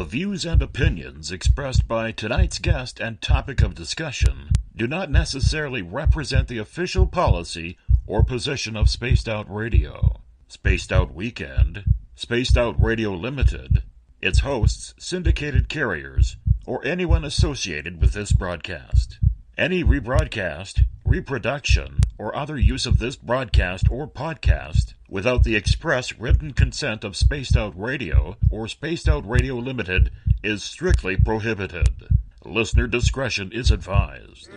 The views and opinions expressed by tonight's guest and topic of discussion do not necessarily represent the official policy or position of Spaced Out Radio, Spaced Out Weekend, Spaced Out Radio Limited, its hosts, syndicated carriers, or anyone associated with this broadcast. Any rebroadcast, reproduction, or other use of this broadcast or podcast without the express written consent of Spaced Out Radio or Spaced Out Radio Limited is strictly prohibited. Listener discretion is advised.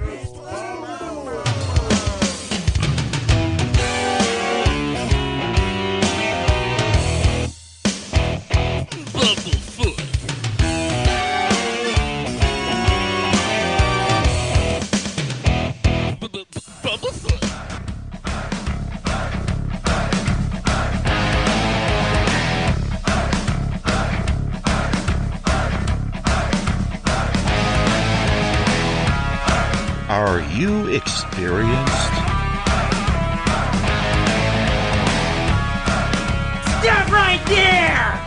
Are you experienced? Stop right there!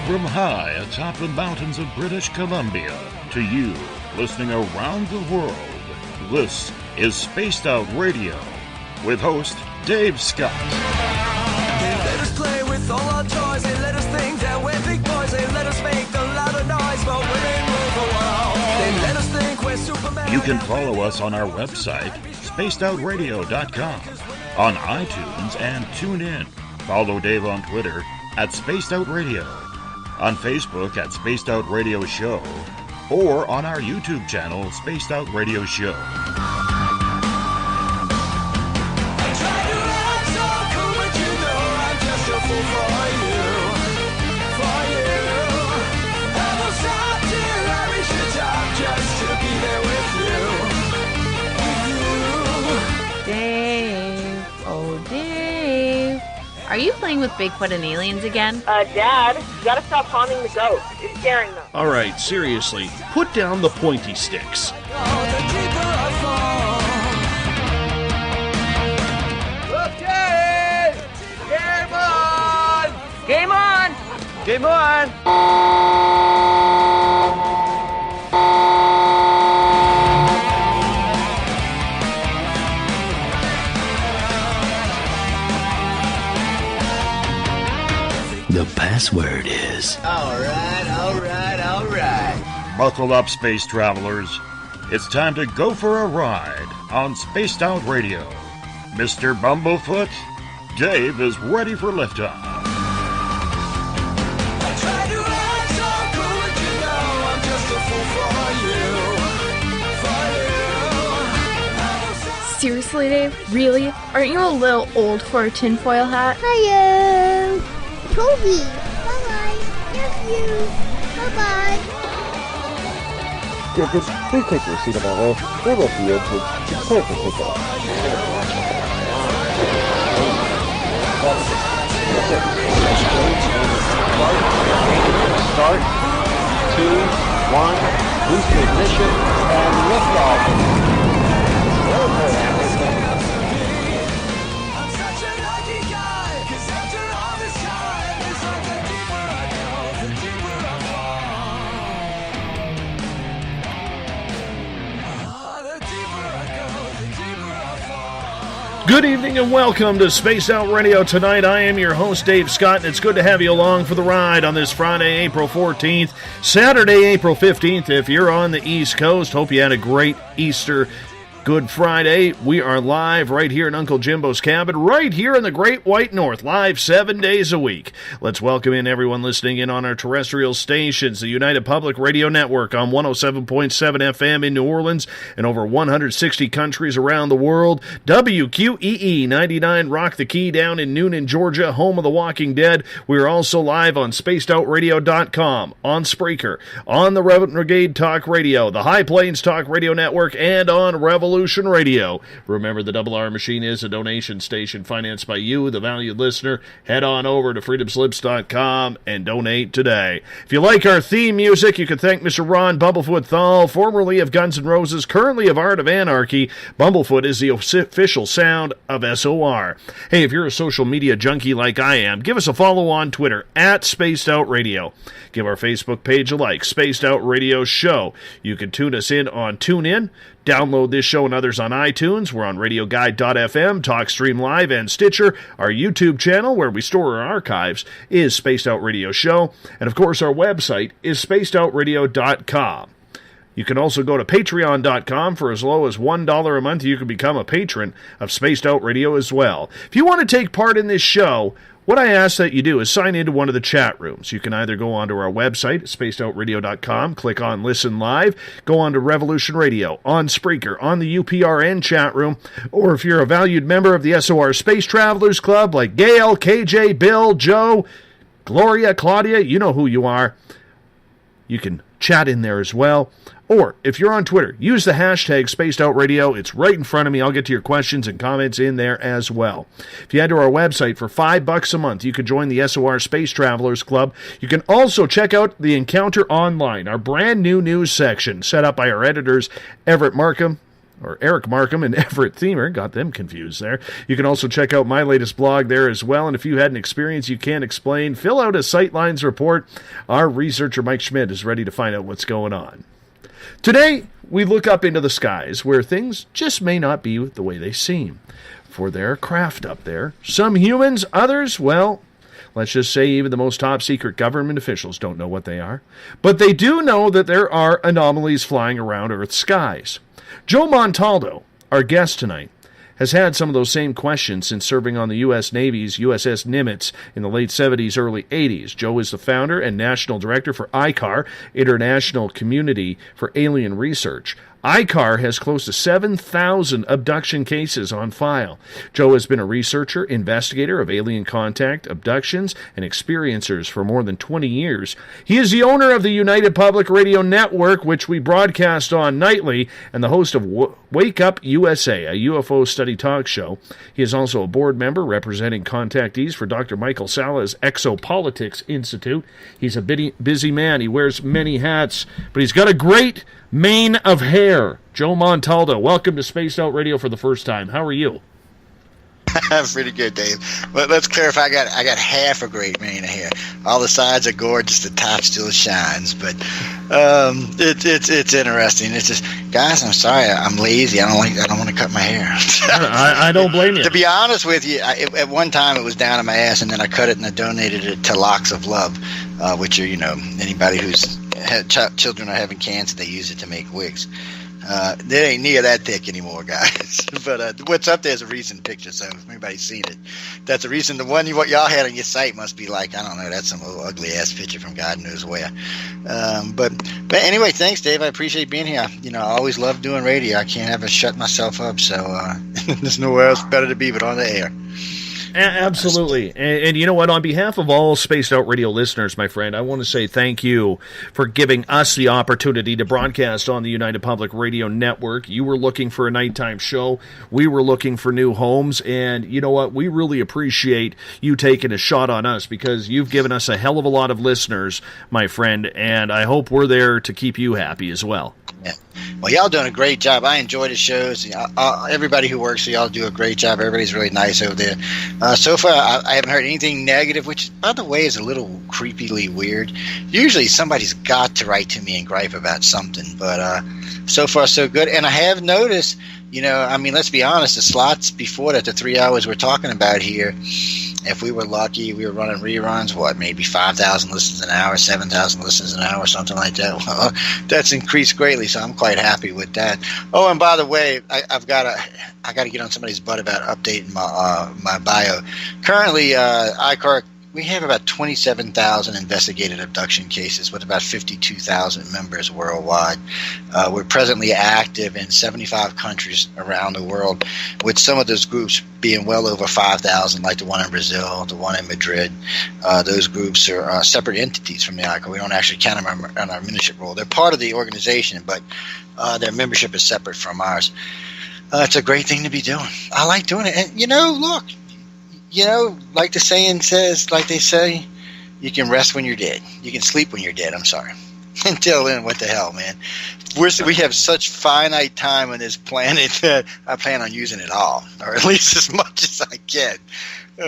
From high atop the mountains of British Columbia to you listening around the world, this is Spaced Out Radio with host Dave Scott. They let us play with all our toys, they let us think that we're big boys, they let us make a lot of noise, but women rule the world. They let us think we're Superman. You can follow us on our website, spacedoutradio.com, on iTunes and TuneIn. Follow Dave on Twitter at Spaced Out Radio, on Facebook at Spaced Out Radio Show, or on our YouTube channel, Spaced Out Radio Show. I try to act so cool, but you know I'm just a fool for you. I will stop till I reach the top just to be there with you. Dave, oh Dave, are you playing with Bigfoot and aliens again? Dad, you gotta stop haunting the ghost. It's scaring them. Alright, seriously, put down the pointy sticks. Oh, the deeper I fall. Okay! Game on! Game on! Game The password is... All right. Buckle up, space travelers. It's time to go for a ride on Spaced Out Radio. Mr. Bumblefoot, Dave is ready for liftoff. I try to act so cool, but you know I'm just a fool for you. Seriously, Dave? Really? Aren't you a little old for a tinfoil hat? Hello, Toby. Bye-bye. Love you. Bye-bye. Yeah, just please take your seat about it. We're with you. It's time for pickup. Start. 2, 1. Boost ignition and lift off. I'm such a lucky guy, 'cause after all this time, it's like the deeper I go, the deeper I fall. The deeper I go, the deeper I fall. Good evening and welcome to Space Out Radio tonight. I am your host, Dave Scott, and it's good to have you along for the ride on this Friday, April 14th, Saturday, April 15th. If you're on the East Coast, hope you had a great Easter Good Friday. We are live right here in Uncle Jimbo's cabin, right here in the Great White North, live 7 days a week. Let's welcome in everyone listening in on our terrestrial stations, the United Public Radio Network on 107.7 FM in New Orleans and over 160 countries around the world. WQEE 99 Rock the Key down in Noonan, Georgia, home of The Walking Dead. We are also live on spacedoutradio.com, on Spreaker, on the Renegade Talk Radio, the High Plains Talk Radio Network, and on Revolution Radio. Remember, the Double R Machine is a donation station financed by you, the valued listener. Head on over to freedomslips.com and donate today. If you like our theme music, you can thank Mr. Ron Bumblefoot THAL, formerly of Guns N' Roses, currently of Art of Anarchy. Bumblefoot is the official sound of SOR. Hey, if you're a social media junkie like I am, give us a follow on Twitter at Spaced Out Radio. Give our Facebook page a like, Spaced Out Radio Show. You can tune us in on TuneIn. Download this show and others on iTunes. We're on RadioGuide.fm, TalkStream Live, and Stitcher. Our YouTube channel, where we store our archives, is Spaced Out Radio Show. And, of course, our website is spacedoutradio.com. You can also go to patreon.com. For as low as $1 a month. You can become a patron of Spaced Out Radio as well. If you want to take part in this show, what I ask that you do is sign into one of the chat rooms. You can either go onto our website, spacedoutradio.com, click on Listen Live, go on to Revolution Radio, on Spreaker, on the UPRN chat room, or if you're a valued member of the SOR Space Travelers Club, like Gail, KJ, Bill, Joe, Gloria, Claudia, you know who you are. You can chat in there as well. Or, if you're on Twitter, use the hashtag Spaced Out Radio. It's right in front of me. I'll get to your questions and comments in there as well. If you head to our website for $5 a month, you can join the SOR Space Travelers Club. You can also check out the Encounter Online, our brand new news section set up by our editors, Eric Markham and Everett Thiemer. Got them confused there. You can also check out my latest blog there as well. And if you had an experience you can't explain, fill out a Sightlines report. Our researcher, Mike Schmidt, is ready to find out what's going on. Today, we look up into the skies where things just may not be the way they seem. For there are craft up there. Some humans, others, well, let's just say even the most top-secret government officials don't know what they are. But they do know that there are anomalies flying around Earth's skies. Joe Montaldo, our guest tonight, has had some of those same questions since serving on the U.S. Navy's USS Nimitz in the late 70s, early 80s. Joe is the founder and national director for ICAR, International Community for Alien Research. ICAR has close to 7,000 abduction cases on file. Joe has been a researcher, investigator of alien contact, abductions, and experiencers for more than 20 years. He is the owner of the United Public Radio Network, which we broadcast on nightly, and the host of Wake Up USA, a UFO study talk show. He is also a board member representing contactees for Dr. Michael Sala's Exopolitics Institute. He's a busy man. He wears many hats, but he's got a great mane of hair. Joe Montaldo, welcome to Spaced Out Radio for the first time. How are you? I'm pretty good, Dave. But let's clarify, I got half a great mane of hair. All the sides are gorgeous, the top still shines. But it's interesting. It's just, guys, I'm sorry, I'm lazy. I don't want to cut my hair. I don't blame you. To be honest with you, at one time it was down in my ass, and then I cut it and I donated it to Locks of Love, which are, anybody who's had children are having cancer, they use it to make wigs. They ain't near that thick anymore, guys. But what's up there is a recent picture, so if anybody's seen it, that's a recent. The one what y'all had on your site must be like, I don't know, that's some little ugly ass picture from God knows where. But anyway, thanks, Dave. I appreciate being here. I always love doing radio. I can't ever shut myself up, so there's nowhere else better to be but on the air. Absolutely. And you know what? On behalf of all Spaced Out Radio listeners, my friend, I want to say thank you for giving us the opportunity to broadcast on the United Public Radio Network. You were looking for a nighttime show. We were looking for new homes. And you know what? We really appreciate you taking a shot on us because you've given us a hell of a lot of listeners, my friend. And I hope we're there to keep you happy as well. Yeah. Well, y'all doing a great job. I enjoy the shows. Everybody who works, so y'all do a great job. Everybody's really nice over there. So far, I haven't heard anything negative, which, by the way, is a little creepily weird. Usually somebody's got to write to me and gripe about something, but so far so good. And I have noticed, let's be honest, the slots before that, the 3 hours we're talking about here, If we were lucky, we were running reruns, maybe 5,000 listens an hour, 7,000 listens an hour, something like that. Well, that's increased greatly, so I'm quite happy with that. Oh, and by the way, I got to get on somebody's butt about updating my bio. Currently, ICAR, we have about 27,000 investigated abduction cases with about 52,000 members worldwide. We're presently active in 75 countries around the world, with some of those groups being well over 5,000, like the one in Brazil, the one in Madrid. Those groups are separate entities from the ICAR. We don't actually count them on our membership roll. They're part of the organization, but their membership is separate from ours. It's a great thing to be doing. I like doing it. And, look, like the saying says, like they say, you can rest when you're dead. You can sleep when you're dead. I'm sorry. Until then, what the hell, man? We have such finite time on this planet that I plan on using it all, or at least as much as I can.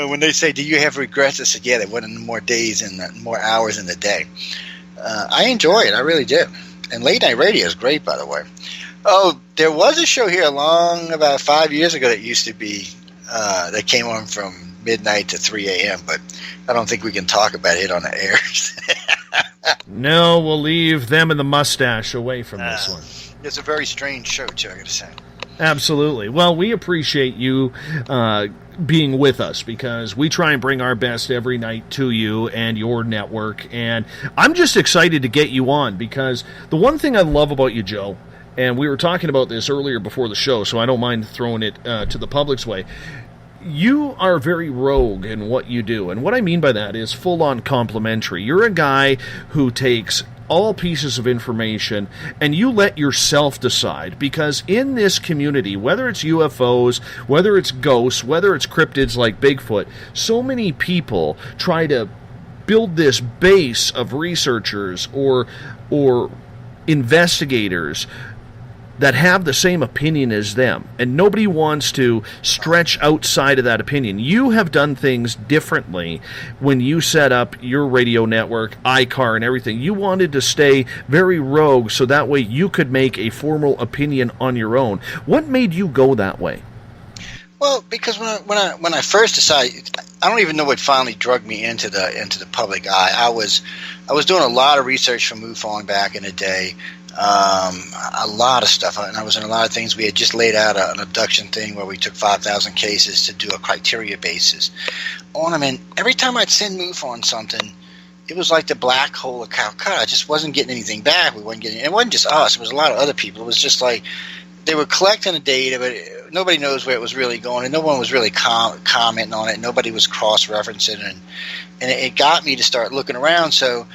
When they say, do you have regrets? I said, yeah, there wasn't more days and more hours in the day. I enjoy it. I really do. And late night radio is great, by the way. Oh, there was a show here about 5 years ago that used to be, that came on from midnight to 3 a.m., but I don't think we can talk about it on the air. No, we'll leave them and the mustache away from this one. It's a very strange show, too, I gotta say. Absolutely. Well, we appreciate you being with us, because we try and bring our best every night to you and your network, and I'm just excited to get you on, because the one thing I love about you, Joe, and we were talking about this earlier before the show, so I don't mind throwing it to the public's way. You are very rogue in what you do, and what I mean by that is full-on complimentary. You're a guy who takes all pieces of information and you let yourself decide, because in this community, whether it's UFOs, whether it's ghosts, whether it's cryptids like Bigfoot, so many people try to build this base of researchers or investigators that have the same opinion as them, and nobody wants to stretch outside of that opinion. You have done things differently when you set up your radio network, ICAR, and everything. You wanted to stay very rogue so that way you could make a formal opinion on your own. What made you go that way? Well, because when I first decided, I don't even know what finally drug me into the public eye. I was doing a lot of research for MUFON back in the day. A lot of stuff, and I was in a lot of things. We had just laid out an abduction thing where we took 5,000 cases to do a criteria basis on them, and every time I'd send MUFON something, it was like the black hole of Calcutta. I just wasn't getting anything back. It wasn't just us. It was a lot of other people. It was just like they were collecting the data, but nobody knows where it was really going, and no one was really commenting on it. Nobody was cross-referencing, and it got me to start looking around. So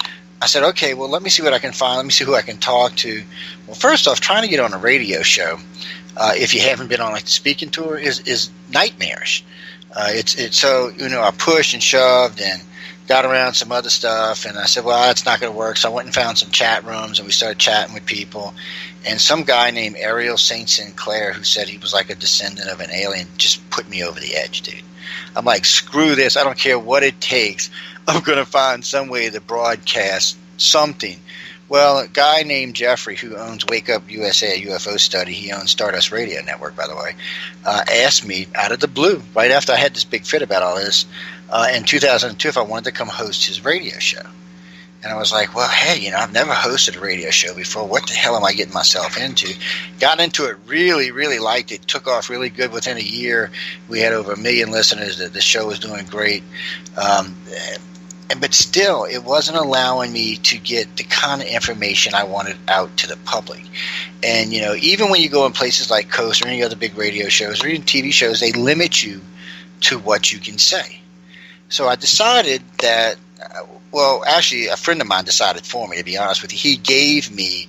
I said, okay, well, let me see what I can find. Let me see who I can talk to. Well, first off, trying to get on a radio show, if you haven't been on like the speaking tour, is nightmarish. So I pushed and shoved and got around some other stuff, and I said, well, that's not going to work. So I went and found some chat rooms, and we started chatting with people. And some guy named Ariel St. Sinclair, who said he was like a descendant of an alien, just put me over the edge, dude. I'm like, screw this. I don't care what it takes. I'm going to find some way to broadcast something. Well, a guy named Jeffrey, who owns Wake Up USA, a UFO study, he owns Stardust Radio Network, by the way, asked me out of the blue, right after I had this big fit about all this, in 2002, if I wanted to come host his radio show. And I was like, well, hey, I've never hosted a radio show before. What the hell am I getting myself into? Got into it, really, really liked it. Took off really good within a year. We had over 1 million listeners. The show was doing great. But still, it wasn't allowing me to get the kind of information I wanted out to the public. And, even when you go in places like Coast or any other big radio shows or even TV shows, they limit you to what you can say. So I decided that, well, actually, a friend of mine decided for me, to be honest with you. He gave me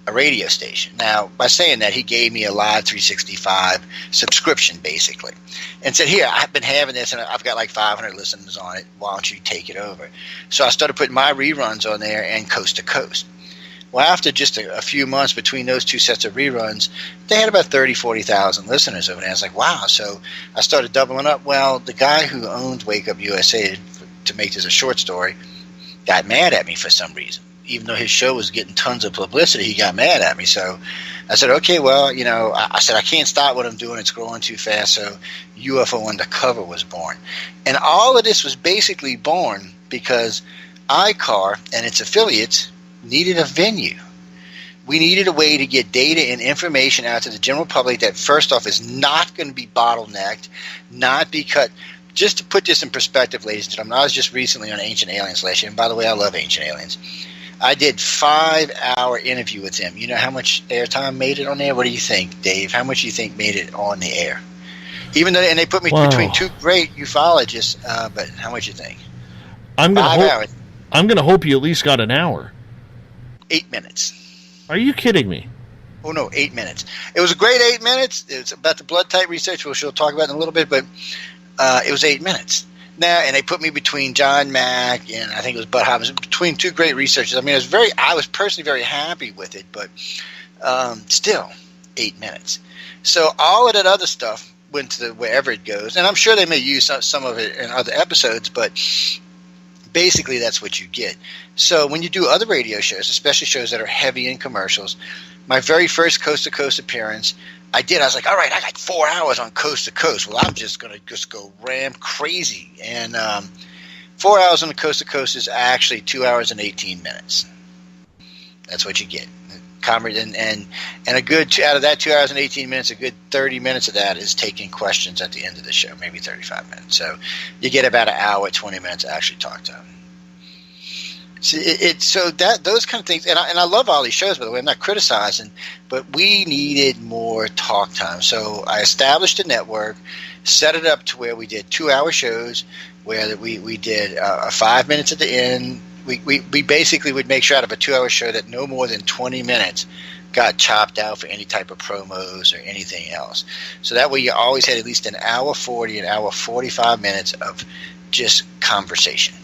a radio station. Now, by saying that, he gave me a Live 365 subscription, basically, and said, here, I've been having this, and I've got like 500 listeners on it. Why don't you take it over? So I started putting my reruns on there and Coast to Coast. Well, after just a few months between those two sets of reruns, they had about 40,000 listeners over there. I was like, wow. So I started doubling up. Well, the guy who owned Wake Up USA, to make this a short story, got mad at me for some reason. Even though his show was getting tons of publicity, he got mad at me. So I said, okay, well, I said, I can't stop what I'm doing. It's growing too fast. So UFO Undercover was born. And all of this was basically born because ICAR and its affiliates needed a venue. We needed a way to get data and information out to the general public that, first off, is not going to be bottlenecked, not be cut. Just to put this in perspective, ladies and gentlemen, I was just recently on Ancient Aliens last year. And by the way, I love Ancient Aliens. I did 5-hour interview with him. You know how much airtime made it on there? What do you think, Dave? How much do you think made it on the air? Even though, and they put me between two great ufologists, but how much do you think? I'm going to hope you at least got an hour. 8 minutes. Are you kidding me? Oh, no, 8 minutes. It was a great 8 minutes. It's about the blood type research, which we'll talk about in a little bit, but it was 8 minutes. Now, and they put me between John Mack and I think it was Bud Hopkins, between two great researchers. I mean, I was personally very happy with it, but still, 8 minutes. So all of that other stuff went to wherever it goes, and I'm sure they may use some of it in other episodes, but basically that's what you get. So when you do other radio shows, especially shows that are heavy in commercials, my very first Coast to Coast appearance, I was like, all right, I got 4 hours on Coast to Coast. Well, I'm just going to go ram crazy. And 4 hours on the Coast to Coast is actually 2 hours and 18 minutes. That's what you get. And a good, out of that 2 hours and 18 minutes, a good 30 minutes of that is taking questions at the end of the show, maybe 35 minutes. So you get about an hour, 20 minutes to actually talk to them. So those kind of things, and I love all these shows, by the way. I'm not criticizing, but we needed more talk time. So I established a network, set it up to where we did 2 hour shows, where we did 5 minutes at the end. We basically would make sure out of a 2 hour show that no more than 20 minutes got chopped out for any type of promos or anything else. So that way you always had at least an hour 40, an hour 45 minutes of just conversation.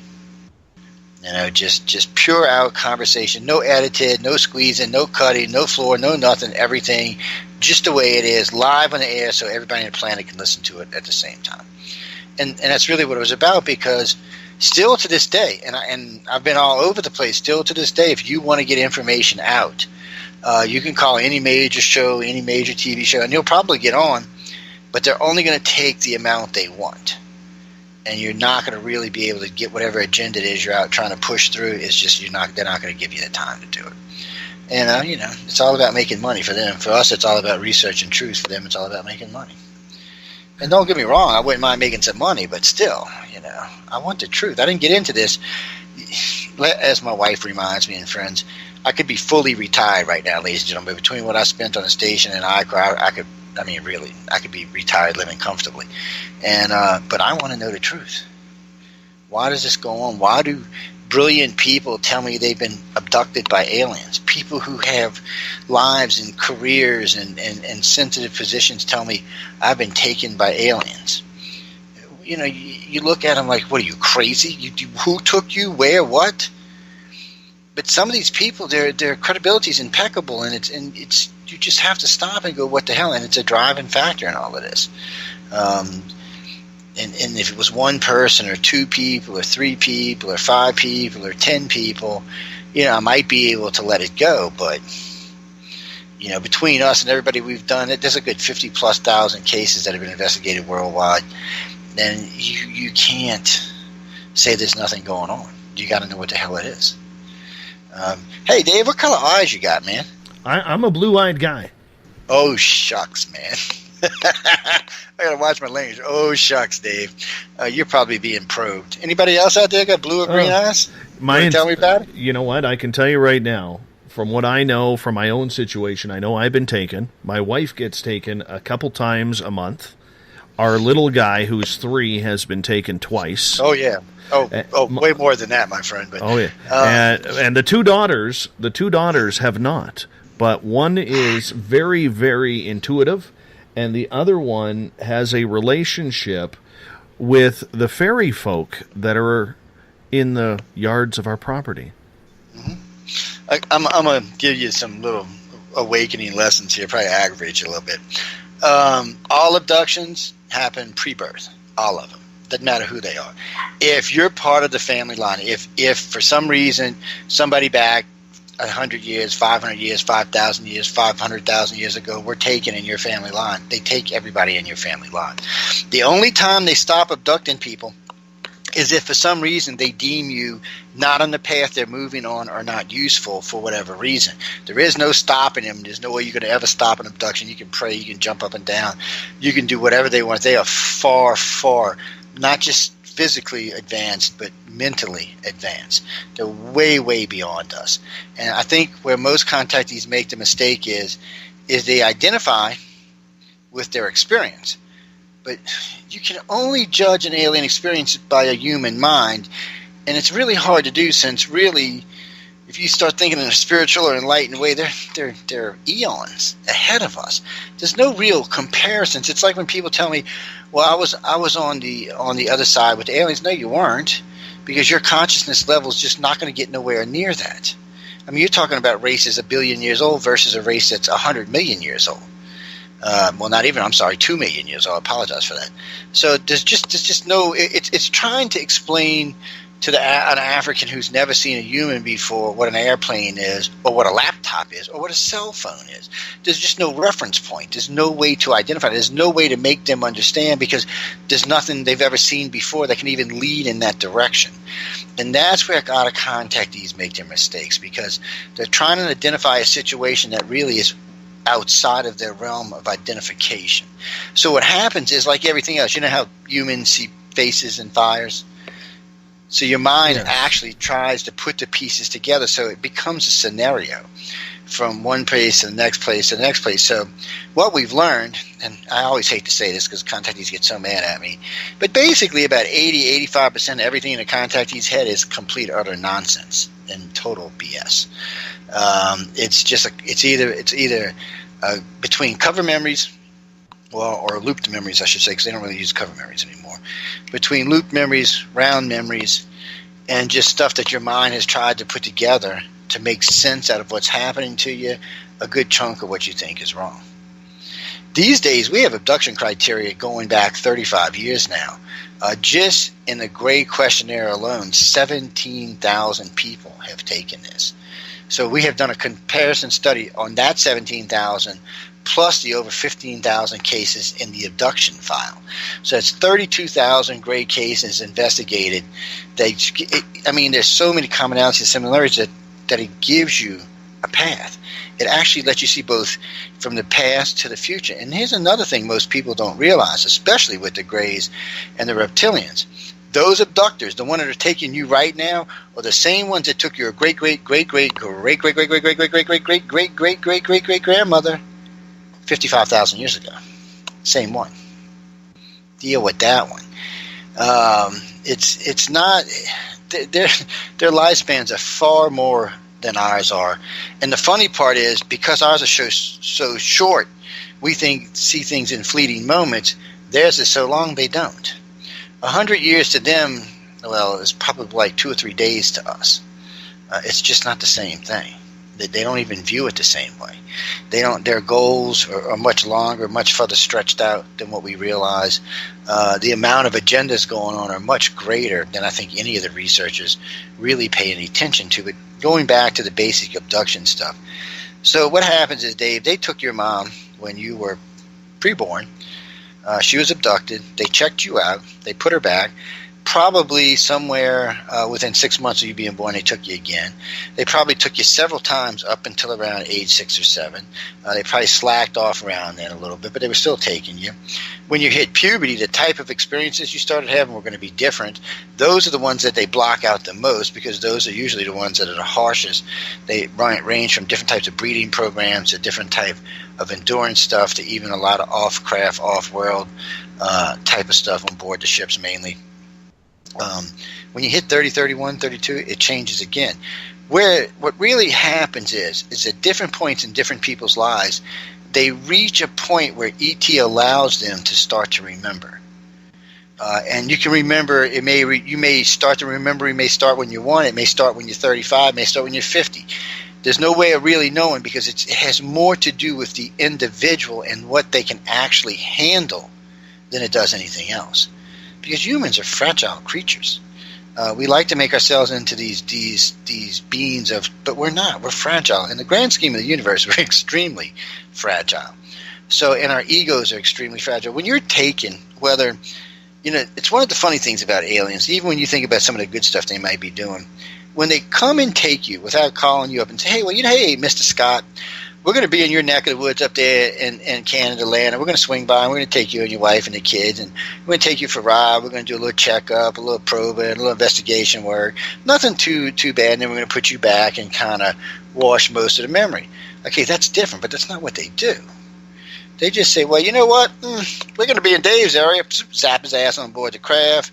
Just pure out conversation, no edited, no squeezing, no cutting, no floor, no nothing, everything just the way it is, live on the air, so everybody on the planet can listen to it at the same time. And that's really what it was about, because still to this day, and I've been all over the place, still to this day, if you want to get information out, you can call any major show, any major TV show, and you'll probably get on, but they're only going to take the amount they want. And you're not going to really be able to get whatever agenda it is you're out trying to push through. It's just they're not going to give you the time to do it. And it's all about making money for them. For us, it's all about research and truth. For them, it's all about making money. And don't get me wrong, I wouldn't mind making some money, but still, I want the truth. I didn't get into this, as my wife reminds me and friends, I could be fully retired right now, ladies and gentlemen. Between what I spent on the station and ICAR, I could be retired living comfortably. And but I want to know the truth. Why does this go on? Why do brilliant people tell me they've been abducted by aliens? People who have lives and careers and sensitive positions tell me I've been taken by aliens. You look at them like, what are you, crazy? Who took you? Where? What? But some of these people, their credibility is impeccable, and it's you just have to stop and go, what the hell? And it's a driving factor in all of this. And if it was one person or two people or three people or 5 people or 10 people, I might be able to let it go. But, between us and everybody we've done it, there's a good 50,000+ cases that have been investigated worldwide. And you can't say there's nothing going on. You got to know what the hell it is. Hey, Dave, what color eyes you got, man? I'm a blue-eyed guy. Oh, shucks, man. I got to watch my language. Oh, shucks, Dave. You're probably being probed. Anybody else out there got blue or green eyes? Tell me about it? You know what? I can tell you right now, from what I know from my own situation, I know I've been taken. My wife gets taken a couple times a month. Our little guy, who's 3, has been taken twice. Oh, yeah. Way more than that, my friend. But, oh, yeah. And the two daughters have not. But one is very, very intuitive, and the other one has a relationship with the fairy folk that are in the yards of our property. Mm-hmm. I'm going to give you some little awakening lessons here, probably aggravate you a little bit. All abductions happen pre-birth, all of them. Doesn't matter who they are. If you're part of the family line, if for some reason somebody back 100 years, 500 years, 5,000 years, 500,000 years ago were taken in your family line. They take everybody in your family line. The only time they stop abducting people is if for some reason they deem you not on the path they're moving on or not useful for whatever reason. There is no stopping them. There's no way you're going to ever stop an abduction. You can pray, you can jump up and down, you can do whatever they want. They are far, far, not just physically advanced, but mentally advanced. They're way, way beyond us. And I think where most contactees make the mistake is they identify with their experience. But you can only judge an alien experience by a human mind, and it's really hard to do, since really, if you start thinking in a spiritual or enlightened way, they're eons ahead of us. There's no real comparisons. It's like when people tell me, "Well, I was on the other side with the aliens." No, you weren't, because your consciousness level is just not going to get nowhere near that. I mean, you're talking about races 1 billion years old versus a race that's 100 million years old. Well, not even. I'm sorry, 2 million years old. I apologize for that. So there's just no. It's trying to explain to an African who's never seen a human before what an airplane is, or what a laptop is, or what a cell phone is. There's just no reference point. There's no way to identify it. There's no way to make them understand, because there's nothing they've ever seen before that can even lead in that direction. And that's where a lot of contactees make their mistakes, because they're trying to identify a situation that really is outside of their realm of identification. So what happens is, like everything else, you know how humans see faces and fires? So your mind actually tries to put the pieces together, so it becomes a scenario from one place to the next place to the next place. So what we've learned, and I always hate to say this because contactees get so mad at me, but basically about 80-85% of everything in a contactee's head is complete utter nonsense and total BS. It's either between cover memories, or looped memories, I should say, because they don't really use cover memories anymore. Between looped memories, round memories, and just stuff that your mind has tried to put together to make sense out of what's happening to you, a good chunk of what you think is wrong. These days, we have abduction criteria going back 35 years now. Just in the Gray questionnaire alone, 17,000 people have taken this. So we have done a comparison study on that 17,000 plus the over 15,000 cases in the abduction file. So it's 32,000 Gray cases investigated. There's so many commonalities and similarities that it gives you a path. It actually lets you see both from the past to the future. And here's another thing most people don't realize, especially with the Grays and the reptilians. Those abductors, the ones that are taking you right now, are the same ones that took your great-great-great-great-great-great-great-great-great-great-great-great-great-grandmother 55,000 years ago. Same one. Deal with that one. It's not. Their lifespans are far more than ours are, and the funny part is, because ours are so short, we see things in fleeting moments. Theirs is so long they don't. 100 years to them, well, it's probably like 2 or 3 days to us. It's just not the same thing. They don't even view it the same way. Their goals are much longer, much further stretched out than what we realize. The amount of agendas going on are much greater than I think any of the researchers really pay any attention to. But going back to the basic abduction stuff. So what happens is, Dave, they took your mom when you were preborn. She was abducted. They checked you out. They put her back. Probably somewhere within 6 months of you being born, they took you again. They probably took you several times up until around age 6 or 7. They probably slacked off around then a little bit, but they were still taking you. When you hit puberty, the type of experiences you started having were going to be different. Those are the ones that they block out the most, because those are usually the ones that are the harshest. They range from different types of breeding programs to different type of endurance stuff to even a lot of off-craft, off-world type of stuff on board the ships mainly. When you hit 30, 31, 32, it changes again. What really happens is at different points in different people's lives, they reach a point where ET allows them to start to remember. And you can remember, you may start to remember, it may start when you're 1, it may start when you're 35, it may start when you're 50. There's no way of really knowing, because it has more to do with the individual and what they can actually handle than it does anything else. Because humans are fragile creatures. We like to make ourselves into these beings but we're not. We're fragile. In the grand scheme of the universe, we're extremely fragile. So, and our egos are extremely fragile. When you're taken, it's one of the funny things about aliens, even when you think about some of the good stuff they might be doing, when they come and take you without calling you up and say, hey, Mr. Scott, we're going to be in your neck of the woods up there in Canada land, and we're going to swing by, and we're going to take you and your wife and the kids, and we're going to take you for a ride. We're going to do a little checkup, a little probing, a little investigation work. Nothing too bad, and then we're going to put you back and kind of wash most of the memory. Okay, that's different, but that's not what they do. They just say, well, you know what? We're going to be in Dave's area, zap his ass on board the craft,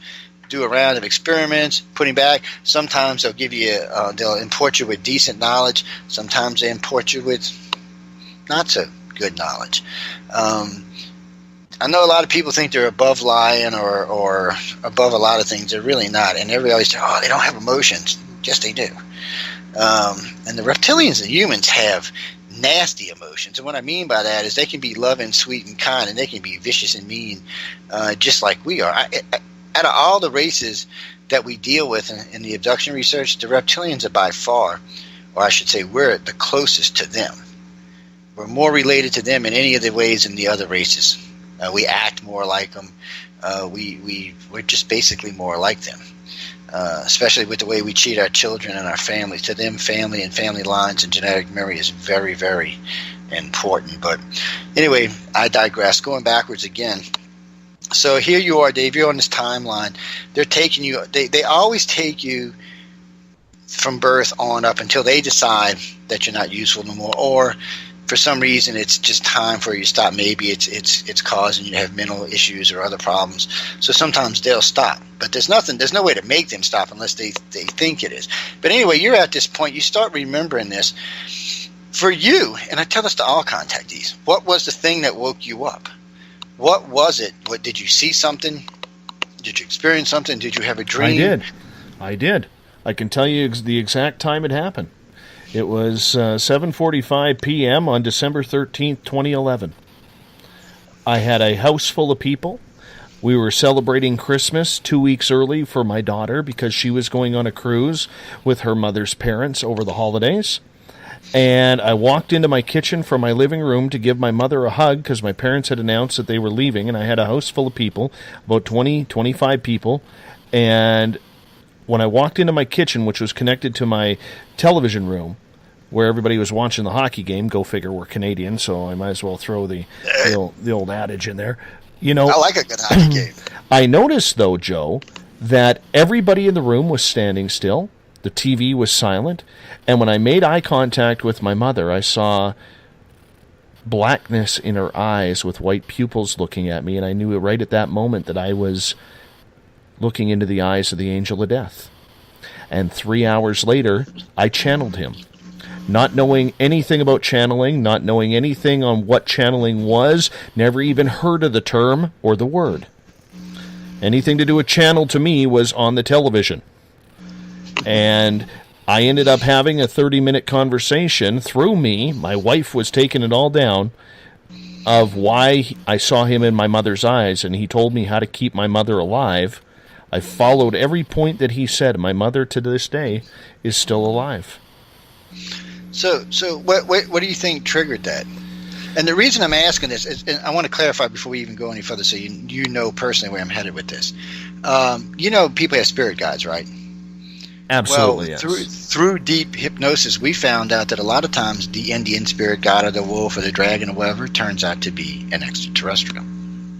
do a round of experiments, put him back. Sometimes they'll give you, they'll import you with decent knowledge. Sometimes they import you with not so good knowledge. I know a lot of people think they're above lying or above a lot of things. They're really not. And everybody always say, oh, they don't have emotions. Yes, they do. And the reptilians and humans have nasty emotions. And what I mean by that is they can be loving, sweet, and kind, and they can be vicious and mean, just like we are. Out of all the races that we deal with in the abduction research, the reptilians are by far, or I should say we're the closest to them. We're more related to them in any of the ways than the other races. We act more like them. We're just basically more like them, especially with the way we treat our children and our families. To them, family and family lines and genetic memory is very, very important. But anyway, I digress. Going backwards again. So here you are, Dave. You're on this timeline. They're taking you. They always take you from birth on up until they decide that you're not useful no more, or for some reason it's just time for you to stop. Maybe it's causing you to have mental issues or other problems. So sometimes they'll stop, but there's no way to make them stop unless they think it is. But anyway, you're at this point. You start remembering this. For you, and I tell this to all contactees, what was the thing that woke you up? What was it? What did you see something? Did you experience something? Did you have a dream? I did. I can tell you the exact time it happened. It was 7:45 p.m. on December 13th, 2011. I had a house full of people. We were celebrating Christmas 2 weeks early for my daughter because she was going on a cruise with her mother's parents over the holidays. And I walked into my kitchen from my living room to give my mother a hug because my parents had announced that they were leaving, and I had a house full of people, about 20, 25 people. And when I walked into my kitchen, which was connected to my television room, where everybody was watching the hockey game, go figure, we're Canadian, so I might as well throw the old adage in there. You know, I like a good hockey game. I noticed, though, Joe, that everybody in the room was standing still. The TV was silent. And when I made eye contact with my mother, I saw blackness in her eyes with white pupils looking at me, and I knew right at that moment that I was looking into the eyes of the angel of death. And 3 hours later, I channeled him. Not knowing anything about channeling, not knowing anything on what channeling was, never even heard of the term or the word. Anything to do with channel to me was on the television. And I ended up having a 30-minute conversation through me. My wife was taking it all down of why I saw him in my mother's eyes, and he told me how to keep my mother alive. I followed every point that he said. My mother, to this day, is still alive. So what do you think triggered that? And the reason I'm asking this is, and I want to clarify before we even go any further, so you know personally where I'm headed with this. People have spirit guides, right? Absolutely, yes. Yes. Through deep hypnosis, we found out that a lot of times the Indian spirit guide or the wolf or the dragon or whatever turns out to be an extraterrestrial.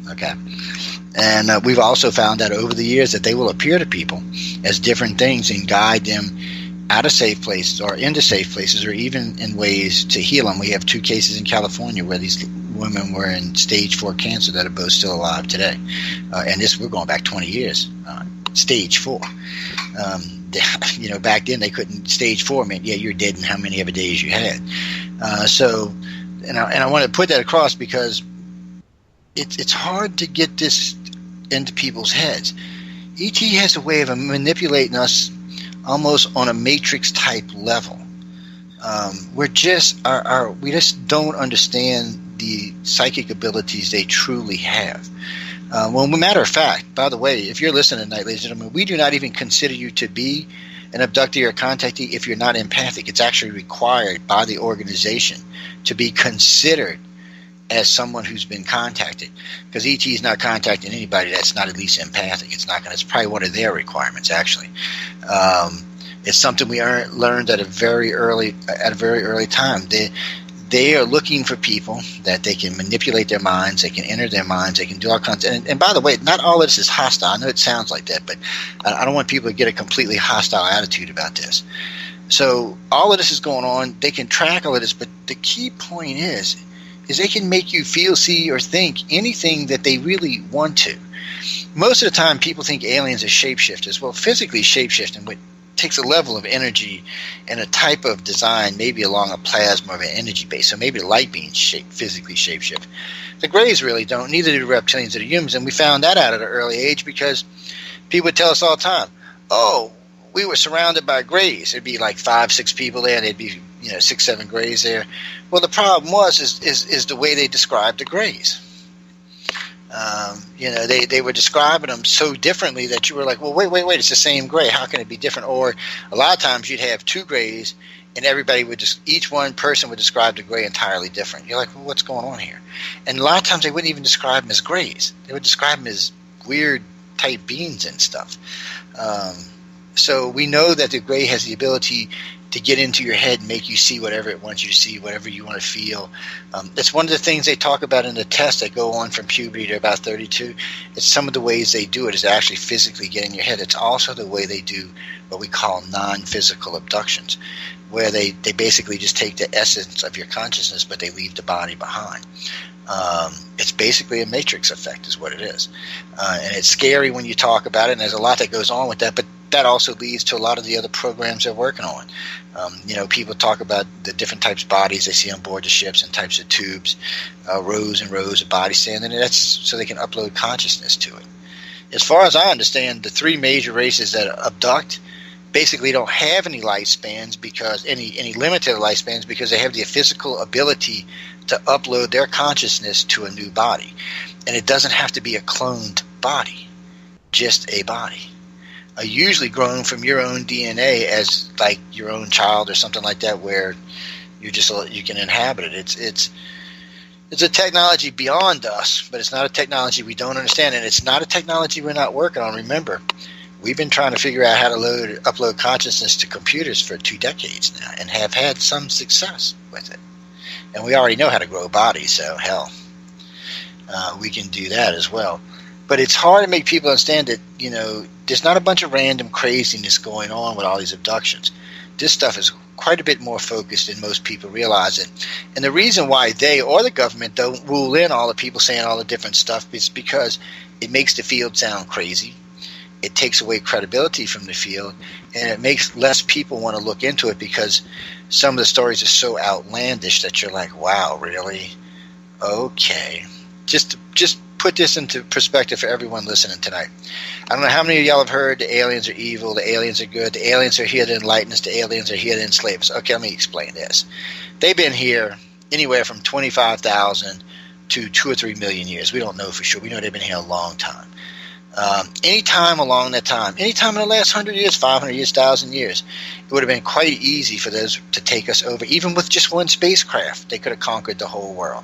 Okay? And we've also found out over the years that they will appear to people as different things and guide them out of safe places or into safe places, or even in ways to heal them. We have 2 cases in California where these women were in stage 4 cancer that are both still alive today. And we're going back 20 years. Stage 4. Back then they couldn't. Stage 4 meant, yeah, you're dead in how many ever days you had. And I want to put that across because it's hard to get this into people's heads. ET has a way of manipulating us almost on a matrix type level. We just don't understand the psychic abilities they truly have. Well, matter of fact, by the way, if you're listening tonight, ladies and gentlemen, we do not even consider you to be an abductee or contactee if you're not empathic. It's actually required by the organization to be considered as someone who's been contacted, because ET is not contacting anybody that's not at least empathic. It's not going. It's probably one of their requirements, actually. It's something we learned at a very early time. They are looking for people that they can manipulate their minds, they can enter their minds, they can do all kinds. And by the way, not all of this is hostile. I know it sounds like that, but I don't want people to get a completely hostile attitude about this. So all of this is going on. They can track all of this, but the key point is they can make you feel, see, or think anything that they really want to. Most of the time, people think aliens are shapeshifters. Well, physically shapeshifting, but takes a level of energy and a type of design, maybe along a plasma or an energy base. So maybe the light beings physically shapeshift. The Greys really don't. Neither do the reptilians or the humans. And we found that out at an early age because people would tell us all the time, oh, we were surrounded by Greys. There'd be like 5-6 people there, and there'd be 6-7 Greys there. Well, the problem is the way they described the Greys. They were describing them so differently that you were like, well, wait, it's the same Gray. How can it be different? Or a lot of times you'd have 2 Grays, and everybody would each one person would describe the Gray entirely different. You're like, well, what's going on here? And a lot of times they wouldn't even describe them as Grays. They would describe them as weird type beings and stuff. So we know that the Gray has the ability to get into your head and make you see whatever it wants you to see, whatever you want to feel. That's one of the things they talk about in the tests that go on from puberty to about 32. It's some of the ways they do it is actually physically get in your head. It's also the way they do what we call non-physical abductions, where they basically just take the essence of your consciousness, but they leave the body behind. It's basically a matrix effect is what it is. And it's scary when you talk about it, and there's a lot that goes on with that, but that also leads to a lot of the other programs they're working on. People talk about the different types of bodies they see on board the ships and types of tubes, rows and rows of bodies standing there. That's so they can upload consciousness to it. As far as I understand, the 3 major races that abduct basically don't have any lifespans because any limited lifespans because they have the physical ability to upload their consciousness to a new body. And it doesn't have to be a cloned body, just a body. Usually grown from your own DNA as like your own child or something like that, where you can inhabit it. It's a technology beyond us, but it's not a technology we don't understand, and it's not a technology we're not working on. Remember, we've been trying to figure out how to upload consciousness to computers for 2 decades now, and have had some success with it. And we already know how to grow bodies, so hell, we can do that as well. But it's hard to make people understand that, there's not a bunch of random craziness going on with all these abductions. This stuff is quite a bit more focused than most people realize it. And the reason why they or the government don't rule in all the people saying all the different stuff is because it makes the field sound crazy. It takes away credibility from the field, and it makes less people want to look into it because some of the stories are so outlandish that you're like, wow, really? Okay. Just put this into perspective for everyone listening tonight. I don't know how many of y'all have heard the aliens are evil, the aliens are good, the aliens are here to enlighten us, the aliens are here to enslave us. Okay, let me explain this. They've been here anywhere from 25,000 to 2 or 3 million years. We don't know for sure. We know they've been here a long time. Any time along that time, any time in the last 100 years, 500 years, 1,000 years, it would have been quite easy for those to take us over. Even with just one spacecraft, they could have conquered the whole world.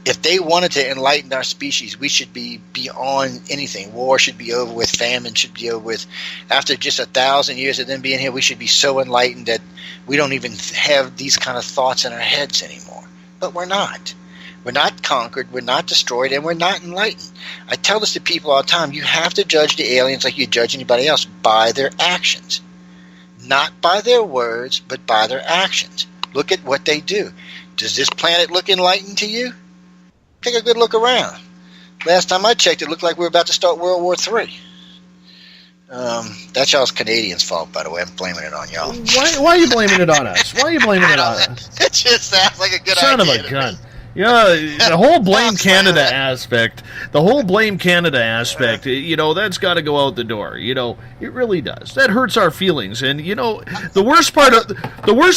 If they wanted to enlighten our species, we should be beyond anything. War should be over with. Famine should be over with. After just 1,000 years of them being here, we should be so enlightened that we don't even have these kind of thoughts in our heads anymore. But we're not. We're not conquered, we're not destroyed, and we're not enlightened. I tell this to people all the time. You have to judge the aliens like you judge anybody else, by their actions. Not by their words, but by their actions. Look at what they do. Does this planet look enlightened to you? Take a good look around. Last time I checked, it looked like we were about to start World War III. That's y'all's Canadians' fault, by the way. I'm blaming it on y'all. Why are you blaming it on us? Why are you blaming it on us? It just sounds like a good idea. Son of a gun. Yeah, the whole blame Canada aspect, that's got to go out the door. It really does. That hurts our feelings. And the worst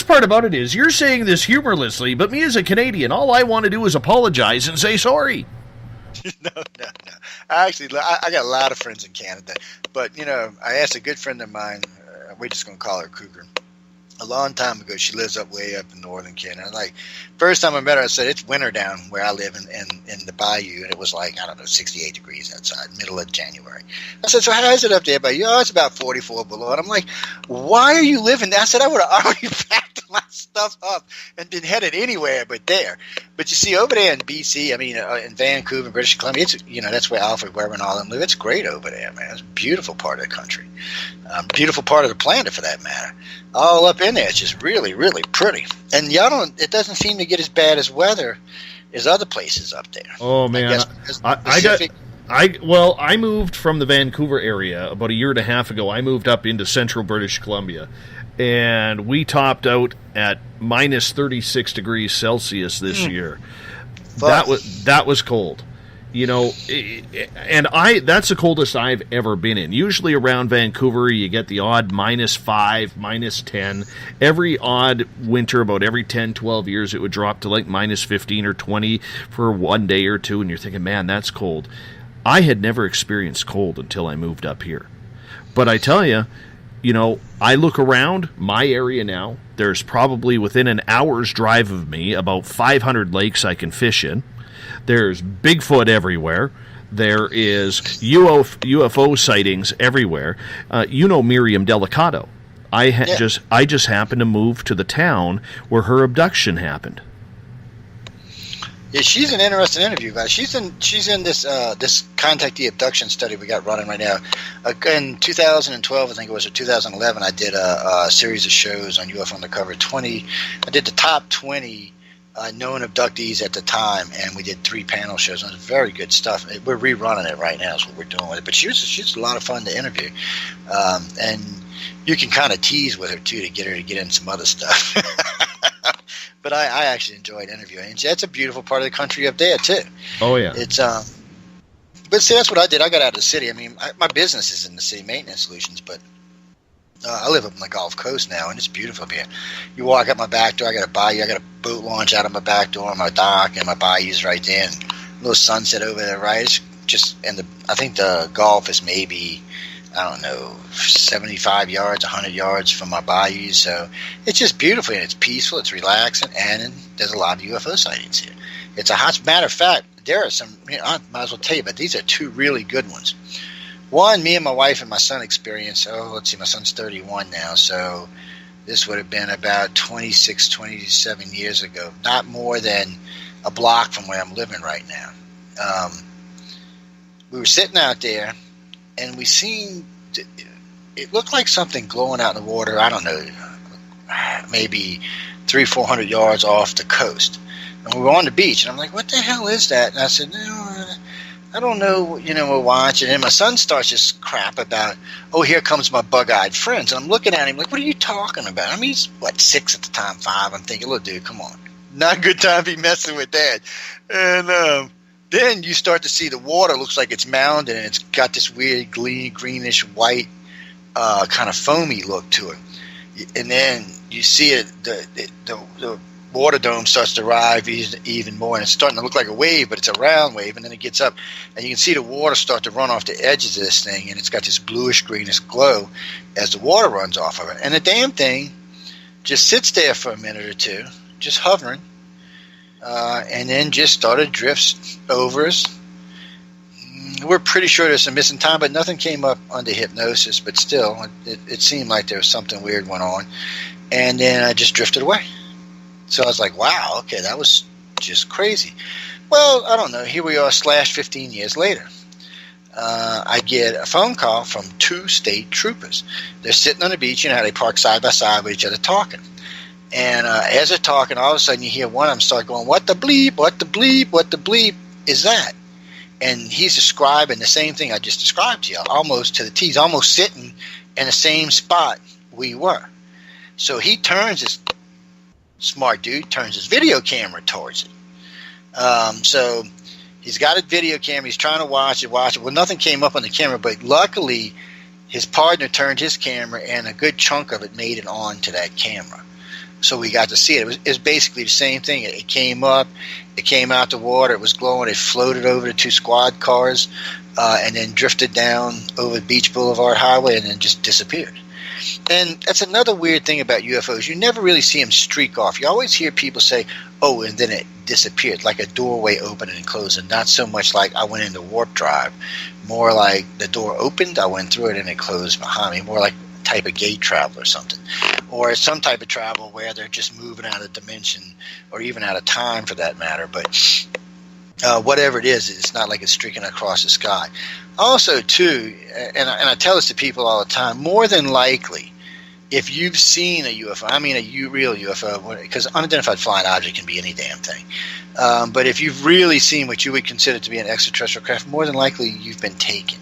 part about it is you're saying this humorlessly, but me as a Canadian, all I want to do is apologize and say sorry. No. I got a lot of friends in Canada, but I asked a good friend of mine. We're just gonna call her Cougar. A long time ago, she lives way up in northern Canada. Like, first time I met her, I said, it's winter down where I live in the bayou, and it was like, I don't know, 68 degrees outside, middle of January. I said, so how is it up there? But it's about 44 below. And I'm like, why are you living there? I said, I would have already packed my stuff up and been headed anywhere but there. But you see, over there in BC, in Vancouver, British Columbia, it's, that's where Alfred Weber and all them live. It's great over there, man. It's a beautiful part of the country. Beautiful part of the planet, for that matter. All up in there. It's just really, really pretty. And it doesn't seem to get as bad as weather as other places up there. Oh, man. I moved from the Vancouver area about a year and a half ago. I moved up into central British Columbia, and we topped out at minus 36 degrees Celsius this year. That was cold. And that's the coldest I've ever been in. Usually around Vancouver, you get the odd minus 5, minus 10. Every odd winter, about every 10, 12 years, it would drop to like minus 15 or 20 for one day or two, and you're thinking, man, that's cold. I had never experienced cold until I moved up here. But I tell you, I look around my area now. There's probably within an hour's drive of me about 500 lakes I can fish in. There's Bigfoot everywhere. There is UFO sightings everywhere. Miriam Delicato. I just happened to move to the town where her abduction happened. Yeah, she's an interesting interview, guys. She's in this Contact the Abduction study we got running right now. In 2012, I think it was, or 2011, I did a series of shows on UFO Undercover. I did the top 20 known abductees at the time, and we did 3 panel shows. It was very good stuff. We're rerunning it right now is what we're doing with it. But she's a lot of fun to interview. And you can kind of tease with her, too, to get her to get in some other stuff. But I actually enjoyed interviewing. And that's a beautiful part of the country up there, too. Oh, yeah. It's but see, that's what I did. I got out of the city. My business is in the city, maintenance solutions, but I live up on the Gulf Coast now, and it's beautiful here. You walk up my back door, I got a bayou, I got a boat launch out of my back door, my dock, and my bayou's right there, and a little sunset over there, right? It's just, I think the Gulf is maybe, 75 yards, 100 yards from my bayou, so it's just beautiful, and it's peaceful, it's relaxing, and there's a lot of UFO sightings here. It's a hot matter of fact. There are some, I might as well tell you, but these are 2 really good ones. One, me and my wife and my son experienced, my son's 31 now, so this would have been about 26, 27 years ago, not more than a block from where I'm living right now. We were sitting out there, and we seen, it looked like something glowing out in the water, I don't know, maybe 300-400 yards off the coast. And we were on the beach, and I'm like, what the hell is that? And I said, no, I don't know, we're watching. And my son starts this crap about, here comes my bug-eyed friends. And I'm looking at him like, what are you talking about? He's, 6 at the time, 5. I'm thinking, look, dude, come on. Not a good time to be messing with that. And then you start to see the water looks like it's mounded, and it's got this weird greenish white kind of foamy look to it. And then you see it, the water dome starts to rise even more, and it's starting to look like a wave, but it's a round wave, and then it gets up, and you can see the water start to run off the edges of this thing, and it's got this bluish-greenish glow as the water runs off of it. And the damn thing just sits there for a minute or two, just hovering, and then just started drifts over us. We're pretty sure there's some missing time, but nothing came up under hypnosis, but still, it seemed like there was something weird went on, and then I just drifted away. So I was like, wow, okay, that was just crazy. Well, I don't know. Here we are, 15 years later. I get a phone call from 2 state troopers. They're sitting on the beach, how they park side by side with each other talking. And as they're talking, all of a sudden you hear one of them start going, what the bleep, what the bleep, what the bleep is that? And he's describing the same thing I just described to you, almost to the T. He's almost sitting in the same spot we were. So he turns his smart dude turns his video camera towards it. So he's got a video camera. He's trying to watch it. Well, nothing came up on the camera, but luckily his partner turned his camera, and a good chunk of it made it onto that camera. So we got to see it. It was basically the same thing. It came up, it came out the water, it was glowing, it floated over the 2 squad cars, and then drifted down over Beach Boulevard Highway and then just disappeared. And that's another weird thing about UFOs. You never really see them streak off. You always hear people say, oh, and then it disappeared, like a doorway opening and closing. Not so much like I went into warp drive. More like the door opened, I went through it, and it closed behind me. More like type of gate travel or something, or some type of travel where they're just moving out of dimension or even out of time for that matter. But whatever it is, it's not like it's streaking across the sky. Also, too, and I tell this to people all the time, more than likely, if you've seen a UFO, I mean a real UFO, because unidentified flying object can be any damn thing, but if you've really seen what you would consider to be an extraterrestrial craft, more than likely you've been taken.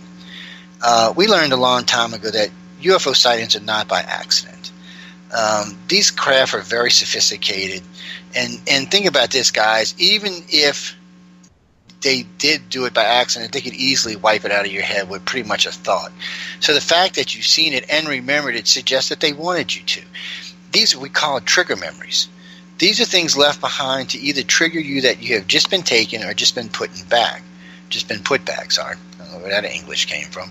We learned a long time ago that UFO sightings are not by accident. These craft are very sophisticated, and think about this, guys. Even if they did do it by accident, they could easily wipe it out of your head with pretty much a thought. So the fact that you've seen it and remembered it suggests that they wanted you to. These are what we call trigger memories. These are things left behind to either trigger you that you have just been taken or just been put back. Sorry, I don't know where that English came from.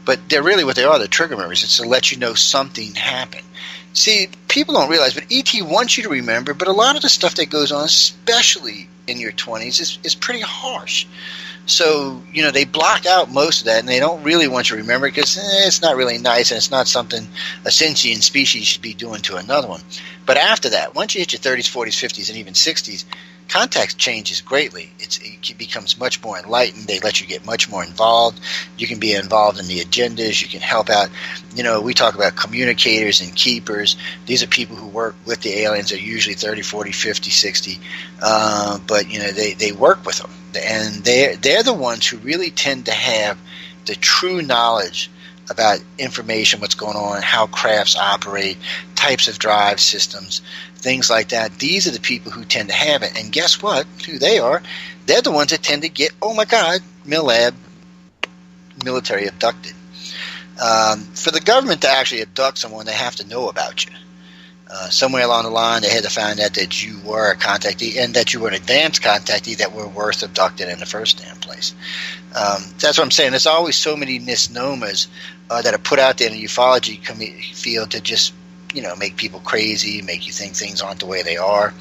But they're really what they are, the trigger memories. It's to let you know something happened. See, people don't realize, but ET wants you to remember, but a lot of the stuff that goes on, especially in your 20s, is pretty harsh. So, they block out most of that, and they don't really want you to remember because it's not really nice, and it's not something a sentient species should be doing to another one. But after that, once you hit your 30s, 40s, 50s, and even 60s, contact changes greatly. It becomes much more enlightened. They let you get much more involved. You can be involved in the agendas. You can help out. We talk about communicators and keepers. These are people who work with the aliens. They're usually 30, 40, 50, 60. But they work with them. And they're the ones who really tend to have the true knowledge about information, what's going on, how crafts operate, types of drive systems, things like that. These are the people who tend to have it. And guess what? Who they are? They're the ones that tend to get, oh my God, military abducted. For the government to actually abduct someone, they have to know about you. Somewhere along the line, they had to find out that you were a contactee and that you were an advanced contactee that were worth abducted in the first damn place. That's what I'm saying. There's always so many misnomers that are put out there in the ufology field to just, make people crazy, make you think things aren't the way they are.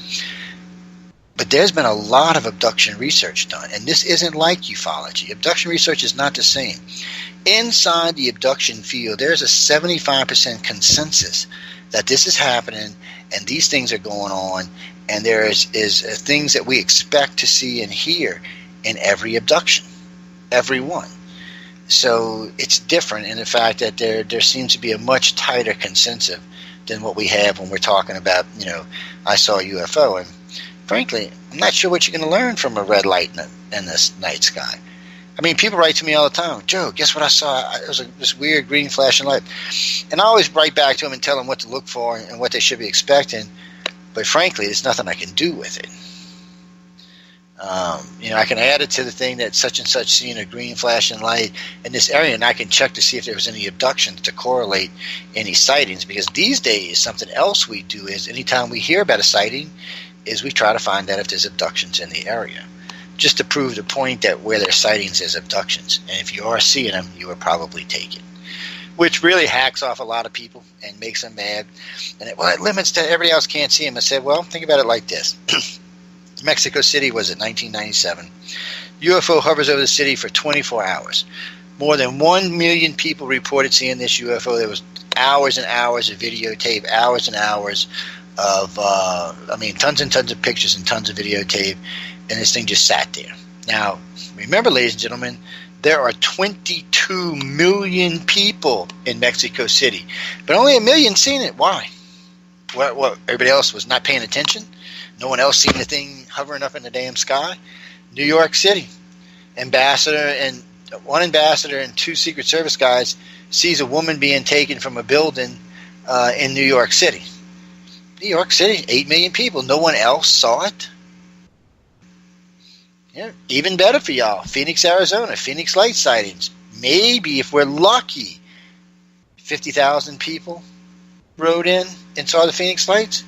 But there's been a lot of abduction research done, and this isn't like ufology. Abduction research is not the same. Inside the abduction field, there's a 75% consensus that this is happening and these things are going on, and there is things that we expect to see and hear in every abduction, every one. So it's different in the fact that there seems to be a much tighter consensus than what we have when we're talking about, I saw a UFO. And frankly, I'm not sure what you're going to learn from a red light in this night sky. I mean, people write to me all the time, Joe, guess what I saw? It was this weird green flashing light. And I always write back to them and tell them what to look for and what they should be expecting. But frankly, there's nothing I can do with it. I can add it to the thing that such and such seen a green flashing light in this area, and I can check to see if there was any abductions to correlate any sightings. Because these days, something else we do is anytime we hear about a sighting, is we try to find out if there's abductions in the area, just to prove the point that where there's sightings, there's abductions. And if you are seeing them, you were probably taken, which really hacks off a lot of people and makes them mad. And it limits to everybody else can't see them. I said, well, think about it like this. Mexico City was in 1997. UFO hovers over the city for 24 hours. More than 1 million people reported seeing this UFO. There was hours and hours of videotape, hours and hours of, tons and tons of pictures and tons of videotape, and this thing just sat there. Now, remember, ladies and gentlemen, there are 22 million people in Mexico City, but only 1 million seen it. Why? What? Everybody else was not paying attention? No one else seen the thing hovering up in the damn sky? New York City. One ambassador and 2 Secret Service guys sees a woman being taken from a building in New York City. New York City, 8 million people. No one else saw it? Yeah, even better for y'all. Phoenix, Arizona, Phoenix Light sightings. Maybe, if we're lucky, 50,000 people rode in and saw the Phoenix Lights.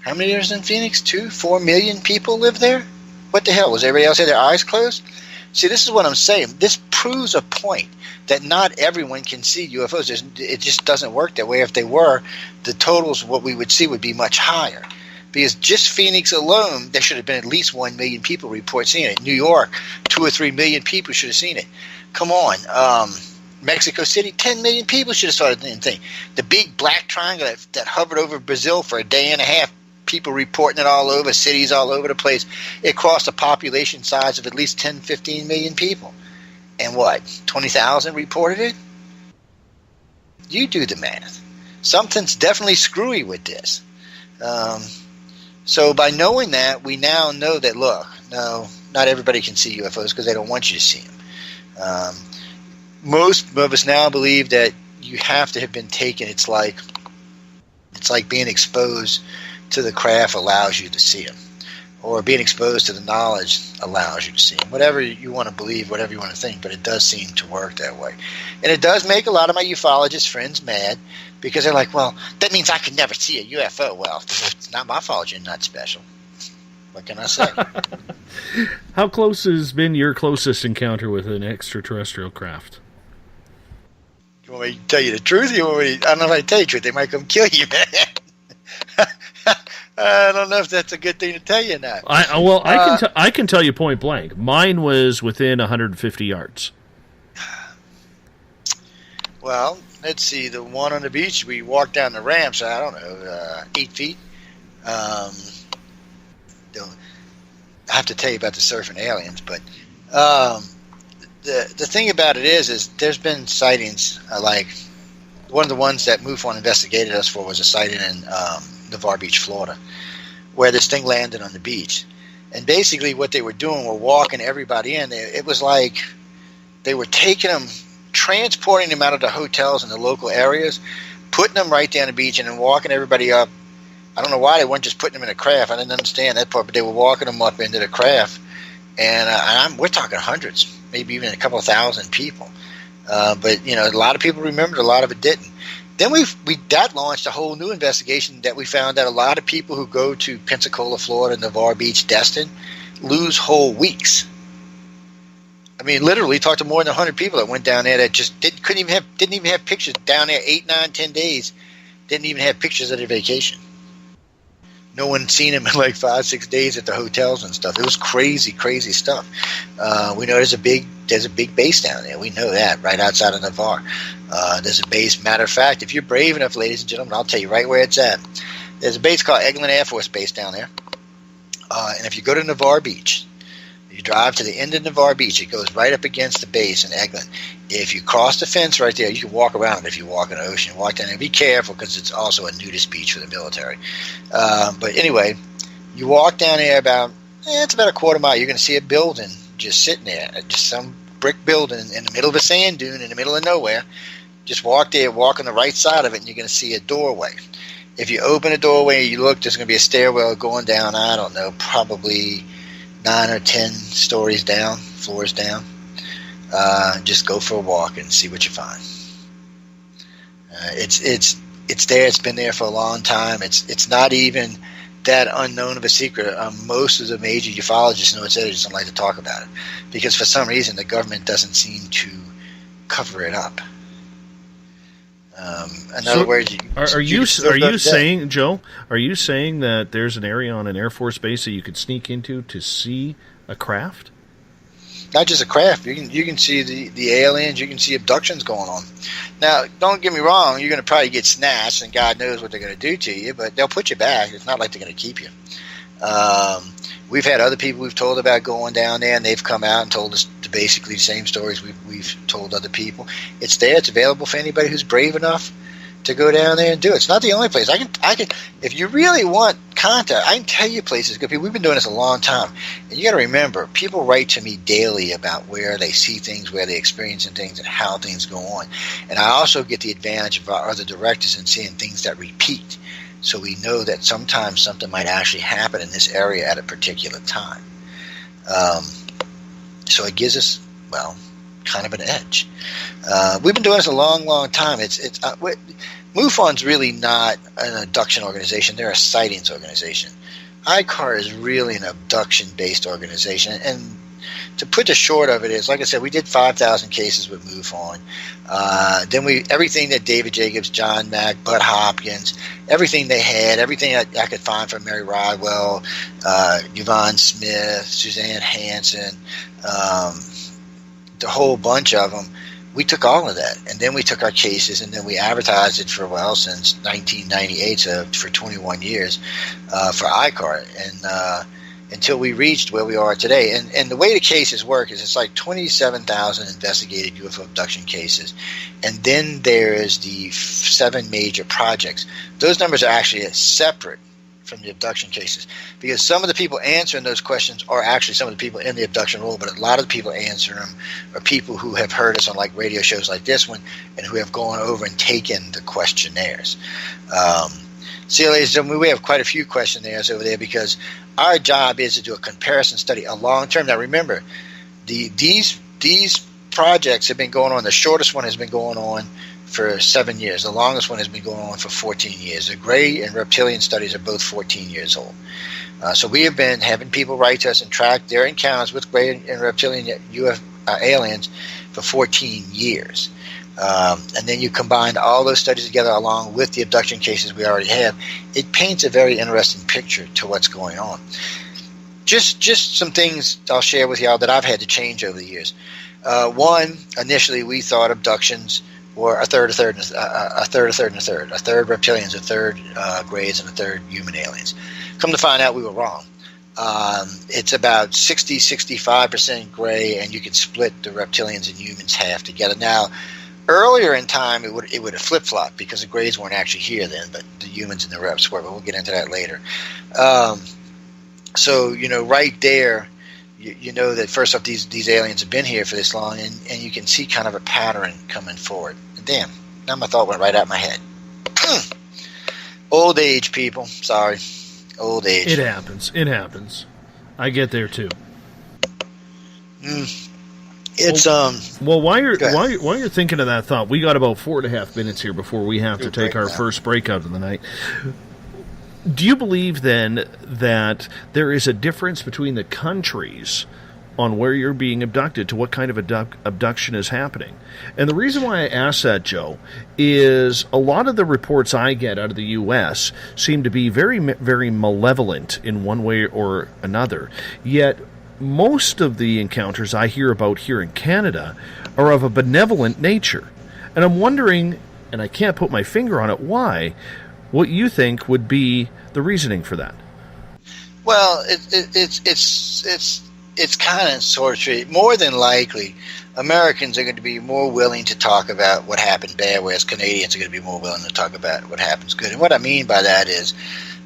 How many years in Phoenix? 4 million people live there? What the hell? Was everybody else had their eyes closed? See, this is what I'm saying. This proves a point that not everyone can see UFOs. It just doesn't work that way. If they were, the totals, what we would see would be much higher. Because just Phoenix alone, there should have been at least 1 million people report seeing it. New York, 2 or 3 million people should have seen it. Come on. Mexico City, 10 million people should have saw the thing. The big black triangle that hovered over Brazil for a day and a half, people reporting it all over, cities all over the place. It crossed a population size of at least 10, 15 million people. And what, 20,000 reported it? You do the math. Something's definitely screwy with this. So by knowing that, we now know that, look, no, not everybody can see UFOs because they don't want you to see them. Most of us now believe that you have to have been taken. It's like being exposed to the craft allows you to see them, or being exposed to the knowledge allows you to see them. Whatever you want to believe, whatever you want to think, but it does seem to work that way. And it does make a lot of my ufologist friends mad because they're like, well, that means I could never see a UFO. Well, it's not my fault you're not special. What can I say? How close has been your closest encounter with an extraterrestrial craft? You want me to tell you the truth? I don't know if I tell you the truth. They might come kill you, man. I don't know if that's a good thing to tell you now. I can tell you point blank. Mine was within 150 yards. Well, let's see. The one on the beach, we walked down the ramps, I don't know, 8 feet. I have to tell you about the surfing aliens, but the thing about it is there's been sightings, like one of the ones that MUFON investigated us for was a sighting in Navarre Beach, Florida, where this thing landed on the beach. And basically what they were doing were walking everybody in. It was like they were taking them, transporting them out of the hotels in the local areas, putting them right down the beach, and then walking everybody up. I don't know why they weren't just putting them in a craft. I didn't understand that part, but they were walking them up into the craft. And we're talking hundreds, maybe even a couple of thousand people. But, you know, a lot of people remembered, a lot of it didn't. Then that launched a whole new investigation that we found that a lot of people who go to Pensacola, Florida, Navarre Beach, Destin, lose whole weeks. I mean, literally talked to more than 100 people that went down there that just didn't even have pictures down there 8, 9, 10 days, didn't even have pictures of their vacation. No one seen them in like 5, 6 days at the hotels and stuff. It was crazy, crazy stuff. We know there's a big base down there. We know that right outside of Navarre. There's a base. Matter of fact, if you're brave enough, ladies and gentlemen, I'll tell you right where it's at. There's a base called Eglin Air Force Base down there. And if you go to Navarre Beach, you drive to the end of Navarre Beach, it goes right up against the base in Eglin. If you cross the fence right there, you can walk around. If you walk in the ocean, walk down there. Be careful because it's also a nudist beach for the military. But anyway, you walk down there it's about a quarter mile. You're going to see a building just sitting there, just some brick building in the middle of a sand dune in the middle of nowhere. Just walk there, walk on the right side of it, and you're going to see a doorway. If you open a doorway and you look, there's going to be a stairwell going down, I don't know, probably 9 or 10 stories down, floors down. Just go for a walk and see what you find. It's there. It's been there for a long time. It's not even that unknown of a secret. Most of the major ufologists know it's there. They just don't like to talk about it because for some reason the government doesn't seem to cover it up. In other words, are you saying, Joe? Are you saying that there's an area on an Air Force base that you could sneak into to see a craft? Not just a craft. You can see the aliens. You can see abductions going on. Now, don't get me wrong. You're going to probably get snatched, and God knows what they're going to do to you. But they'll put you back. It's not like they're going to keep you. We've had other people we've told about going down there, and they've come out and told us basically the same stories we've told other people. It's there. It's available for anybody who's brave enough to go down there and do it. It's not the only place. I can. If you really want contact, I can tell you places. Because we've been doing this a long time, and you got to remember, people write to me daily about where they see things, where they're experiencing things, and how things go on. And I also get the advantage of our other directors in seeing things that repeat. So we know that sometimes something might actually happen in this area at a particular time. So it gives us, kind of an edge. We've been doing this a long, long time. MUFON's really not an abduction organization. They're a sightings organization. ICAR is really an abduction-based organization. And to put the short of it is, like I said, we did 5,000 cases with MUFON. Then everything that David Jacobs, John Mack, Bud Hopkins, everything they had, everything I could find from Mary Rodwell, Yvonne Smith, Suzanne Hansen, the whole bunch of them, we took all of that. And then we took our cases and then we advertised it for, since 1998, so for 21 years for ICAR. And until we reached where we are today. And the way the cases work is it's like 27,000 investigated UFO abduction cases. And then there's the 7 major projects. Those numbers are actually separate from the abduction cases, because some of the people answering those questions are actually some of the people in the abduction role, but a lot of the people answering them are people who have heard us on like radio shows like this one and who have gone over and taken the questionnaires. See, ladies and gentlemen, we have quite a few questionnaires over there because our job is to do a comparison study, a long term. Now, remember, these projects have been going on. The shortest one has been going on for 7 years. The longest one has been going on for 14 years. The Gray and Reptilian studies are both 14 years old. So we have been having people write to us and track their encounters with Gray and Reptilian aliens for 14 years. And then you combine all those studies together along with the abduction cases we already have. It paints a very interesting picture to what's going on. Just some things I'll share with y'all that I've had to change over the years. One, initially we thought abductions were a third reptilians, a third grays, and a third human aliens. Come to find out we were wrong. It's about 60-65% gray, and you can split the reptilians and humans half together. Now, earlier in time, it would have flip-flopped because the grays weren't actually here then, but the humans and the reps were. But we'll get into that later. So right there, you know that first off, these aliens have been here for this long, and you can see kind of a pattern coming forward. Damn, now my thought went right out my head. Old age, people. Sorry, old age. It happens. I get there too. It's Well, while you're thinking of that thought, we got about 4.5 minutes here before we have to take our first breakout of the night. Do you believe then that there is a difference between the countries on where you're being abducted to what kind of abduction is happening? And the reason why I ask that, Joe, is a lot of the reports I get out of the U.S. seem to be very, very malevolent in one way or another. Yet most of the encounters I hear about here in Canada are of a benevolent nature. And I'm wondering, and I can't put my finger on it, why, what you think would be the reasoning for that. Well, it's kind of sort of more than likely Americans are going to be more willing to talk about what happened bad, whereas Canadians are going to be more willing to talk about what happens good. And what I mean by that is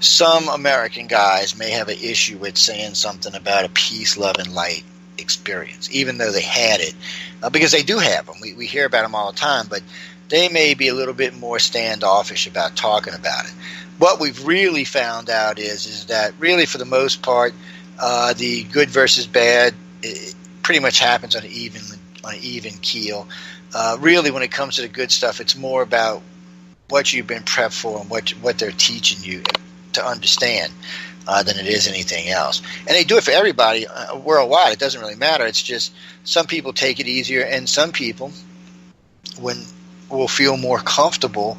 some American guys may have an issue with saying something about a peace, love, and light experience, even though they had it, because they do have them. We hear about them all the time, but they may be a little bit more standoffish about talking about it. What we've really found out is that really for the most part, the good versus bad, it pretty much happens on an even keel. Really, when it comes to the good stuff, it's more about what you've been prepped for and what they're teaching you to understand than it is anything else. And they do it for everybody worldwide. It doesn't really matter. It's just some people take it easier, and some people will feel more comfortable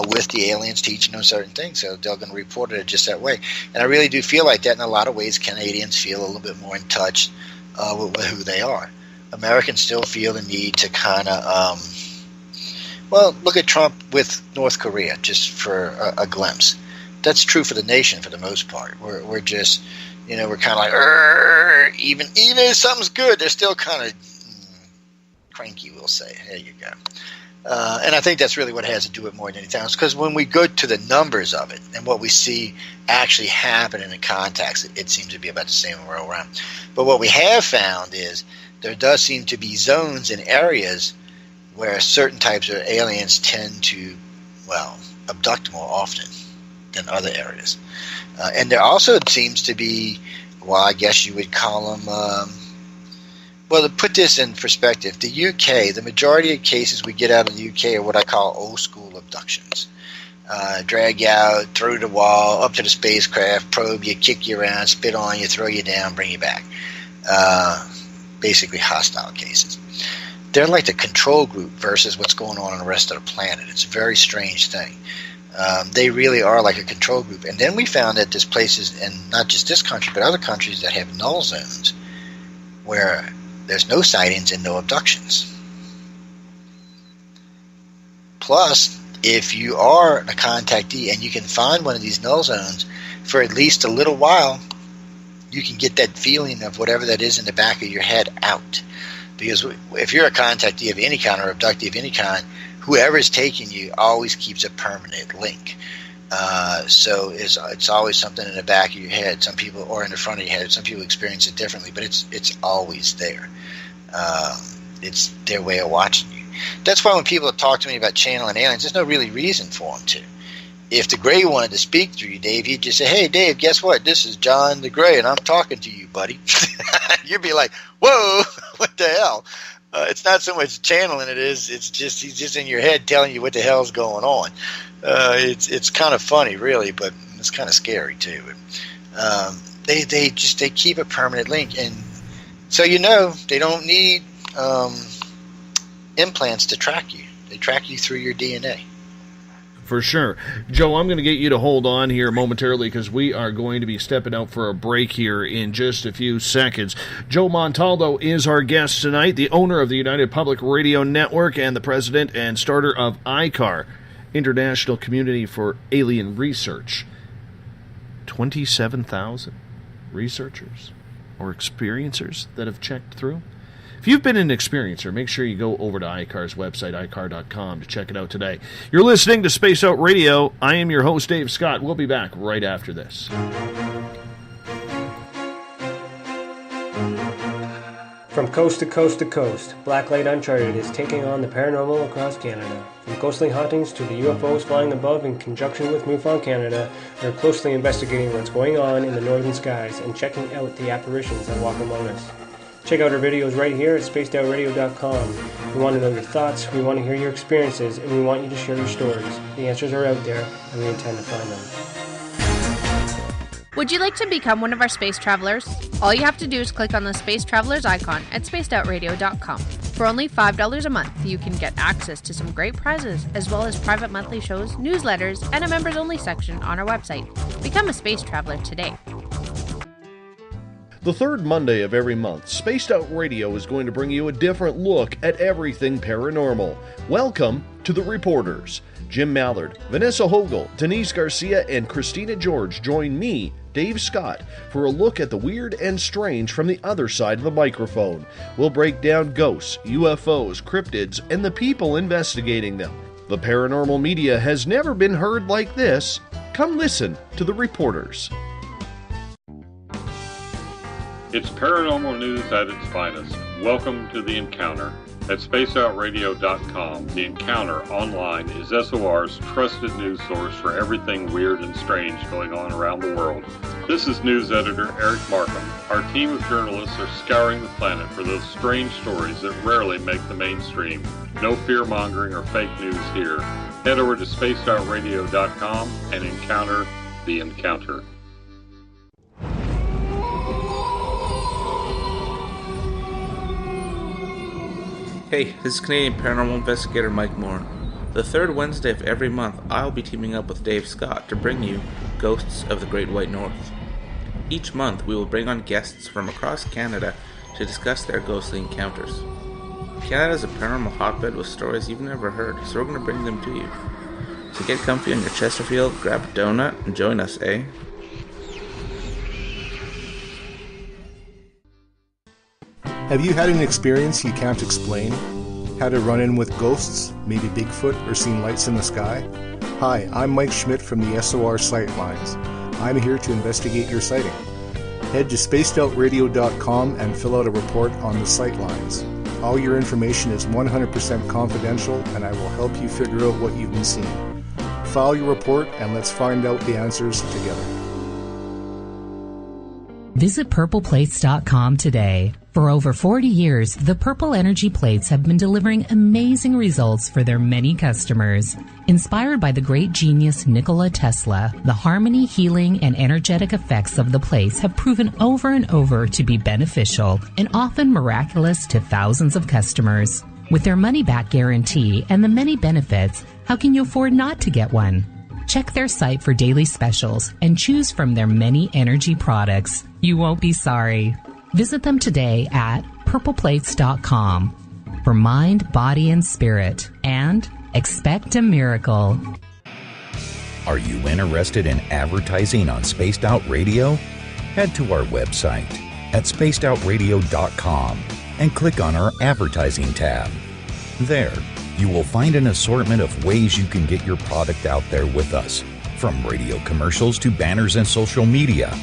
with the aliens teaching them certain things, so they're going to report it just that way. And I really do feel like that in a lot of ways. Canadians feel a little bit more in touch with who they are. Americans still feel the need to kind of, look at Trump with North Korea, just for a glimpse. That's true for the nation for the most part. We're just, we're kind of like, even if something's good, they're still kind of cranky, we'll say. There you go. And I think that's really what it has to do with more than anything else, because when we go to the numbers of it and what we see actually happen in the contacts, it seems to be about the same all around. But what we have found is there does seem to be zones and areas where certain types of aliens tend to, abduct more often than other areas. And there also seems to be, I guess you would call them Well, to put this in perspective, the UK, the majority of cases we get out of the UK are what I call old school abductions. Drag you out, through the wall, up to the spacecraft, probe you, kick you around, spit on you, throw you down, bring you back. Basically hostile cases. They're like the control group versus what's going on the rest of the planet. It's a very strange thing. They really are like a control group. And then we found that there's places, and not just this country, but other countries that have null zones where there's no sightings and no abductions. Plus, if you are a contactee and you can find one of these null zones for at least a little while, you can get that feeling of whatever that is in the back of your head out. Because if you're a contactee of any kind or abductee of any kind, whoever is taking you always keeps a permanent link. So it's always something in the back of your head. Some people, or in the front of your head. Some people experience it differently, but it's always there. It's their way of watching you. That's why when people talk to me about channeling aliens, there's no really reason for them to. If the Gray wanted to speak through you, Dave, he'd just say, "Hey, Dave, guess what? This is John the Gray, and I'm talking to you, buddy." You'd be like, "Whoa, what the hell?" It's not so much channeling it's just he's just in your head telling you what the hell's going on. It's kind of funny, really, but it's kind of scary too. They keep a permanent link, and so they don't need implants to track you. They track you through your DNA. For sure. Joe, I'm going to get you to hold on here momentarily because we are going to be stepping out for a break here in just a few seconds. Joe Montaldo is our guest tonight, the owner of the United Public Radio Network and the president and starter of ICAR, International Community for Alien Research. 27,000 researchers or experiencers that have checked through. If you've been an experiencer, make sure you go over to ICAR's website, icar.com, to check it out today. You're listening to Space Out Radio. I am your host, Dave Scott. We'll be back right after this. From coast to coast to coast, Blacklight Uncharted is taking on the paranormal across Canada. From ghostly hauntings to the UFOs flying above in conjunction with MUFON Canada, we're closely investigating what's going on in the northern skies and checking out the apparitions that walk among us. Check out our videos right here at spacedoutradio.com. We want to know your thoughts, we want to hear your experiences, and we want you to share your stories. The answers are out there, and we intend to find them. Would you like to become one of our space travelers? All you have to do is click on the Space Travelers icon at spacedoutradio.com. For only $5 a month, you can get access to some great prizes, as well as private monthly shows, newsletters, and a members-only section on our website. Become a space traveler today. The third Monday of every month, Spaced Out Radio is going to bring you a different look at everything paranormal. Welcome to The Reporters. Jim Mallard, Vanessa Hogel, Denise Garcia, and Christina George join me, Dave Scott, for a look at the weird and strange from the other side of the microphone. We'll break down ghosts, UFOs, cryptids, and the people investigating them. The paranormal media has never been heard like this. Come listen to The Reporters. It's paranormal news at its finest. Welcome to The Encounter. At spaceoutradio.com, The Encounter online is SOR's trusted news source for everything weird and strange going on around the world. This is news editor Eric Markham. Our team of journalists are scouring the planet for those strange stories that rarely make the mainstream. No fear-mongering or fake news here. Head over to spaceoutradio.com and encounter The Encounter. Hey, this is Canadian Paranormal Investigator Mike Moore. The third Wednesday of every month, I'll be teaming up with Dave Scott to bring you Ghosts of the Great White North. Each month, we will bring on guests from across Canada to discuss their ghostly encounters. Canada is a paranormal hotbed with stories you've never heard, so we're going to bring them to you. So get comfy on your Chesterfield, grab a donut, and join us, eh? Have you had an experience you can't explain? Had a run-in with ghosts, maybe Bigfoot, or seen lights in the sky? Hi, I'm Mike Schmidt from the SOR Sightlines. I'm here to investigate your sighting. Head to spacedoutradio.com and fill out a report on the Sightlines. All your information is 100% confidential, and I will help you figure out what you've been seeing. File your report and let's find out the answers together. Visit purpleplates.com today. For over 40 years, the Purple Energy Plates have been delivering amazing results for their many customers. Inspired by the great genius Nikola Tesla, the harmony, healing, and energetic effects of the plates have proven over and over to be beneficial and often miraculous to thousands of customers. With their money-back guarantee and the many benefits, how can you afford not to get one? Check their site for daily specials and choose from their many energy products. You won't be sorry. Visit them today at purpleplates.com for mind, body, and spirit, and expect a miracle. Are you interested in advertising on Spaced Out Radio? Head to our website at spacedoutradio.com and click on our advertising tab. There, you will find an assortment of ways you can get your product out there with us, from radio commercials to banners and social media.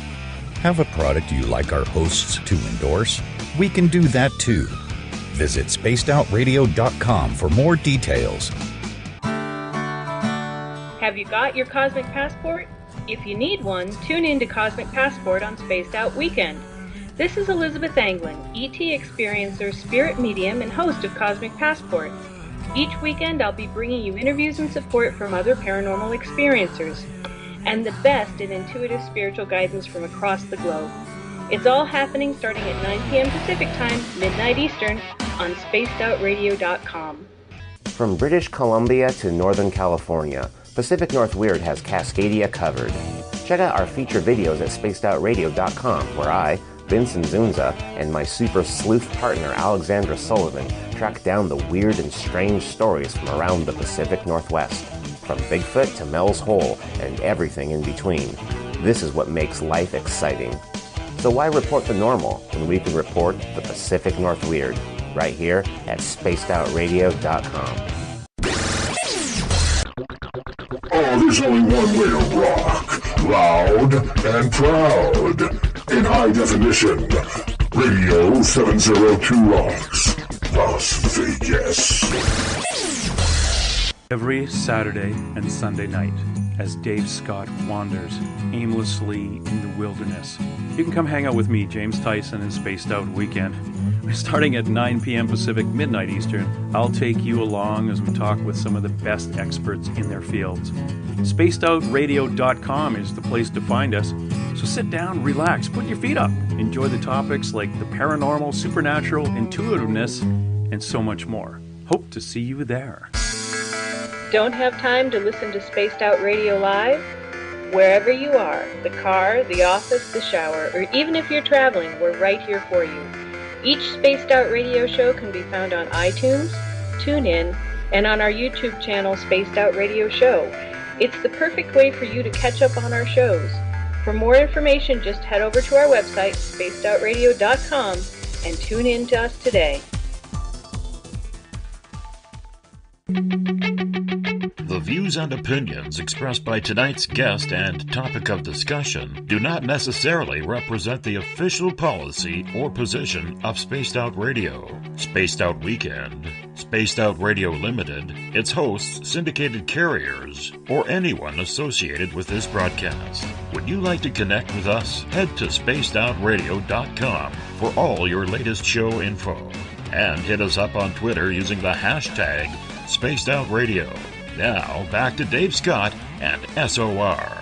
Have a product you like our hosts to endorse? We can do that too. Visit spacedoutradio.com for more details. Have you got your Cosmic Passport? If you need one, tune in to Cosmic Passport on Spaced Out Weekend. This is Elizabeth Anglin, ET experiencer, spirit medium, and host of Cosmic Passport. Each weekend I'll be bringing you interviews and support from other paranormal experiencers, and the best in intuitive spiritual guidance from across the globe. It's all happening starting at 9 p.m. Pacific Time, midnight Eastern, on spacedoutradio.com. From British Columbia to Northern California, Pacific North Weird has Cascadia covered. Check out our feature videos at spacedoutradio.com, where I, Vincent Zunza, and my super sleuth partner Alexandra Sullivan track down the weird and strange stories from around the Pacific Northwest. From Bigfoot to Mel's Hole and everything in between. This is what makes life exciting. So why report the normal when we can report the Pacific North Weird right here at spacedoutradio.com. Oh, there's only one way to rock. Loud and proud. In high definition. Radio 702 rocks. Las Vegas. Every Saturday and Sunday night, as Dave Scott wanders aimlessly in the wilderness, you can come hang out with me, James Tyson, in Spaced Out Weekend. Starting at 9 p.m. Pacific, midnight Eastern, I'll take you along as we talk with some of the best experts in their fields. SpacedOutRadio.com is the place to find us. So sit down, relax, put your feet up, enjoy the topics like the paranormal, supernatural, intuitiveness, and so much more. Hope to see you there. Don't have time to listen to Spaced Out Radio Live? Wherever you are, the car, the office, the shower, or even if you're traveling, we're right here for you. Each Spaced Out Radio show can be found on iTunes, TuneIn, and on our YouTube channel, Spaced Out Radio Show. It's the perfect way for you to catch up on our shows. For more information, just head over to our website, spacedoutradio.com, and tune in to us today. The views and opinions expressed by tonight's guest and topic of discussion do not necessarily represent the official policy or position of Spaced Out Radio, Spaced Out Weekend, Spaced Out Radio Limited, its hosts, syndicated carriers, or anyone associated with this broadcast. Would you like to connect with us? Head to spacedoutradio.com for all your latest show info. And hit us up on Twitter using the hashtag Spaced Out Radio. Now, back to Dave Scott and SOR.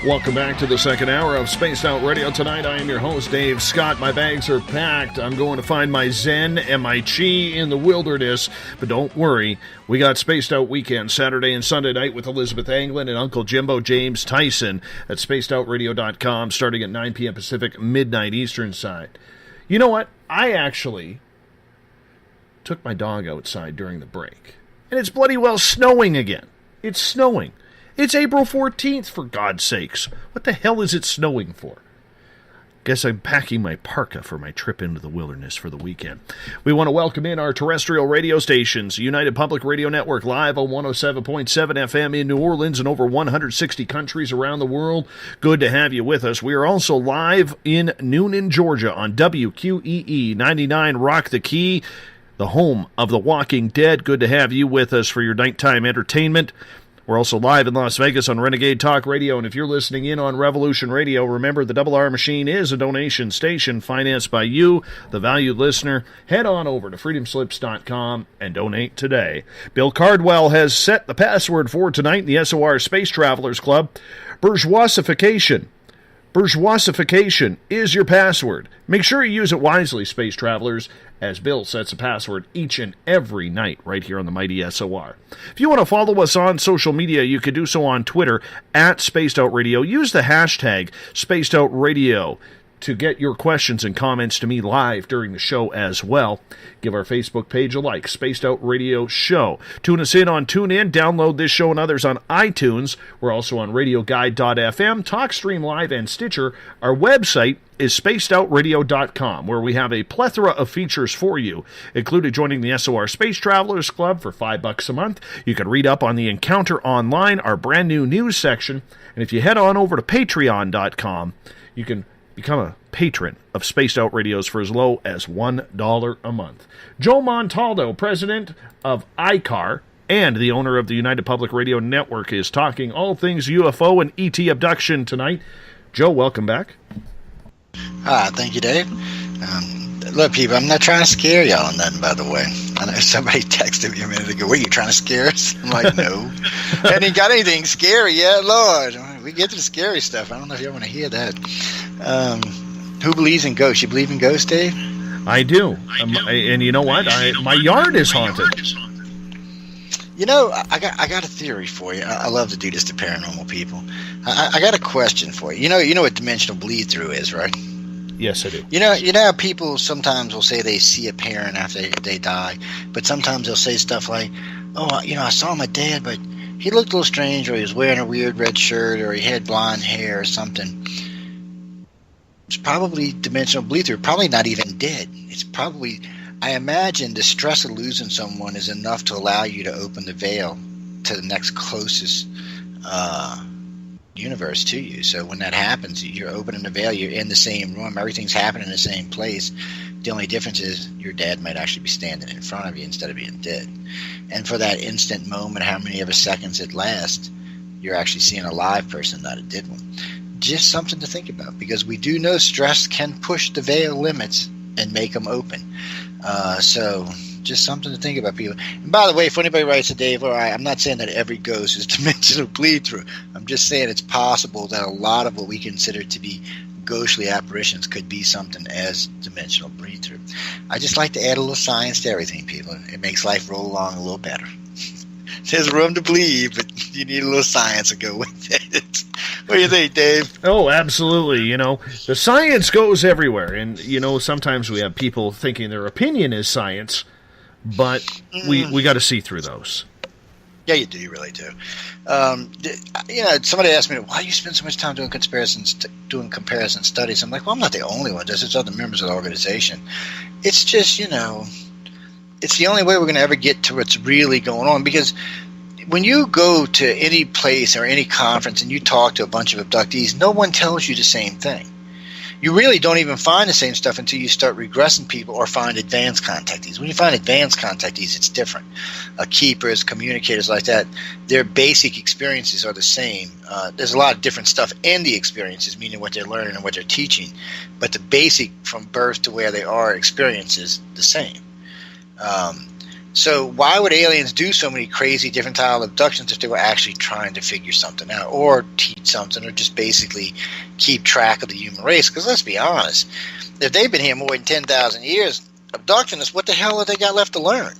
Welcome back to the second hour of Spaced Out Radio. Tonight, I am your host, Dave Scott. My bags are packed. I'm going to find my Zen and my Chi in the wilderness. But don't worry, we got Spaced Out Weekend, Saturday and Sunday night with Elizabeth Anglin and Uncle Jimbo James Tyson at spacedoutradio.com, starting at 9 p.m. Pacific, midnight Eastern side. You know what? I actually took my dog outside during the break. And it's bloody well snowing again. It's snowing. It's April 14th, for God's sakes. What the hell is it snowing for? Guess I'm packing my parka for my trip into the wilderness for the weekend. We want to welcome in our terrestrial radio stations, United Public Radio Network, live on 107.7 FM in New Orleans and over 160 countries around the world. Good to have you with us. We are also live in Noonan, Georgia on WQEE 99 Rock the Key, the home of The Walking Dead. Good to have you with us for your nighttime entertainment. We're also live in Las Vegas on Renegade Talk Radio, and if you're listening in on Revolution Radio, remember the Double R Machine is a donation station financed by you, the valued listener. Head on over to freedomslips.com and donate today. Bill Cardwell has set the password for tonight in the SOR Space Travelers Club. Bourgeoisification. Bourgeoisification is your password. Make sure you use it wisely, space travelers, as Bill sets a password each and every night right here on the mighty SOR. If you want to follow us on social media, you can do so on Twitter at Spaced Out Radio. Use the hashtag Spaced Out Radio to get your questions and comments to me live during the show as well. Give our Facebook page a like, Spaced Out Radio Show. Tune us in on TuneIn. Download this show and others on iTunes. We're also on RadioGuide.fm, TalkStream Live, and Stitcher. Our website is spacedoutradio.com, where we have a plethora of features for you, including joining the SOR Space Travelers Club for $5 a month. You can read up on the Encounter Online, our brand new news section. And if you head on over to patreon.com, you can become a patron of Spaced Out Radios for as low as $1 a month. Joe Montaldo, president of ICAR and the owner of the United Public Radio Network, is talking all things UFO and ET abduction tonight. Joe, welcome back. Thank you, Dave. Look, people, I'm not trying to scare y'all or nothing, by the way. I know somebody texted me a minute ago, "What, are you trying to scare us?" I'm like, no. I ain't got anything scary yet, Lord. We get to the scary stuff. I don't know if y'all want to hear that. Who believes in ghosts? You believe in ghosts, Dave? I do. And you know what? My yard is haunted. You know, I got a theory for you. I love to do this to paranormal people. I got a question for you. You know what dimensional bleed through is, right? Yes, I do. You know how people sometimes will say they see a parent after they die, but sometimes they'll say stuff like, "Oh, I saw my dad, but he looked a little strange, or he was wearing a weird red shirt, or he had blonde hair or something." It's probably dimensional bleed through. Probably not even dead. It's probably, I imagine, the stress of losing someone is enough to allow you to open the veil to the next closest universe to you. So when that happens, you're opening the veil, you're in the same room, everything's happening in the same place. The only difference is your dad might actually be standing in front of you instead of being dead. And for that instant moment, how many ever seconds it lasts, you're actually seeing a live person, not a dead one. Just something to think about, because we do know stress can push the veil limits and make them open. So just something to think about, people. And by the way, if anybody writes to Dave, all right, I'm not saying that every ghost is dimensional bleed through. I'm just saying it's possible that a lot of what we consider to be ghostly apparitions could be something as dimensional bleed through. I just like to add a little science to everything, people. It makes life roll along a little better. There's room to bleed, but you need a little science to go with it. What do you think, Dave? Oh, absolutely. The science goes everywhere. And, sometimes we have people thinking their opinion is science, but we got to see through those. Yeah, you do. You really do. Somebody asked me, why do you spend so much time doing comparison studies? I'm like, well, I'm not the only one. There's other members of the organization. It's just, it's the only way we're going to ever get to what's really going on. Because when you go to any place or any conference and you talk to a bunch of abductees, no one tells you the same thing. You really don't even find the same stuff until you start regressing people or find advanced contactees. When you find advanced contactees, it's different. Keepers, communicators like that, their basic experiences are the same. There's a lot of different stuff in the experiences, meaning what they're learning and what they're teaching. But the basic from birth to where they are experience is the same. So why would aliens do so many crazy different style abductions if they were actually trying to figure something out or teach something or just basically keep track of the human race? Because let's be honest, if they've been here more than 10,000 years, abductionists, what the hell have they got left to learn?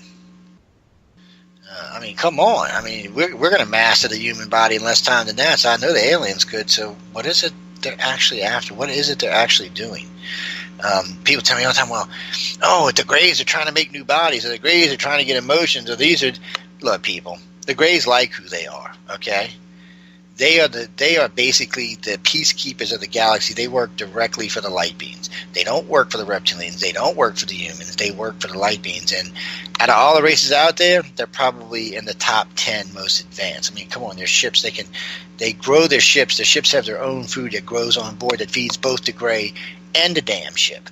Come on. We're going to master the human body in less time than that, so I know the aliens could. So what is it they're actually after? What is it they're actually doing? People tell me all the time, the Greys are trying to make new bodies, or the Greys are trying to get emotions, or these are... Look, people, the Greys like who they are, okay? They are basically the peacekeepers of the galaxy. They work directly for the light beings. They don't work for the reptilians. They don't work for the humans. They work for the light beings. And out of all the races out there, they're probably in the top 10 most advanced. Come on, their ships, they grow their ships. Their ships have their own food that grows on board that feeds both the Grey and the damn ship.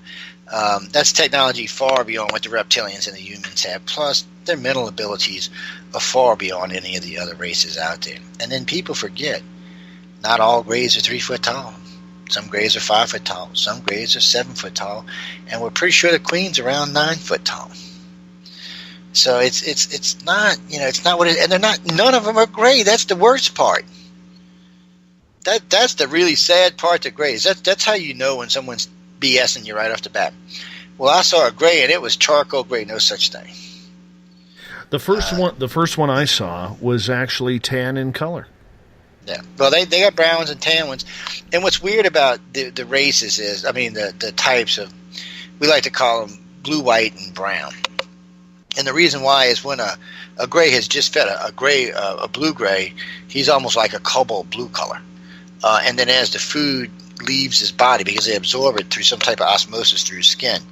That's technology far beyond what the reptilians and the humans have. Plus, their mental abilities are far beyond any of the other races out there. And then people forget, not all Greys are 3 foot tall. Some Greys are 5 foot tall. Some Greys are 7 foot tall. And we're pretty sure the Queen's around 9 foot tall. So it's not, it's not what it is. And they're not, none of them are Grey. That's the worst part. That's the really sad part of Greys. That's how you know when someone's BSing you right off the bat. Well, I saw a Grey, and it was charcoal gray, no such thing. The first one I saw was actually tan in color. Yeah, well, they got browns and tan ones. And what's weird about the races is, the types of, we like to call them blue, white, and brown. And the reason why is when a Grey has just fed a blue Grey, he's almost like a cobalt blue color. And then as the food leaves his body, because they absorb it through some type of osmosis through skin,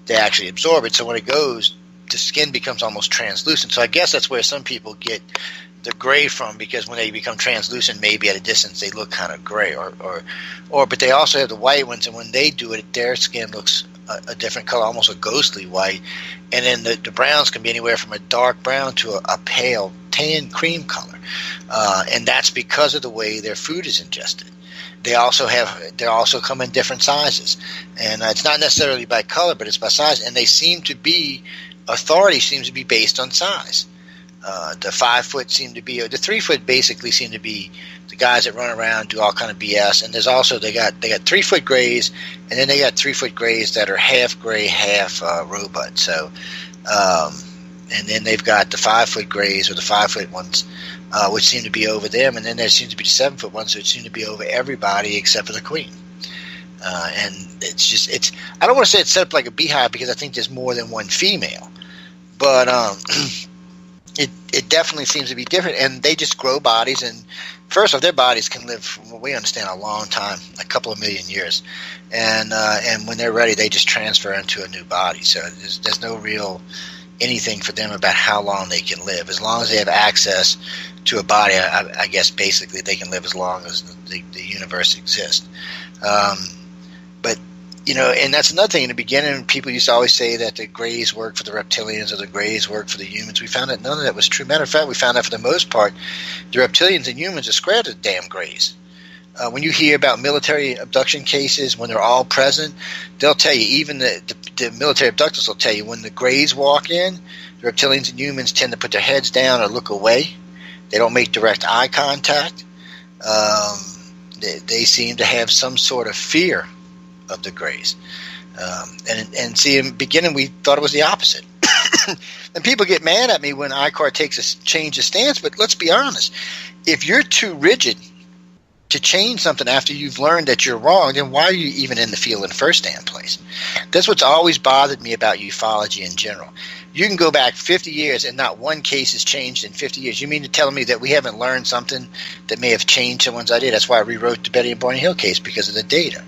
they actually absorb it. So when it goes, the skin becomes almost translucent. So I guess that's where some people get the Gray from, because when they become translucent, maybe at a distance they look kind of gray, but they also have the white ones, and when they do it, their skin looks a different color, almost a ghostly white. And then the browns can be anywhere from a dark brown to a pale tan cream color, and that's because of the way their food is ingested. They also come in different sizes, and it's not necessarily by color, but it's by size. And authority seems to be based on size. The 5 foot the 3 foot basically seem to be the guys that run around, do all kind of BS. And there's also they got 3 foot Greys, and then they got 3 foot Greys that are half Gray, half robot. So, and then they've got the 5 foot Greys, or the 5 foot ones, which seem to be over them, and then there seems to be the 7 foot ones, which seem to be over everybody except for the Queen. And I don't want to say it's set up like a beehive, because I think there's more than one female, but it definitely seems to be different. And they just grow bodies, and first off, their bodies can live, from what we understand, a long time, a couple of million years, and when they're ready, they just transfer into a new body. So there's no real anything for them about how long they can live. As long as they have access to a body, I guess basically they can live as long as the universe exists. But, and that's another thing. In the beginning, people used to always say that the Greys work for the reptilians or the Greys work for the humans. We found that none of that was true. Matter of fact, we found out for the most part, the reptilians and humans are scared of the damn Greys. When you hear about military abduction cases, when they're all present, they'll tell you, even the military abductors will tell you, when the Greys walk in, the reptilians and humans tend to put their heads down or look away. They don't make direct eye contact. They seem to have some sort of fear of the Greys. And see, in the beginning, we thought it was the opposite. And people get mad at me when ICAR changes stance, but let's be honest. If you're too rigid to change something after you've learned that you're wrong, then why are you even in the field in the first damn place? That's what's always bothered me about ufology in general. You can go back 50 years and not one case has changed in 50 years. You mean to tell me that we haven't learned something that may have changed someone's idea? That's why I rewrote the Betty and Barney Hill case, because of the data.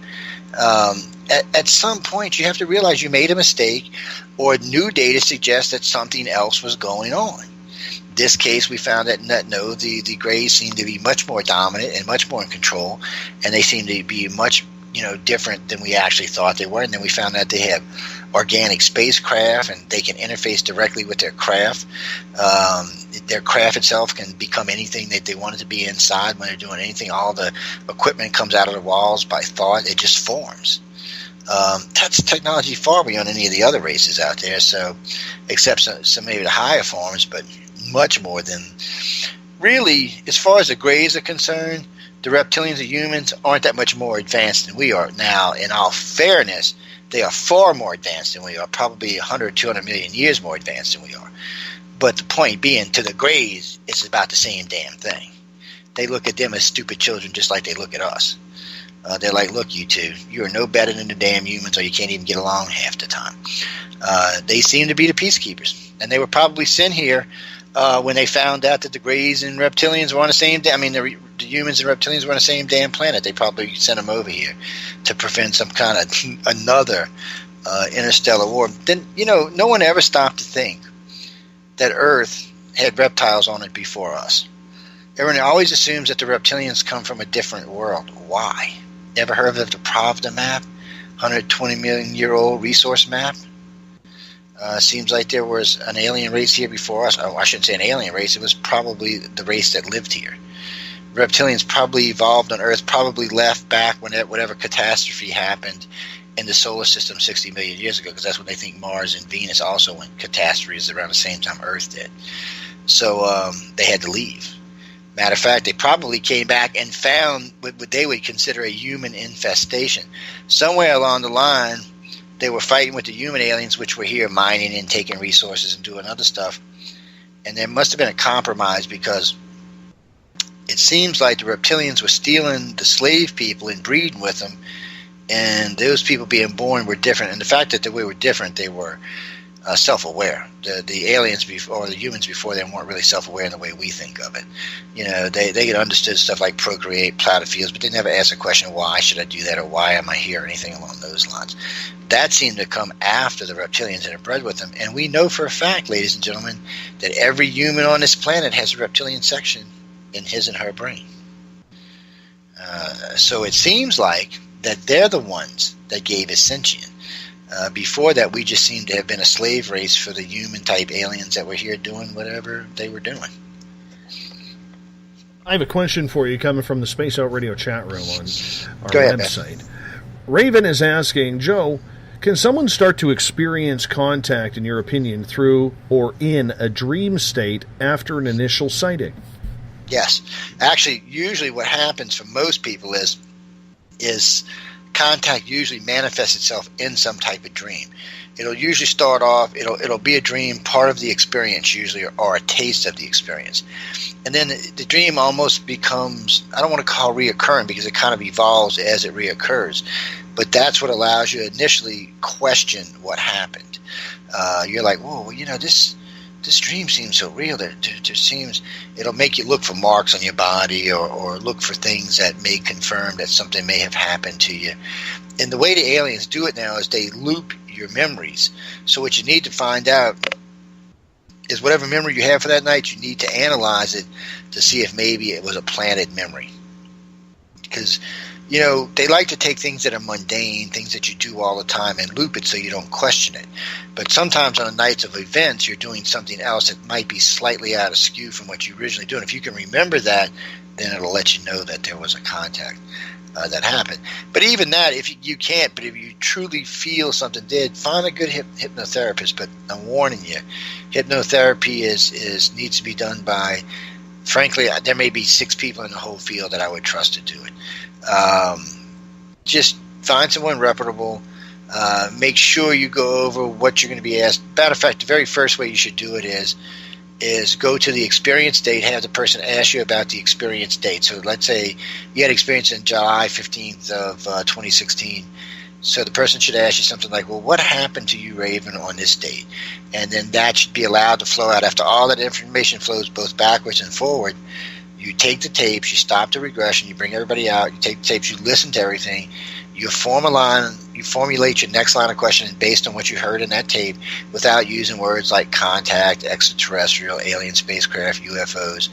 At some point, you have to realize you made a mistake, or new data suggests that something else was going on. This case, we found that no, the Greys seem to be much more dominant and much more in control, and they seem to be much different than we actually thought they were. And then we found out they have organic spacecraft, and they can interface directly with their craft. Their craft itself can become anything that they want it to be inside when they're doing anything. All the equipment comes out of the walls by thought. It just forms. That's technology far beyond any of the other races out there. So, except some maybe the higher forms, but much more than really, as far as the Greys are concerned, the reptilians and humans aren't that much more advanced than we are. Now, in all fairness, they are far more advanced than we are, probably 100, 200 million years more advanced than we are. But the point being, to the Greys, it's about the same damn thing. They look at them as stupid children just like they look at us. They're like, look, you two, you are no better than the damn humans, or you can't even get along half the time. They seem to be the peacekeepers. And they were probably sent here when they found out that the Greys and reptilians were on the same the humans and reptilians were on the same damn planet. They probably sent them over here to prevent some kind of another interstellar war. Then, no one ever stopped to think that Earth had reptiles on it before us. Everyone always assumes that the reptilians come from a different world. Why? Ever heard of the Pravda map? 120 million year old resource map? Seems like there was an alien race here before us. Oh, I shouldn't say an alien race. It was probably the race that lived here. Reptilians probably evolved on Earth, probably left back when whatever catastrophe happened in the solar system 60 million years ago, because that's when they think Mars and Venus also went catastrophes around the same time Earth did. So they had to leave. Matter of fact, they probably came back and found what they would consider a human infestation. Somewhere along the line, they were fighting with the human aliens, which were here mining and taking resources and doing other stuff. And there must have been a compromise, because it seems like the reptilians were stealing the slave people and breeding with them, and those people being born were different. And the fact that we were different, they were self-aware. The aliens before, or the humans before them, weren't really self-aware in the way we think of it. You know, they had understood stuff like procreate, plow the fields, but they never asked the question, why should I do that, or why am I here, or anything along those lines. That seemed to come after the reptilians had bred with them. And we know for a fact, ladies and gentlemen, that every human on this planet has a reptilian section in his and her brain. So it seems like that they're the ones that gave us sentient. Before that, we just seemed to have been a slave race for the human-type aliens that were here doing whatever they were doing. I have a question for you coming from the Space Out Radio chat room on our website. Ben. Raven is asking, Joe, can someone start to experience contact, in your opinion, through or in a dream state after an initial sighting? Yes. Actually, usually what happens for most people is contact usually manifests itself in some type of dream. It'll usually start off, it'll be a dream, part of the experience usually, or a taste of the experience. And then the dream almost becomes, I don't want to call reoccurring, because it kind of evolves as it reoccurs. But that's what allows you to initially question what happened. You're like, whoa, well, you know, this dream seems so real. It'll make you look for marks on your body, or look for things that may confirm that something may have happened to you. And the way the aliens do it now is they loop your memories. So what you need to find out is whatever memory you have for that night, you need to analyze it to see if maybe it was a planted memory. Because, you know, they like to take things that are mundane, things that you do all the time, and loop it so you don't question it. But sometimes on the nights of events, you're doing something else that might be slightly out of skew from what you originally do. And if you can remember that, then it'll let you know that there was a contact that happened. But even that, if you can't, but if you truly feel something did, find a good hypnotherapist. But I'm warning you, hypnotherapy needs to be done by, frankly, there may be 6 people in the whole field that I would trust to do it. Just find someone reputable. Make sure you go over what you're going to be asked. Matter of fact, the very first way you should do it is go to the experience date, have the person ask you about the experience date. So let's say you had experience in July 15th of 2016. So the person should ask you something like, well, what happened to you, Raven, on this date? And then that should be allowed to flow out. After all that information flows both backwards and forward, you take the tapes, you stop the regression, you bring everybody out, you take the tapes, you listen to everything, you form a line, you formulate your next line of questioning based on what you heard in that tape without using words like contact, extraterrestrial, alien spacecraft, UFOs,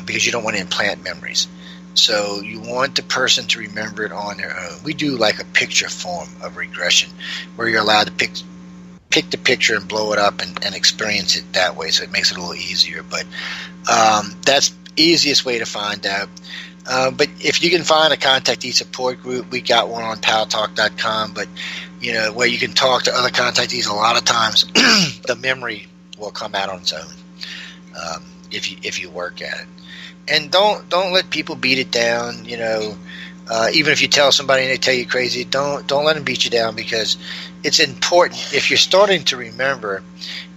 because you don't want to implant memories. So you want the person to remember it on their own. We do like a picture form of regression where you're allowed to pick the picture and blow it up and experience it that way, so it makes it a little easier. But that's easiest way to find out. But if you can find a contactee support group, we got one on paltalk.com, but you know, where you can talk to other contactees, a lot of times the memory will come out on its own if you work at it. And don't let people beat it down. You know, even if you tell somebody and they tell you crazy, don't let them beat you down, because it's important. If you're starting to remember,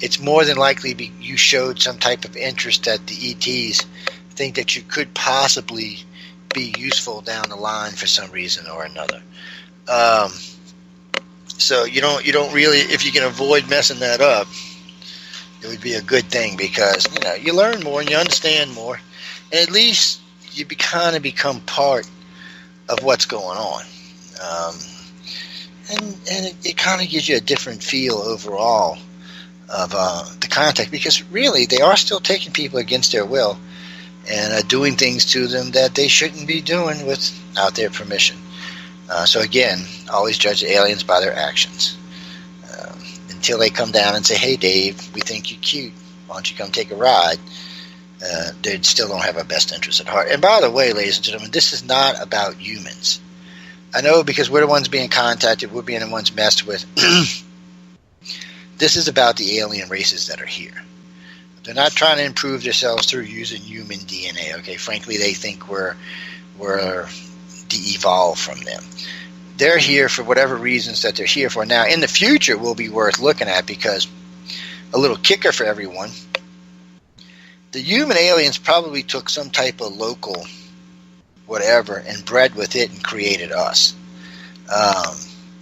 it's more than likely you showed some type of interest that the ETs think that you could possibly be useful down the line for some reason or another. So you don't really, if you can avoid messing that up, it would be a good thing, because you know, you learn more and you understand more, and at least you kind of become part of what's going on. And it kind of gives you a different feel overall of the contact, because really they are still taking people against their will and doing things to them that they shouldn't be doing without their permission. So again, always judge the aliens by their actions. And until they come down and say, hey, Dave, we think you're cute. Why don't you come take a ride? They still don't have our best interest at heart. And by the way, ladies and gentlemen, this is not about humans. I know, because we're the ones being contacted, we're being the ones messed with. This is about the alien races that are here. They're not trying to improve themselves through using human DNA. Okay, frankly, they think we're de-evolved from them. They're here for whatever reasons that they're here for. Now, in the future, will be worth looking at, because a little kicker for everyone: the human aliens probably took some type of local whatever and bred with it and created us.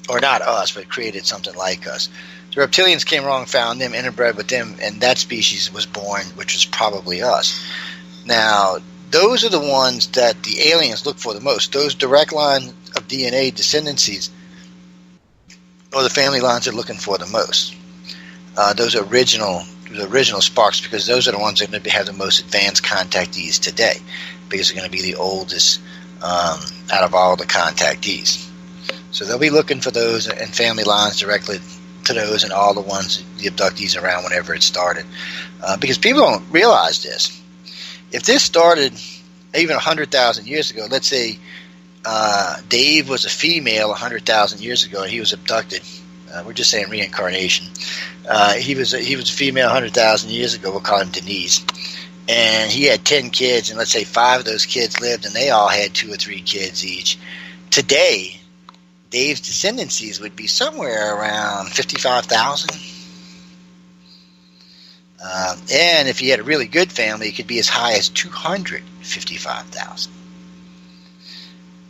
Or not us, but created something like us. The reptilians came along, found them, interbred with them, and that species was born, which was probably us. Now, those are the ones that the aliens look for the most. Those direct line of DNA descendancies are the family lines they're looking for the most. Those original sparks, because those are the ones that are going to have the most advanced contactees today, because they're going to be the oldest out of all the contactees. So they'll be looking for those and family lines directly to those and all the ones, the abductees around whenever it started. Because people don't realize this. If this started even 100,000 years ago, let's say Dave was a female 100,000 years ago and he was abducted. We're just saying reincarnation. He was a female 100,000 years ago. We'll call him Denise. And he had 10 kids, and let's say 5 of those kids lived, and they all had 2 or 3 kids each. Today, Dave's descendancies would be somewhere around 55,000. And if he had a really good family, it could be as high as 255,000.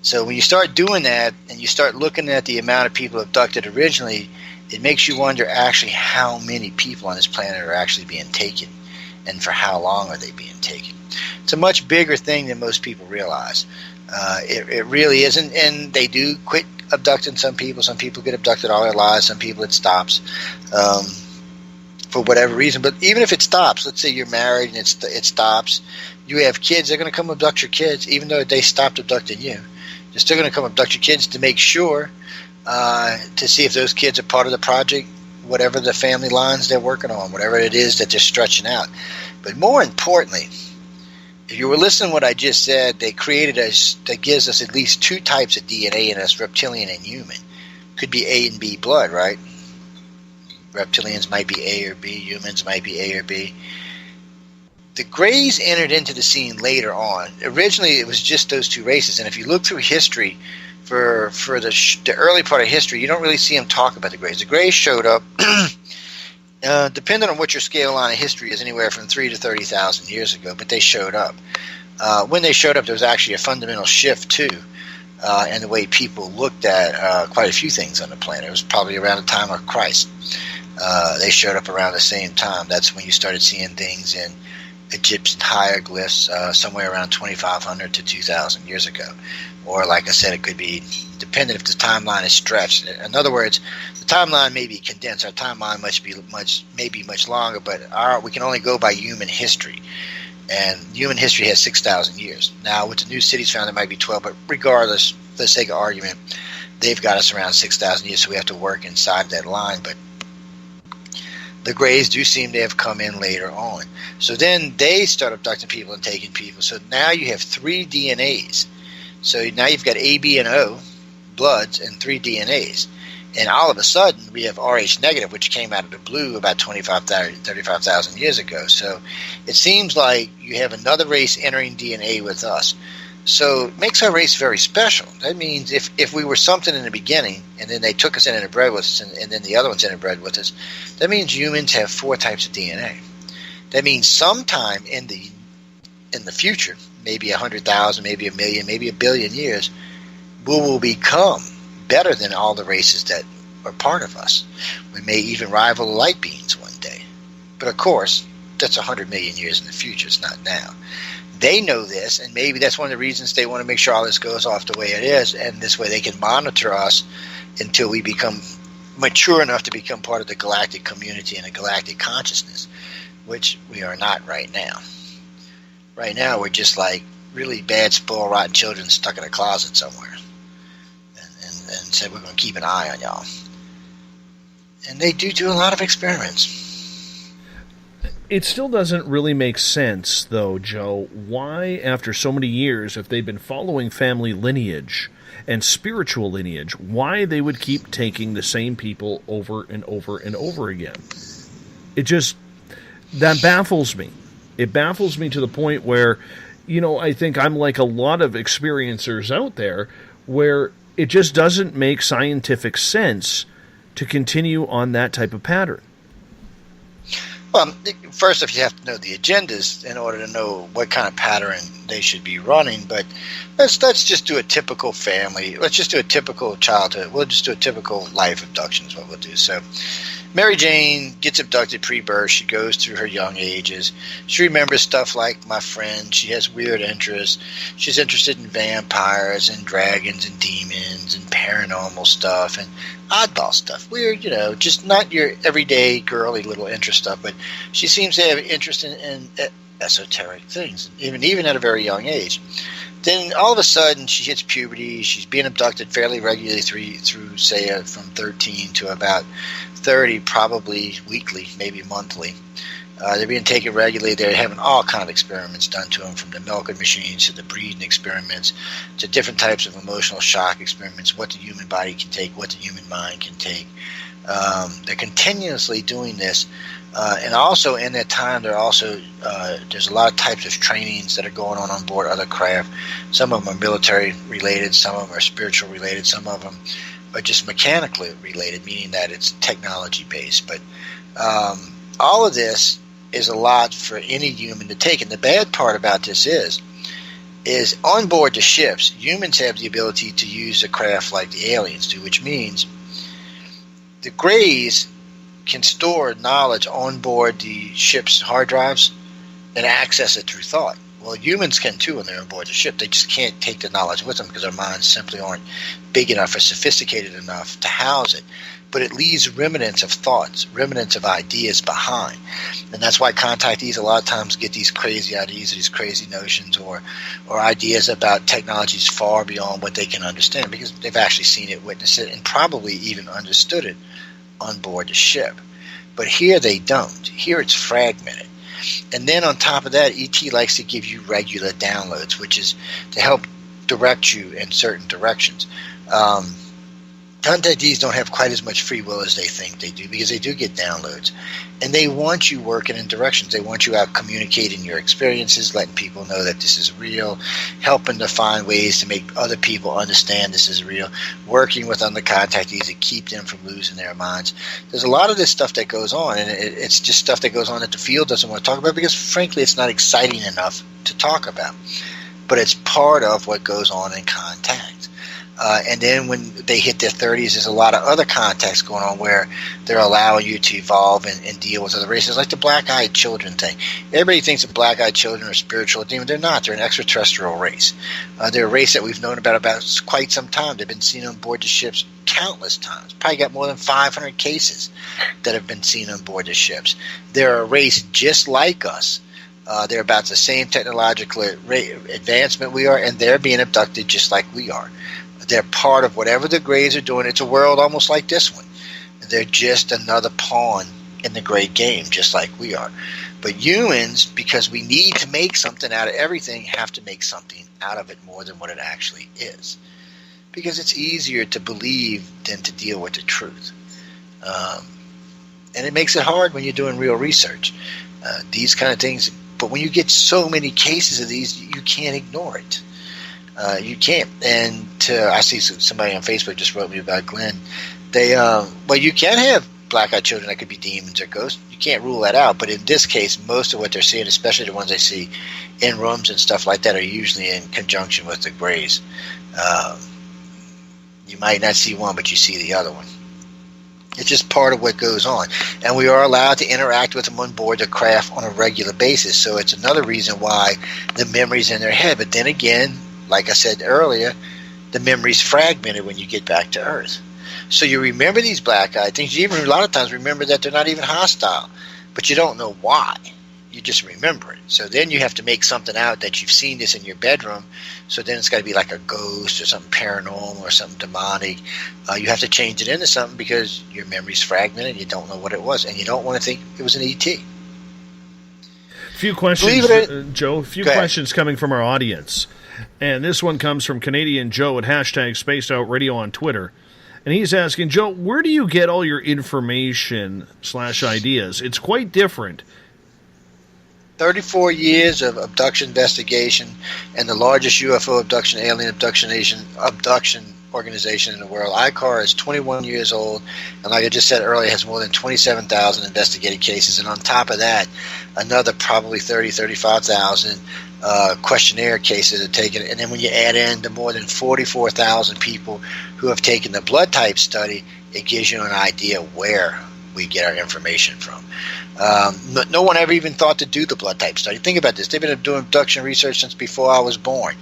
So when you start doing that, and you start looking at the amount of people abducted originally, it makes you wonder actually how many people on this planet are actually being taken, and for how long are they being taken. It's a much bigger thing than most people realize. It really isn't, and they do quit abducting some people. Some people get abducted all their lives. Some people it stops for whatever reason. But even if it stops, let's say you're married and it stops, you have kids, they're going to come abduct your kids, even though they stopped abducting you. They're still going to come abduct your kids to make sure, to see if those kids are part of the project, whatever the family lines they're working on, whatever it is that they're stretching out. But more importantly, if you were listening to what I just said, they created us, that gives us at least 2 types of DNA in us, reptilian and human. Could be A and B blood, right? Reptilians might be A or B, humans might be A or B. The Greys entered into the scene later on. Originally, it was just those 2 races, and if you look through history, for the early part of history, you don't really see them talk about the Greys. The Greys showed up, depending on what your scale line of history is, anywhere from 3 to 30,000 years ago, but they showed up. When they showed up, there was actually a fundamental shift, too, in the way people looked at quite a few things on the planet. It was probably around the time of Christ. They showed up around the same time. That's when you started seeing things in Egyptian hieroglyphs somewhere around 2,500 to 2,000 years ago. Or, like I said, it could be dependent if the timeline is stretched. In other words, the timeline may be condensed. Our timeline may be much longer, but we can only go by human history. And human history has 6,000 years. Now, with the new cities found, it might be 12, but regardless, for the sake of argument, they've got us around 6,000 years, so we have to work inside that line. But the Greys do seem to have come in later on. So then they start abducting people and taking people. So now you have 3 DNAs. So now you've got A, B, and O bloods and 3 DNAs. And all of a sudden, we have Rh negative, which came out of the blue about 35,000 years ago. So it seems like you have another race entering DNA with us. So it makes our race very special. That means if we were something in the beginning, and then they took us in and interbred with us, and then the other ones interbred with us, that means humans have 4 types of DNA. That means sometime in the future, maybe 100,000, maybe 1 million, maybe 1 billion years, we will become better than all the races that are part of us. We may even rival the light beings one day. But of course, that's 100 million years in the future. It's not now. They know this, and maybe that's one of the reasons they want to make sure all this goes off the way it is, and this way they can monitor us until we become mature enough to become part of the galactic community and the galactic consciousness, which we are not right now. Right now, we're just like really bad, spoiled, rotten children stuck in a closet somewhere, and said we're going to keep an eye on y'all. And they do a lot of experiments. It still doesn't really make sense, though, Joe, why, after so many years, if they've been following family lineage and spiritual lineage, why they would keep taking the same people over and over and over again. That baffles me. It baffles me to the point where, I think I'm like a lot of experiencers out there, where it just doesn't make scientific sense to continue on that type of pattern. Well, first off, you have to know the agendas in order to know what kind of pattern they should be running. But let's just do a typical family. Let's just do a typical childhood. We'll just do a typical life abduction is what we'll do. So Mary Jane gets abducted pre-birth. She goes through her young ages. She remembers stuff like my friend. She has weird interests. She's interested in vampires and dragons and demons and paranormal stuff and oddball stuff. Weird, just not your everyday girly little interest stuff, but she seems to have interest in esoteric things, even at a very young age. Then all of a sudden she hits puberty. She's being abducted fairly regularly through say, from 13 to about 30, probably weekly, maybe monthly. They're being taken regularly. They're having all kind of experiments done to them, from the milking machines to the breeding experiments to different types of emotional shock experiments, what the human body can take, what the human mind can take. They're continuously doing this. And also in that time, there's a lot of types of trainings that are going on board other craft. Some of them are military related, some of them are spiritual related, some of them are just mechanically related, meaning that it's technology based. But all of this is a lot for any human to take. And the bad part about this is on board the ships, humans have the ability to use the craft like the aliens do, which means the Greys can store knowledge on board the ship's hard drives and access it through thought. Well, humans can too when they're on board the ship. They just can't take the knowledge with them because their minds simply aren't big enough or sophisticated enough to house it. But it leaves remnants of thoughts, remnants of ideas behind. And that's why contactees a lot of times get these crazy ideas, these crazy notions or ideas about technologies far beyond what they can understand, because they've actually seen it, witnessed it, and probably even understood it on board the ship. But here they don't. Here it's fragmented. And then on top of that, ET likes to give you regular downloads, which is to help direct you in certain directions. Contactees don't have quite as much free will as they think they do, because they do get downloads. And they want you working in directions. They want you out communicating your experiences, letting people know that this is real, helping to find ways to make other people understand this is real, working with other contactees to keep them from losing their minds. There's a lot of this stuff that goes on, and it's just stuff that goes on that the field doesn't want to talk about because, frankly, it's not exciting enough to talk about. But it's part of what goes on in contact. And then when they hit their 30s, there's a lot of other contacts going on where they're allowing you to evolve and deal with other races, like the black-eyed children thing. Everybody thinks that black-eyed children are spiritual demons. They're not. They're an extraterrestrial race. They're a race that we've known about quite some time. They've been seen on board the ships countless times. Probably got more than 500 cases that have been seen on board the ships. They're a race just like us. They're about the same technological advancement we are, and they're being abducted just like we are. They're part of whatever the Greys are doing. It's a world almost like this one. They're just another pawn in the great game, just like we are. But humans, because we need to make something out of everything, have to make something out of it more than what it actually is. Because it's easier to believe than to deal with the truth. And it makes it hard when you're doing real research. These kind of things. But when you get so many cases of these, you can't ignore it. You can't. And I see somebody on Facebook just wrote me about Glenn. You can have black-eyed children that could be demons or ghosts. You can't rule that out. But in this case, most of what they're seeing, especially the ones they see in rooms and stuff like that, are usually in conjunction with the Greys. You might not see one, but you see the other one. It's just part of what goes on. And we are allowed to interact with them on board the craft on a regular basis. So it's another reason why the memory's in their head. But then again, like I said earlier, the memory's fragmented when you get back to Earth. So you remember these black-eyed things. You even a lot of times remember that they're not even hostile, but you don't know why. you just remember it. So then you have to make something out that you've seen this in your bedroom. So then it's got to be like a ghost or something paranormal or something demonic. You have to change it into something because your memory's fragmented. You don't know what it was, and you don't want to think it was an ET. Few questions, Joe. A few questions coming from our audience. And this one comes from Canadian Joe at hashtag Spaced Out Radio on Twitter. And he's asking, Joe, where do you get all your information / ideas? It's quite different. 34 years of abduction investigation and the largest UFO abduction, alien abduction organization in the world. ICAR is 21 years old, and like I just said earlier, has more than 27,000 investigated cases. And on top of that, another probably 35,000 questionnaire cases are taken. And then when you add in the more than 44,000 people who have taken the blood type study, it gives you an idea where we get our information from. No one ever even thought to do the blood type study. Think about this. They've been doing abduction research since before I was born.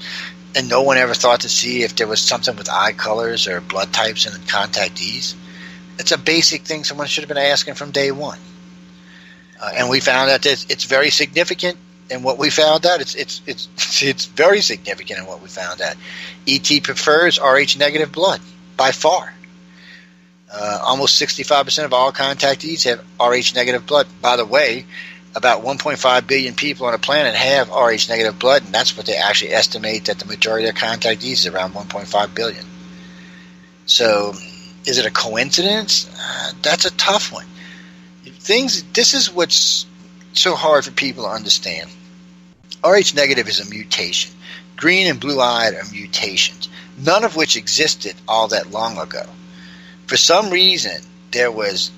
And no one ever thought to see if there was something with eye colors or blood types in the contactees. It's a basic thing someone should have been asking from day one. And we found out that it's very significant in what we found out. It's very significant in what we found out. ET prefers Rh negative blood by far. Almost 65% of all contactees have Rh negative blood. By the way, about 1.5 billion people on the planet have Rh negative blood, and that's what they actually estimate that the majority of their contactees is around 1.5 billion. So, is it a coincidence? That's a tough one. This is what's so hard for people to understand. Rh negative is a mutation. Green and blue-eyed are mutations, none of which existed all that long ago. For some reason, there was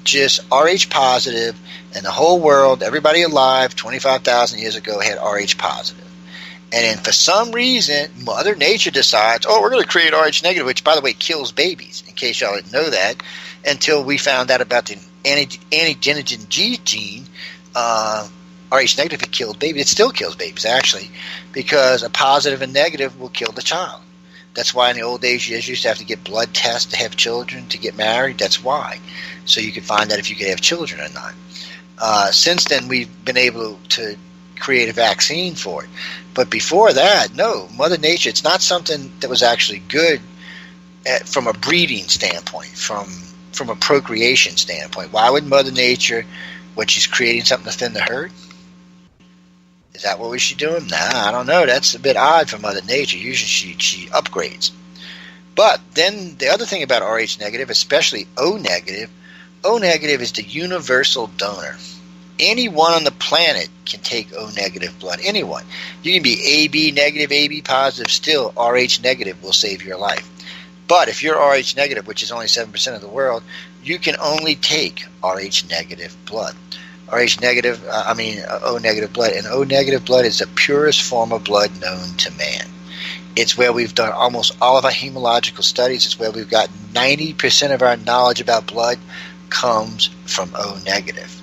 just Rh positive, and the whole world, everybody alive 25,000 years ago had Rh positive. And then for some reason, Mother Nature decides, we're going to create Rh negative, which, by the way, kills babies, in case y'all didn't know that, until we found out about the antigenogen G gene. Rh negative, it killed babies. It still kills babies, actually, because a positive and negative will kill the child. That's why in the old days you used to have to get blood tests to have children, to get married. That's why. So you could find out if you could have children or not. Since then, we've been able to create a vaccine for it. But before that, no, Mother Nature, it's not something that was actually good from a breeding standpoint, from a procreation standpoint. Why would Mother Nature, when she's creating something to thin the herd? Is that what we should do? Nah, I don't know. That's a bit odd for Mother Nature. Usually she upgrades. But then the other thing about Rh negative, especially O negative is the universal donor. Anyone on the planet can take O negative blood. Anyone. You can be AB negative, AB positive, still Rh negative will save your life. But if you're Rh negative, which is only 7% of the world, you can only take Rh negative blood. O negative blood. And O negative blood is the purest form of blood known to man. It's where we've done almost all of our hematological studies. It's where we've got 90% of our knowledge about blood comes from O negative.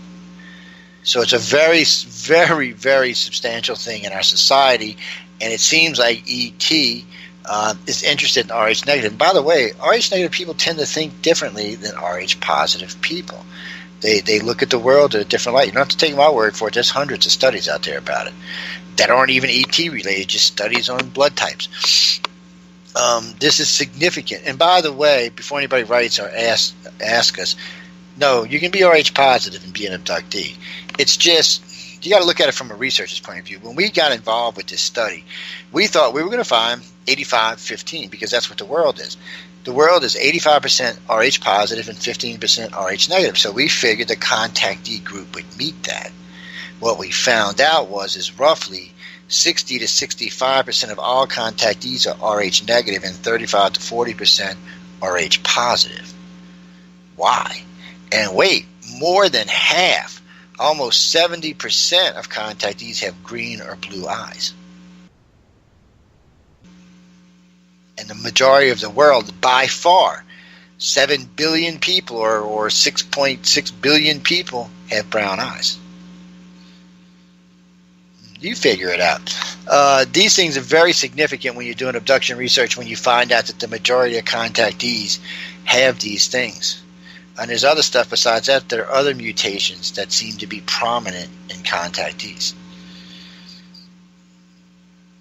So it's a very, very, very substantial thing in our society, and it seems like ET is interested in Rh negative. And by the way, Rh negative people tend to think differently than Rh positive people. They look at the world in a different light. You don't have to take my word for it. There's hundreds of studies out there about it that aren't even ET related, just studies on blood types. This is significant. And by the way, before anybody writes or ask us, no, you can be Rh positive and be an abductee. It's just, you got to look at it from a researcher's point of view. When we got involved with this study, we thought we were going to find 85-15 because that's what the world is. The world is 85% Rh positive and 15% Rh negative. So we figured the contactee group would meet that. What we found out is roughly 60 to 65% of all contactees are Rh negative and 35 to 40% Rh positive. Why? And wait, more than half, almost 70% of contactees have green or blue eyes. And the majority of the world, by far, 7 billion people or 6.6 billion people have brown eyes. You figure it out. These things are very significant when you're doing abduction research, when you find out that the majority of contactees have these things. And there's other stuff besides that. There are other mutations that seem to be prominent in contactees.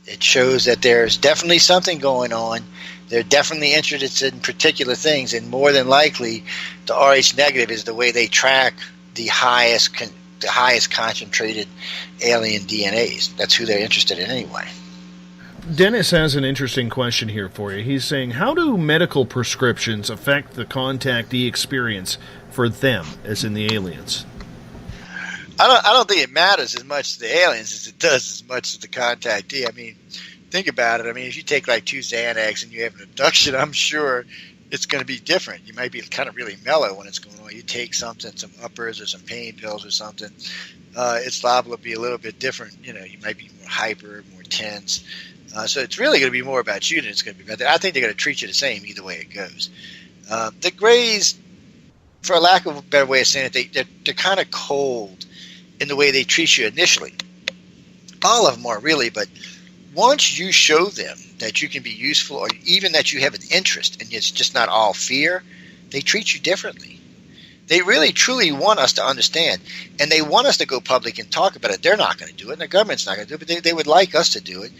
It shows that there's definitely something going on. They're definitely interested in particular things, and more than likely, the Rh negative is the way they track the highest concentrated alien DNAs. That's who they're interested in anyway. Dennis has an interesting question here for you. He's saying, how do medical prescriptions affect the contactee experience for them, as in the aliens? I don't think it matters as much to the aliens as it does as much to the contactee. I mean, think about it. I mean, if you take like 2 Xanax and you have an abduction, I'm sure it's going to be different. You might be kind of really mellow when it's going on. You take something, some uppers or some pain pills or something, it's liable to be a little bit different. You know, you might be more hyper, more tense. So it's really going to be more about you than it's going to be about that. I think they're going to treat you the same either way it goes. The Greys, for a lack of a better way of saying it, they're kind of cold in the way they treat you initially. All of them are really, but once you show them that you can be useful, or even that you have an interest and it's just not all fear, they treat you differently. They really truly want us to understand, and they want us to go public and talk about it. They're not going to do it, and the government's not going to do it, but they would like us to do it.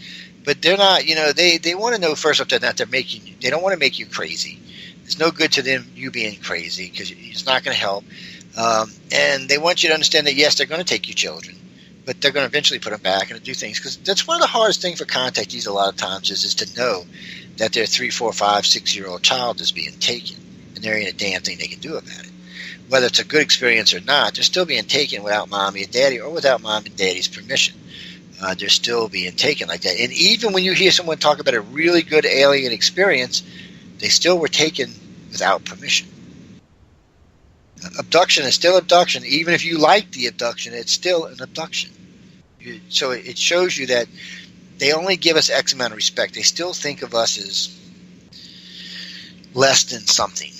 But they're not, they want to know first off that they don't want to make you crazy. It's no good to them you being crazy, because it's not going to help. And they want you to understand that, yes, they're going to take your children, but they're going to eventually put them back and do things. Because that's one of the hardest things for contactees a lot of times is to know that their 3, 4, 5, 6-year-old child is being taken, and there ain't a damn thing they can do about it. Whether it's a good experience or not, they're still being taken without mommy and daddy, or without mom and daddy's permission. They're still being taken like that. And even when you hear someone talk about a really good alien experience, they still were taken without permission. Abduction is still abduction. Even if you like the abduction, it's still an abduction. So it shows you that they only give us X amount of respect. They still think of us as less than something.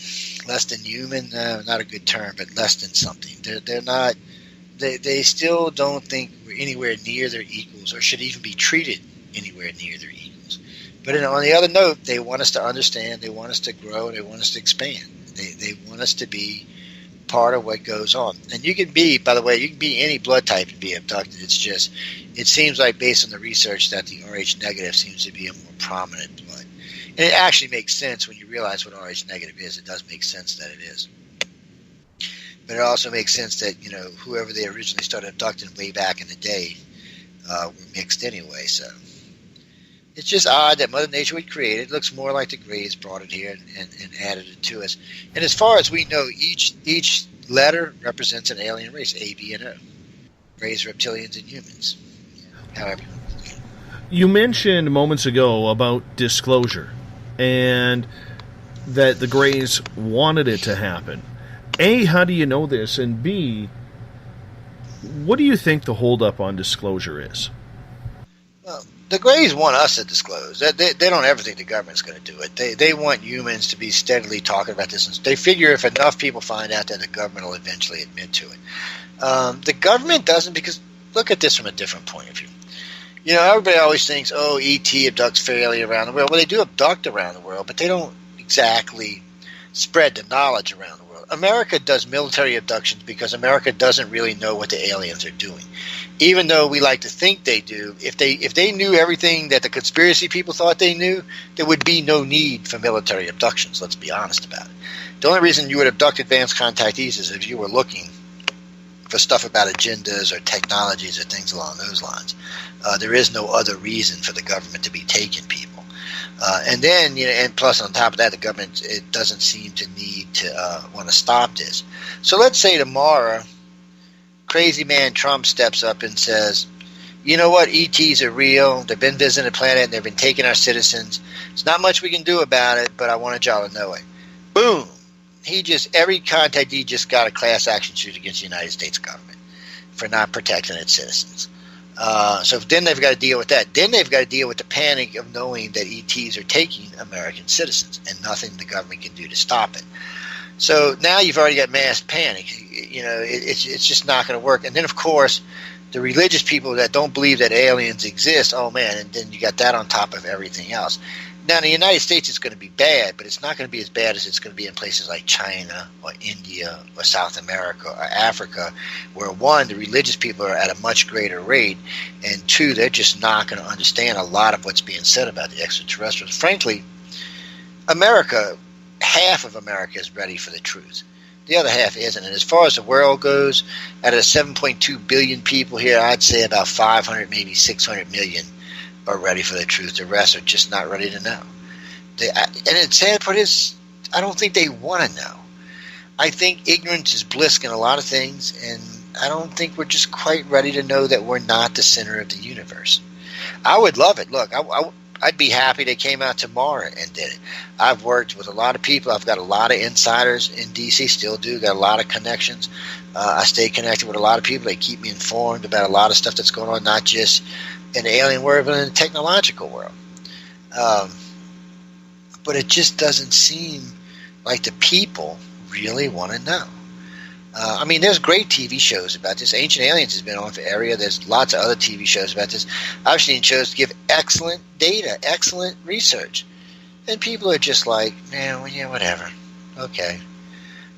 Less than human, not a good term, but less than something. They're not. They still don't think we're anywhere near their equals, or should even be treated anywhere near their equals. But on the other note, they want us to understand. They want us to grow. And they want us to expand. They want us to be part of what goes on. And you can be, by the way, you can be any blood type and be abducted. It's just, it seems like based on the research that the Rh negative seems to be a more prominent blood. And it actually makes sense when you realize what Rh negative is. It does make sense that it is. But it also makes sense that, whoever they originally started abducting way back in the day were mixed anyway. So it's just odd that Mother Nature would create it. It looks more like the Greys brought it here and added it to us. And as far as we know, each letter represents an alien race, A, B, and O. Greys, reptilians, and humans. However. You mentioned moments ago about disclosure, and that the Greys wanted it to happen. A, how do you know this? And B, what do you think the holdup on disclosure is? Well, the Greys want us to disclose. They don't ever think the government's going to do it. They want humans to be steadily talking about this. They figure if enough people find out, that the government will eventually admit to it. The government doesn't, because look at this from a different point of view. Everybody always thinks, E.T. abducts fairly around the world. Well, they do abduct around the world, but they don't exactly spread the knowledge around the world. America does military abductions because America doesn't really know what the aliens are doing. Even though we like to think they do, if they knew everything that the conspiracy people thought they knew, there would be no need for military abductions, let's be honest about it. The only reason you would abduct advanced contactees is if you were looking for stuff about agendas or technologies or things along those lines. There is no other reason for the government to be taking people. And then, and plus on top of that, the government, it doesn't seem to need to want to stop this. So let's say tomorrow, crazy man Trump steps up and says, you know what, ETs are real. They've been visiting the planet and they've been taking our citizens. There's not much we can do about it, but I wanted y'all to know it. Boom. Every contactee just got a class action suit against the United States government for not protecting its citizens. So then they've got to deal with that. Then they've got to deal with the panic of knowing that ETs are taking American citizens and nothing the government can do to stop it. So now you've already got mass panic. It's just not going to work. And then, of course, the religious people that don't believe that aliens exist, oh man, and then you got that on top of everything else. Now, in the United States, it's going to be bad, but it's not going to be as bad as it's going to be in places like China or India or South America or Africa, where, one, the religious people are at a much greater rate, and two, they're just not going to understand a lot of what's being said about the extraterrestrials. Frankly, America, half of America is ready for the truth. The other half isn't. And as far as the world goes, out of 7.2 billion people here, I'd say about 500, maybe 600 million are ready for the truth. The rest are just not ready to know. And the sad part is, I don't think they want to know. I think ignorance is bliss in a lot of things, and I don't think we're just quite ready to know that we're not the center of the universe. I would love it. Look, I'd be happy they came out tomorrow and did it. I've worked with a lot of people. I've got a lot of insiders in D.C., still do. Got a lot of connections. I stay connected with a lot of people. They keep me informed about a lot of stuff that's going on, not just in the alien world, but in the technological world. But it just doesn't seem like the people really want to know. I mean, there's great TV shows about this. Ancient Aliens has been on for area. There's lots of other TV shows about this. I've seen shows give excellent data, excellent research. And people are just like, yeah, whatever. Okay.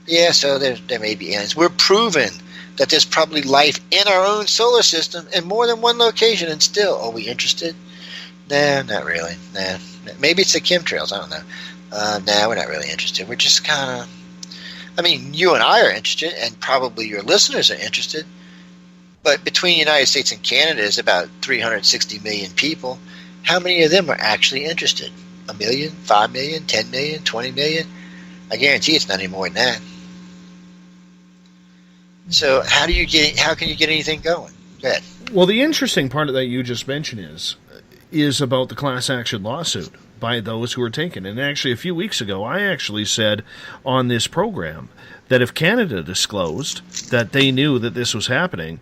Yeah, so there may be aliens. We're proven that there's probably life in our own solar system in more than one location, and still, are we interested? Nah, not really. Nah. Maybe it's the chemtrails. I don't know. Nah, we're not really interested. We're just kind of... I mean, you and I are interested, and probably your listeners are interested. But between the United States and Canada is about 360 million people. How many of them are actually interested? 1 million? 5 million? 10 million? 20 million? I guarantee it's not any more than that. So how can you get anything going? Go ahead. Well, the interesting part of that you just mentioned is about the class action lawsuit by those who are taken. And actually, a few weeks ago, I actually said on this program that if Canada disclosed that they knew that this was happening,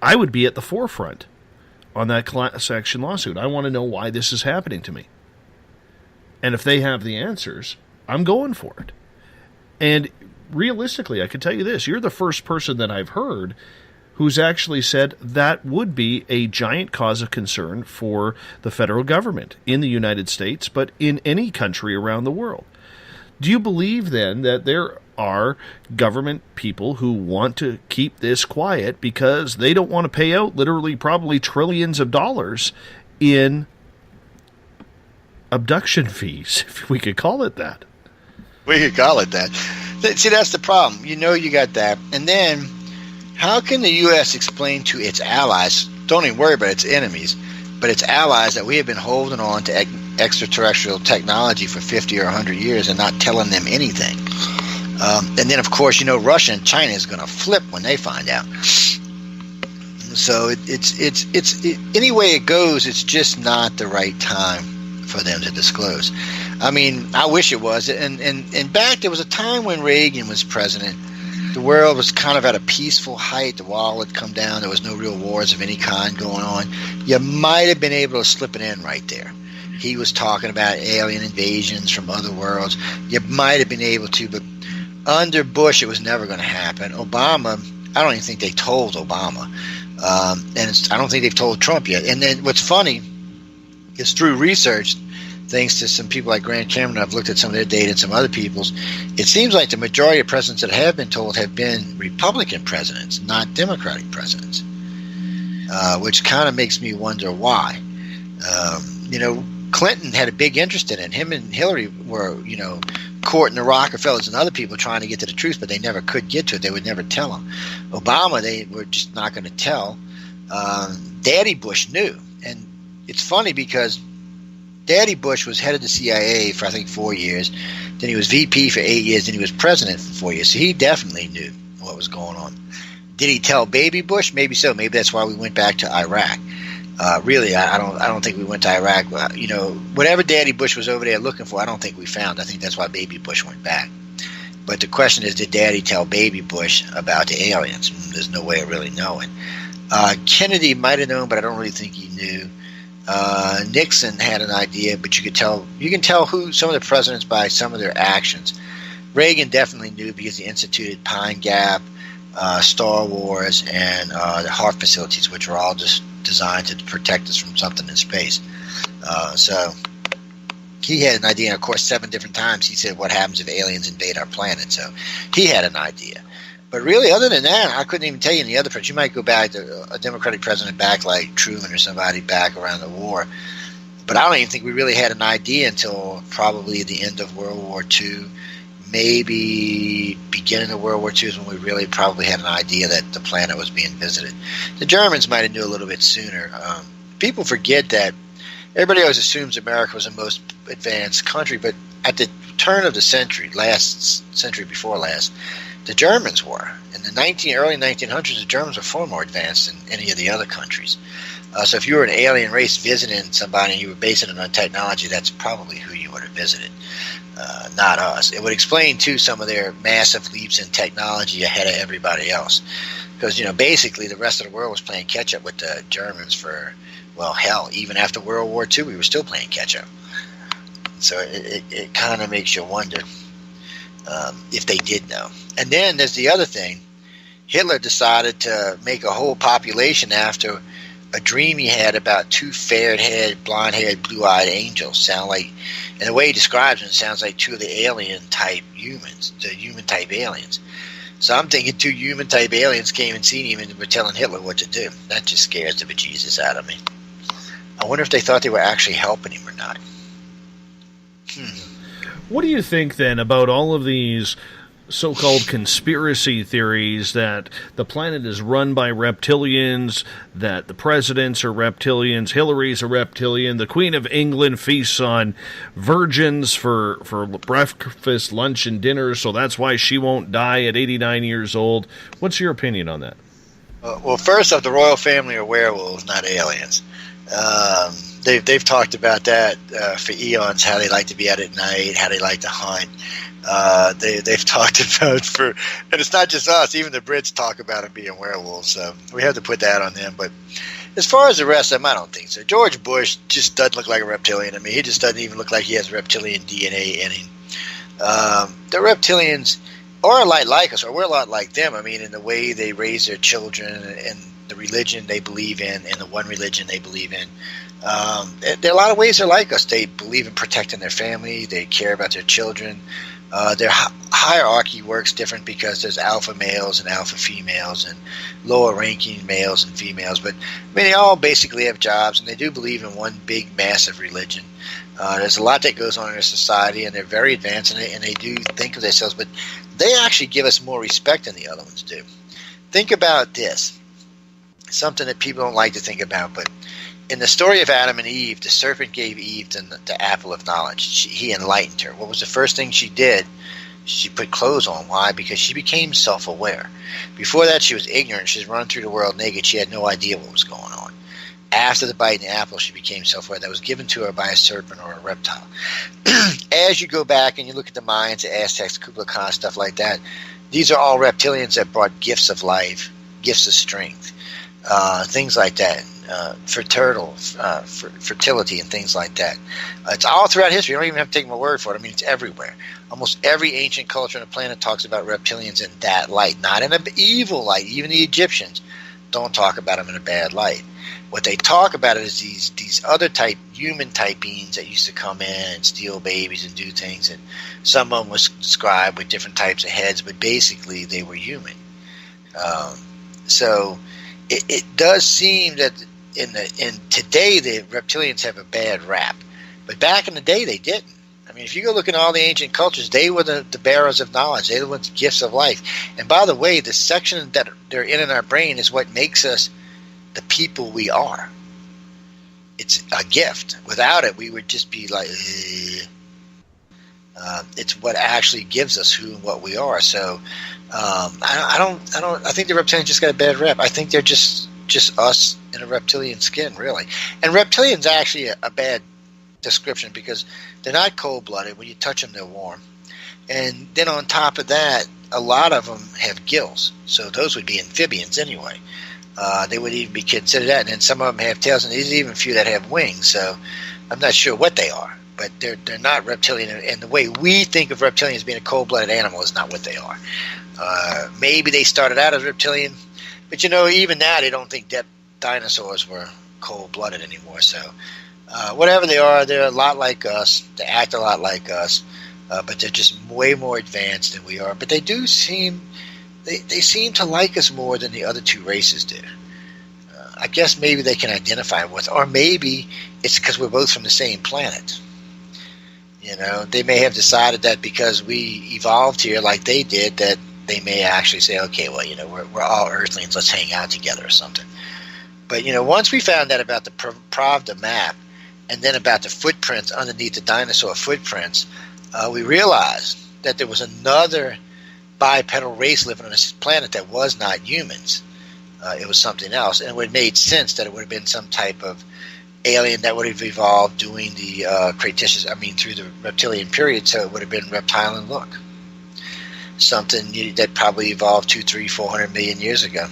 I would be at the forefront on that class action lawsuit. I want to know why this is happening to me. And if they have the answers, I'm going for it. And realistically, I can tell you this. You're the first person that I've heard who's actually said that would be a giant cause of concern for the federal government in the United States, but in any country around the world. Do you believe, then, that there are government people who want to keep this quiet because they don't want to pay out literally probably trillions of dollars in abduction fees, if we could call it that? We could call it that. See, that's the problem. You know you got that. And then, how can the U.S. explain to its allies, don't even worry about its enemies, but its allies, that we have been holding on to extraterrestrial technology for 50 or 100 years and not telling them anything? And then, of course, you know, Russia and China is going to flip when they find out. So any way it goes, it's just not the right time for them to disclose. I mean, I wish it was. And in fact, there was a time when Reagan was president. The world was kind of at a peaceful height. The wall had come down. There was no real wars of any kind going on. You might have been able to slip it in right there. He was talking about alien invasions from other worlds. You might have been able to, but under Bush, it was never going to happen. Obama, I don't even think they told Obama. And I don't think they've told Trump yet. And then what's funny is through research, thanks to some people like Grant Cameron, I've looked at some of their data and some other people's, it seems like the majority of presidents that have been told have been Republican presidents, not Democratic presidents, which kind of makes me wonder why. You know, Clinton had a big interest in it. Him and Hillary were, you know, courting the Rockefellers and other people trying to get to the truth, but they never could get to it. They would never tell them. Obama, they were just not going to tell. Daddy Bush knew. And it's funny because Daddy Bush was head of the CIA for, I think, 4 years. Then he was VP for 8 years. Then he was president for 4 years. So he definitely knew what was going on. Did he tell Baby Bush? Maybe so. Maybe that's why we went back to Iraq. Really, I don't think we went to Iraq. You know, whatever Daddy Bush was over there looking for, I don't think we found. I think that's why Baby Bush went back. But the question is, did Daddy tell Baby Bush about the aliens? There's no way of really knowing. Kennedy might have known, but I don't really think he knew. Nixon had an idea, but you can tell who some of the presidents by some of their actions. Reagan definitely knew because he instituted Pine Gap, Star Wars, and the HAARP facilities, which were all just designed to protect us from something in space. So he had an idea. And of course, 7 different times he said, what happens if aliens invade our planet? So he had an idea. But really, other than that, I couldn't even tell you any other presidents. You might go back to a Democratic president back like Truman or somebody back around the war. But I don't even think we really had an idea until probably the end of World War II. Maybe beginning of World War II is when we really probably had an idea that the planet was being visited. The Germans might have knew a little bit sooner. People forget that everybody always assumes America was the most advanced country, but at the turn of the century, last century before last, the Germans were. In the early 1900s, the Germans were far more advanced than any of the other countries. So if you were an alien race visiting somebody and you were basing it on technology, that's probably who you would have visited, not us. It would explain, too, some of their massive leaps in technology ahead of everybody else. Because, basically the rest of the world was playing catch-up with the Germans for, well, hell, even after World War II, we were still playing catch-up. So it kind of makes you wonder if they did know. And then there's the other thing. Hitler decided to make a whole population after a dream he had about 2 fair-haired, blonde-haired, blue-eyed angels. And the way he describes them, it sounds like 2 of the alien-type humans, the human-type aliens. So I'm thinking 2 human-type aliens came and seen him and were telling Hitler what to do. That just scares the bejesus out of me. I wonder if they thought they were actually helping him or not. What do you think, then, about all of these so-called conspiracy theories that the planet is run by reptilians, that the presidents are reptilians, Hillary's a reptilian, the Queen of England feasts on virgins for breakfast, lunch, and dinner, so that's why she won't die at 89 years old? What's your opinion on that? Well, first off, the royal family are werewolves, not aliens. They've talked about that for eons, how they like to be out at night, how they like to hunt. They've talked about and it's not just us, even the Brits talk about them being werewolves, so we have to put that on them. But as far as the rest of them, I don't think so. George Bush just doesn't look like a reptilian. I mean, he just doesn't even look like he has reptilian DNA in him. The reptilians are a lot like us, or we're a lot like them. I mean, in the way they raise their children and the religion they believe in and the one religion they believe in. There are a lot of ways they're like us. They believe in protecting their family. They care about their children. Their hierarchy works different because there's alpha males and alpha females and lower ranking males and females. But I mean, they all basically have jobs, and they do believe in one big, massive religion. There's a lot that goes on in their society, and they're very advanced in it, and they do think of themselves. But they actually give us more respect than the other ones do. Think about this. Something that people don't like to think about, but in the story of Adam and Eve, the serpent gave Eve the apple of knowledge. He enlightened her. What was the first thing she did? She put clothes on. Why? Because she became self-aware. Before that, she was ignorant. She was running through the world naked. She had no idea what was going on. After the bite in the apple, she became self-aware. That was given to her by a serpent or a reptile. As you go back and you look at the Mayans, the Aztecs, Kubla Khan, stuff like that, these are all reptilians that brought gifts of life, gifts of strength, things like that. Fertility and things like that. It's all throughout history. You don't even have to take my word for it. I mean, it's everywhere. Almost every ancient culture on the planet talks about reptilians in that light, not in an evil light. Even the Egyptians don't talk about them in a bad light. What they talk about is these other type, human type beings that used to come in and steal babies and do things. And some of them was described with different types of heads, but basically they were human. So it does seem that in today the reptilians have a bad rap, but back in the day they didn't. I mean, if you go look at all the ancient cultures, they were the bearers of knowledge. They were the gifts of life. And by the way, the section that they're in our brain is what makes us the people we are. It's a gift. Without it, we would just be like. It's what actually gives us who and what we are. So I think the reptilians just got a bad rep. I think they're just us in a reptilian skin, really. And reptilians are actually a bad description because they're not cold-blooded. When you touch them, they're warm. And then on top of that, a lot of them have gills. So those would be amphibians anyway. They would even be considered that. And then some of them have tails, and there's even a few that have wings. So I'm not sure what they are. But they're not reptilian. And the way we think of reptilians being a cold-blooded animal is not what they are. Maybe they started out as reptilian. But, even now they don't think that dinosaurs were cold-blooded anymore. So Whatever they are, they're a lot like us. They act a lot like us, but they're just way more advanced than we are. But they do seem, they seem to like us more than the other two races do. I guess maybe they can identify with, or maybe it's because we're both from the same planet. You know, they may have decided that because we evolved here like they did, that they may actually say, okay, well, you know, we're all Earthlings, let's hang out together or something. But, you know, once we found out about the Pravda map and then about the footprints underneath the dinosaur footprints, we realized that there was another bipedal race living on this planet that was not humans. It was something else, and it would have made sense that it would have been some type of alien that would have evolved during the Cretaceous, through the reptilian period, so it would have been reptile in look. Something that probably evolved 200, 300, 400 million years ago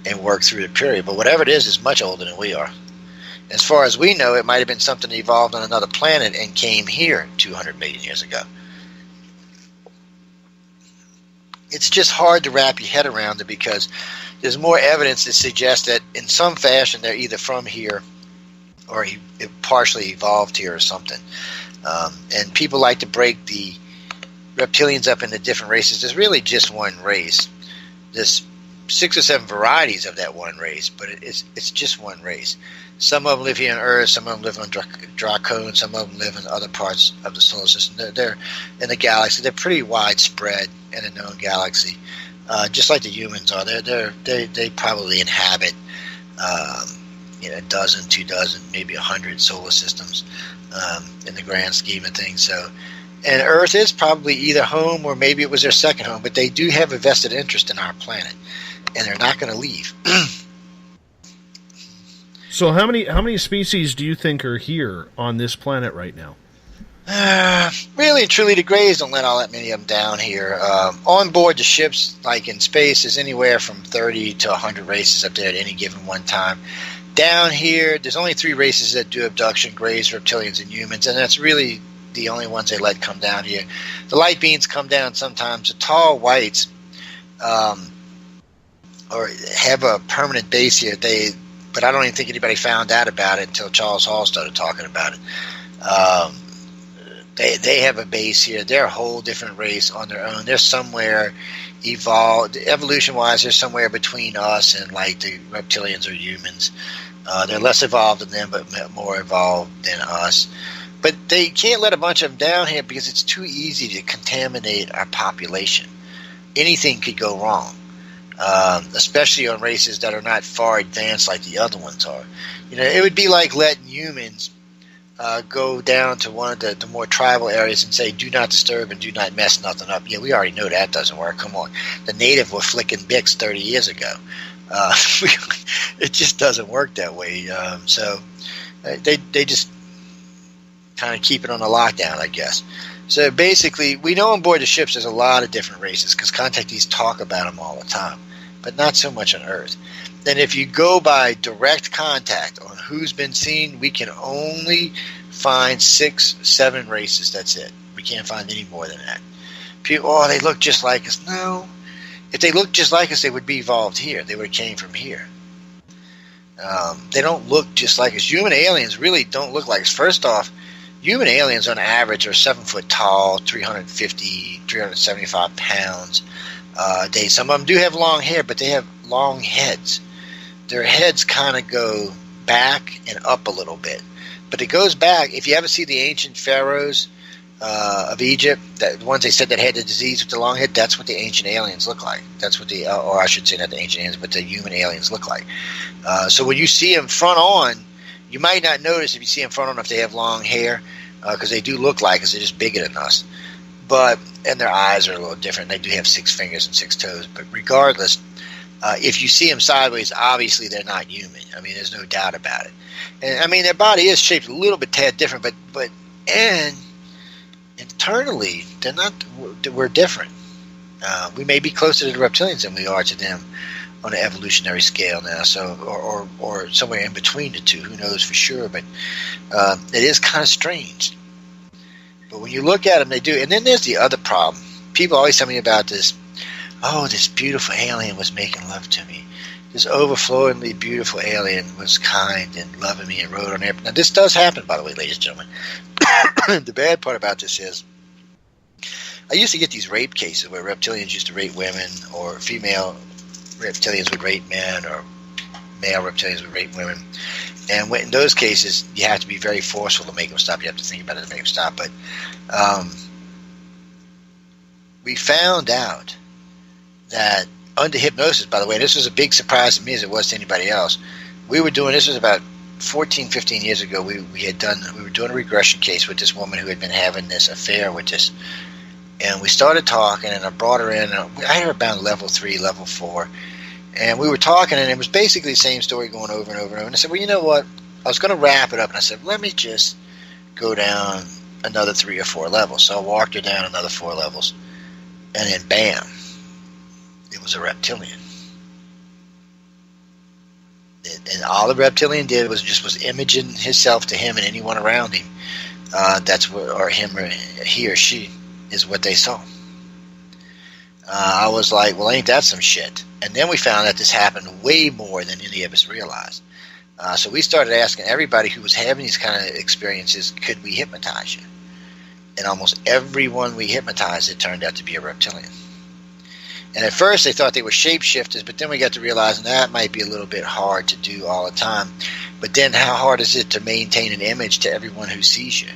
and worked through the period. But whatever it is much older than we are. As far as we know, it might have been something that evolved on another planet and came here 200 million years ago. It's just hard to wrap your head around it because there's more evidence that suggests that in some fashion they're either from here or it partially evolved here or something. And people like to break the reptilians up into different races. There's really just one race. There's 6 or 7 varieties of that one race, but it's just one race. Some of them live here on Earth, some of them live on Dracon, some of them live in other parts of the solar system. They're in the galaxy. They're pretty widespread in a known galaxy, just like the humans are. They probably inhabit a dozen, 2 dozen, maybe 100 solar systems in the grand scheme of things. So, and Earth is probably either home or maybe it was their second home, but they do have a vested interest in our planet, and they're not going to leave. So how many species do you think are here on this planet right now? Really and truly, the Greys don't let all that many of them down here. On board the ships, like in space, there's anywhere from 30 to 100 races up there at any given one time. Down here, there's only 3 races that do abduction: Greys, reptilians, and humans, and that's really the only ones they let come down here. The light beings come down sometimes. The tall whites or have a permanent base here. But I don't even think anybody found out about it until Charles Hall started talking about it. They have a base here. They're a whole different race on their own. They're somewhere evolved, evolution-wise, they're somewhere between us and like the reptilians or humans. They're less evolved than them, but more evolved than us. But they can't let a bunch of them down here because it's too easy to contaminate our population. Anything could go wrong. Especially on races that are not far advanced like the other ones are. You know, it would be like letting humans go down to one of the more tribal areas and say, do not disturb and do not mess nothing up. Yeah, we already know that doesn't work. Come on. The native were flicking Bics 30 years ago. It just doesn't work that way. So they just kind of keep it on a lockdown, I guess. So basically, we know on board the ships there's a lot of different races because contactees talk about them all the time, but not so much on Earth. And if you go by direct contact on who's been seen, we can only find 6, 7 races. That's it. We can't find any more than that. People, they look just like us. No. If they looked just like us, they would be evolved here. They would have came from here. They don't look just like us. Human aliens really don't look like us. First off, human aliens on average are 7 foot tall, 350, 375 pounds. Some of them do have long hair, but they have long heads. Their heads kind of go back and up a little bit. But it goes back. If you ever see the ancient pharaohs of Egypt, the ones they said that had the disease with the long head, that's what the ancient aliens look like. That's what or I should say not the ancient aliens, but the human aliens look like. So when you see them front on, you might not notice if you see them front on if they have long hair, because they do look like us. They're just bigger than us. And their eyes are a little different. They do have 6 fingers and 6 toes. But regardless, if you see them sideways, obviously they're not human. I mean, there's no doubt about it. And I mean, their body is shaped a little bit tad different, but internally, they're not. We're different. We may be closer to the reptilians than we are to them on an evolutionary scale now. So, or somewhere in between the two. Who knows for sure? But it is kind of strange. But when you look at them, they do. And then there's the other problem. People always tell me about this. Oh, this beautiful alien was making love to me. this overflowingly beautiful alien was kind and loving me and rode on air. Now, this does happen, by the way, ladies and gentlemen. The bad part about this is I used to get these rape cases where reptilians used to rape women, or female reptilians would rape men, or male reptilians would rape women. And in those cases, you have to be very forceful to make them stop. You have to think about it to make them stop. But we found out that under hypnosis, by the way, this was a big surprise to me as it was to anybody else. We were doing, this was about 14, 15 years ago, we were doing a regression case with this woman who had been having this affair with this. And we started talking, and I brought her in. I had her about level 3, level 4. And we were talking, and it was basically the same story going over and over and over. And I said, well, you know what? I was going to wrap it up, and I said, let me just go down another 3 or 4 levels. So I walked her down another 4 levels, and then bam, it was a reptilian. And all the reptilian did was imaging himself to him and anyone around him. That's what, or him, or he or she, is what they saw. I was like, well, ain't that some shit? And then we found that this happened way more than any of us realized. So we started asking everybody who was having these kind of experiences, could we hypnotize you? And almost everyone we hypnotized, it turned out to be a reptilian. And at first they thought they were shapeshifters, but then we got to realizing that might be a little bit hard to do all the time. But then how hard is it to maintain an image to everyone who sees you?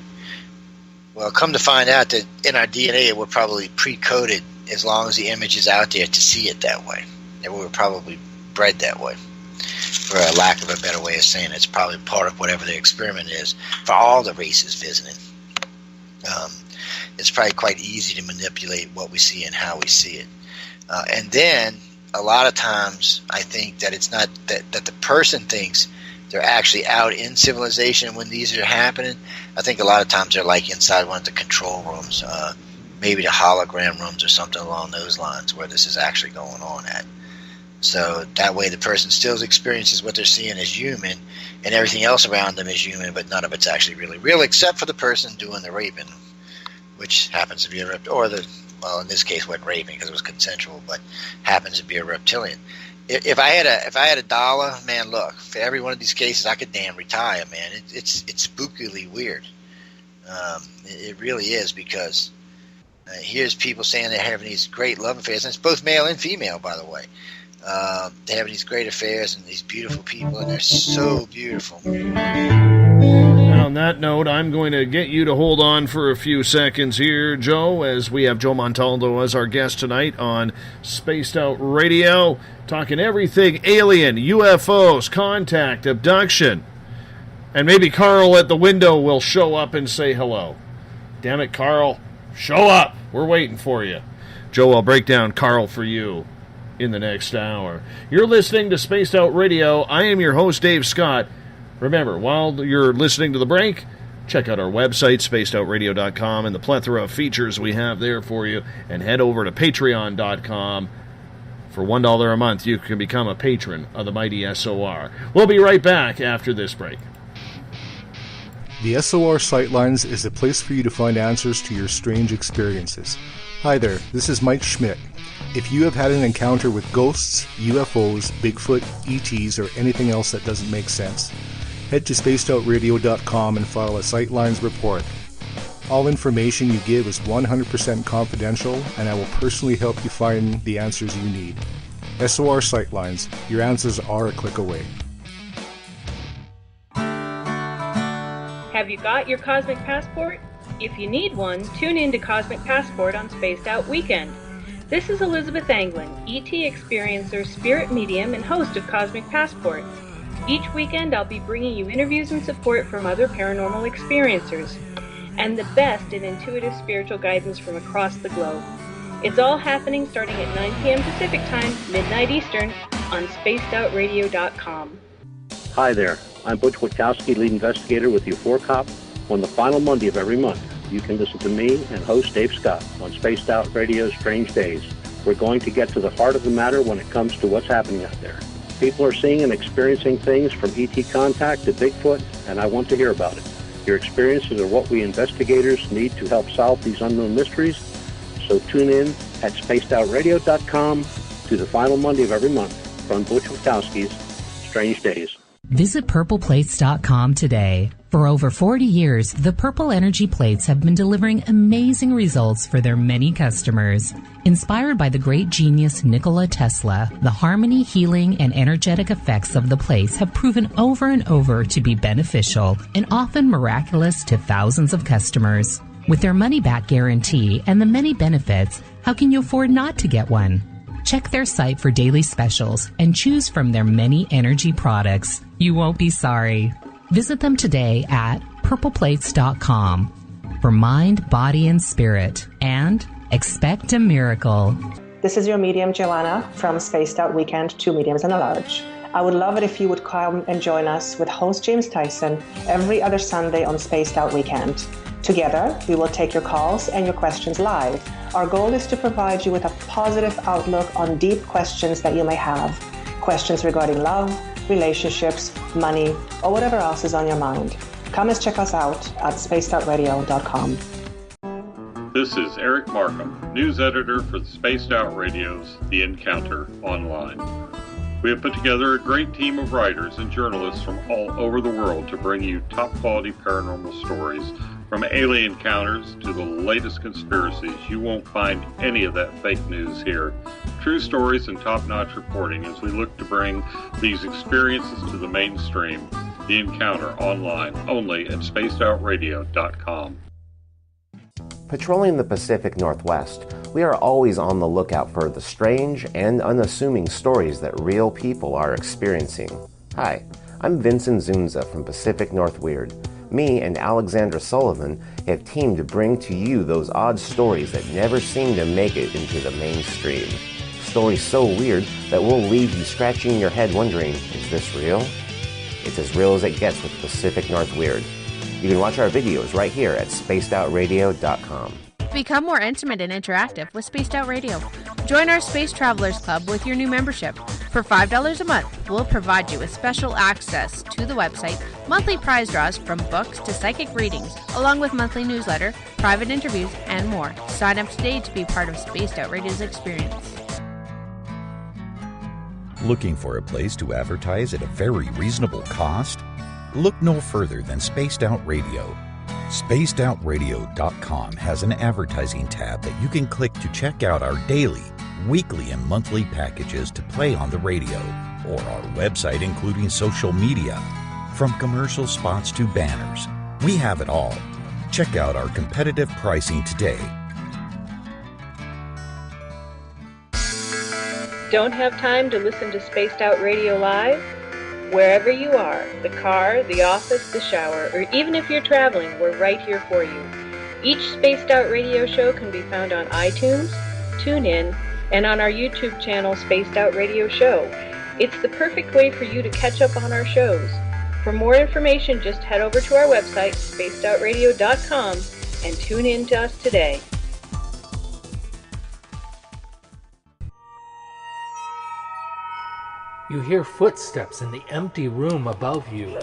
Well, come to find out that in our DNA, we're probably pre-coded as long as the image is out there to see it that way. And we were probably bred that way, for a lack of a better way of saying it. It's probably part of whatever the experiment is for all the races visiting. It's probably quite easy to manipulate what we see and how we see it. And then a lot of times I think that it's not that the person thinks they're actually out in civilization when these are happening. I think a lot of times they're like inside one of the control rooms, maybe the hologram rooms or something along those lines where this is actually going on at. So that way the person still experiences what they're seeing as human, and everything else around them is human, but none of it's actually really real, except for the person doing the raping, which happens to be well, in this case, wasn't raping because it was consensual, but happens to be a reptilian. If I had a $1, man, look, for every one of these cases, I could damn retire, man. It's spookily weird. It really is, because here's people saying they're having these great love affairs, and it's both male and female, by the way. They're having these great affairs and these beautiful people, and they're so beautiful. On that note, I'm going to get you to hold on for a few seconds here, Joe, as we have Joe Montaldo as our guest tonight on Spaced Out Radio, talking everything alien, UFOs, contact, abduction. And maybe Carl at the window will show up and say hello. Damn it, Carl. Show up. We're waiting for you. Joe, I'll break down Carl for you in the next hour. You're listening to Spaced Out Radio. I am your host, Dave Scott. Remember, while you're listening to the break, check out our website, spacedoutradio.com, and the plethora of features we have there for you, and head over to patreon.com. For $1 a month, you can become a patron of the mighty SOR. We'll be right back after this break. The SOR Sightlines is a place for you to find answers to your strange experiences. Hi there, this is Mike Schmidt. If you have had an encounter with ghosts, UFOs, Bigfoot, ETs, or anything else that doesn't make sense, head to spacedoutradio.com and file a Sightlines report. All information you give is 100% confidential, and I will personally help you find the answers you need. SOR Sightlines, your answers are a click away. Have you got your Cosmic Passport? If you need one, tune in to Cosmic Passport on Spaced Out Weekend. This is Elizabeth Anglin, ET experiencer, spirit medium, and host of Cosmic Passport. Each weekend I'll be bringing you interviews and support from other paranormal experiencers, and the best in intuitive spiritual guidance from across the globe. It's all happening starting at 9 p.m. Pacific Time, midnight Eastern, on spacedoutradio.com. Hi there, I'm Butch Witkowski, lead investigator with U4COP. On the final Monday of every month, you can listen to me and host Dave Scott on Spaced Out Radio's Strange Days. We're going to get to the heart of the matter when it comes to what's happening out there. People are seeing and experiencing things from ET contact to Bigfoot, and I want to hear about it. Your experiences are what we investigators need to help solve these unknown mysteries. So tune in at spacedoutradio.com to the final Monday of every month on Butch Witowski's Strange Days. Visit purpleplates.com today. For over 40 years, the Purple Energy Plates have been delivering amazing results for their many customers. Inspired by the great genius Nikola Tesla, the harmony, healing, and energetic effects of the plates have proven over and over to be beneficial and often miraculous to thousands of customers. With their money-back guarantee and the many benefits, how can you afford not to get one? Check their site for daily specials and choose from their many energy products. You won't be sorry. Visit them today at purpleplates.com for mind, body, and spirit, and expect a miracle. This is your medium, Joanna, from Spaced Out Weekend, 2 mediums and a large. I would love it if you would come and join us with host James Tyson every other Sunday on Spaced Out Weekend. Together, we will take your calls and your questions live. Our goal is to provide you with a positive outlook on deep questions that you may have. Questions regarding love, relationships, money, or whatever else is on your mind. Come and check us out at spacedoutradio.com. This is Eric Markham, news editor for the Spaced Out Radio's The Encounter Online. We have put together a great team of writers and journalists from all over the world to bring you top-quality paranormal stories, from alien encounters to the latest conspiracies. You won't find any of that fake news here. True stories and top-notch reporting as we look to bring these experiences to the mainstream. The Encounter Online, only at spacedoutradio.com. Patrolling the Pacific Northwest, we are always on the lookout for the strange and unassuming stories that real people are experiencing. Hi, I'm Vincent Zunza from Pacific North Weird. Me and Alexandra Sullivan have teamed to bring to you those odd stories that never seem to make it into the mainstream. Stories so weird that will leave you scratching your head wondering, is this real? It's as real as it gets with Pacific North Weird. You can watch our videos right here at spacedoutradio.com. Become more intimate and interactive with Spaced Out Radio. Join our Space Travelers Club with your new membership. For $5 a month, we'll provide you with special access to the website, monthly prize draws from books to psychic readings, along with monthly newsletter, private interviews, and more. Sign up today to be part of Spaced Out Radio's experience. Looking for a place to advertise at a very reasonable cost? Look no further than Spaced Out Radio. SpacedOutRadio.com has an advertising tab that you can click to check out our daily, weekly, and monthly packages to play on the radio, or our website including social media. From commercial spots to banners, we have it all. Check out our competitive pricing today. Don't have time to listen to Spaced Out Radio live? Wherever you are, the car, the office, the shower, or even if you're traveling, we're right here for you. Each Spaced Out Radio show can be found on iTunes, TuneIn, and on our YouTube channel, Spaced Out Radio Show. It's the perfect way for you to catch up on our shows. For more information, just head over to our website, spacedoutradio.com, and tune in to us today. You hear footsteps in the empty room above you.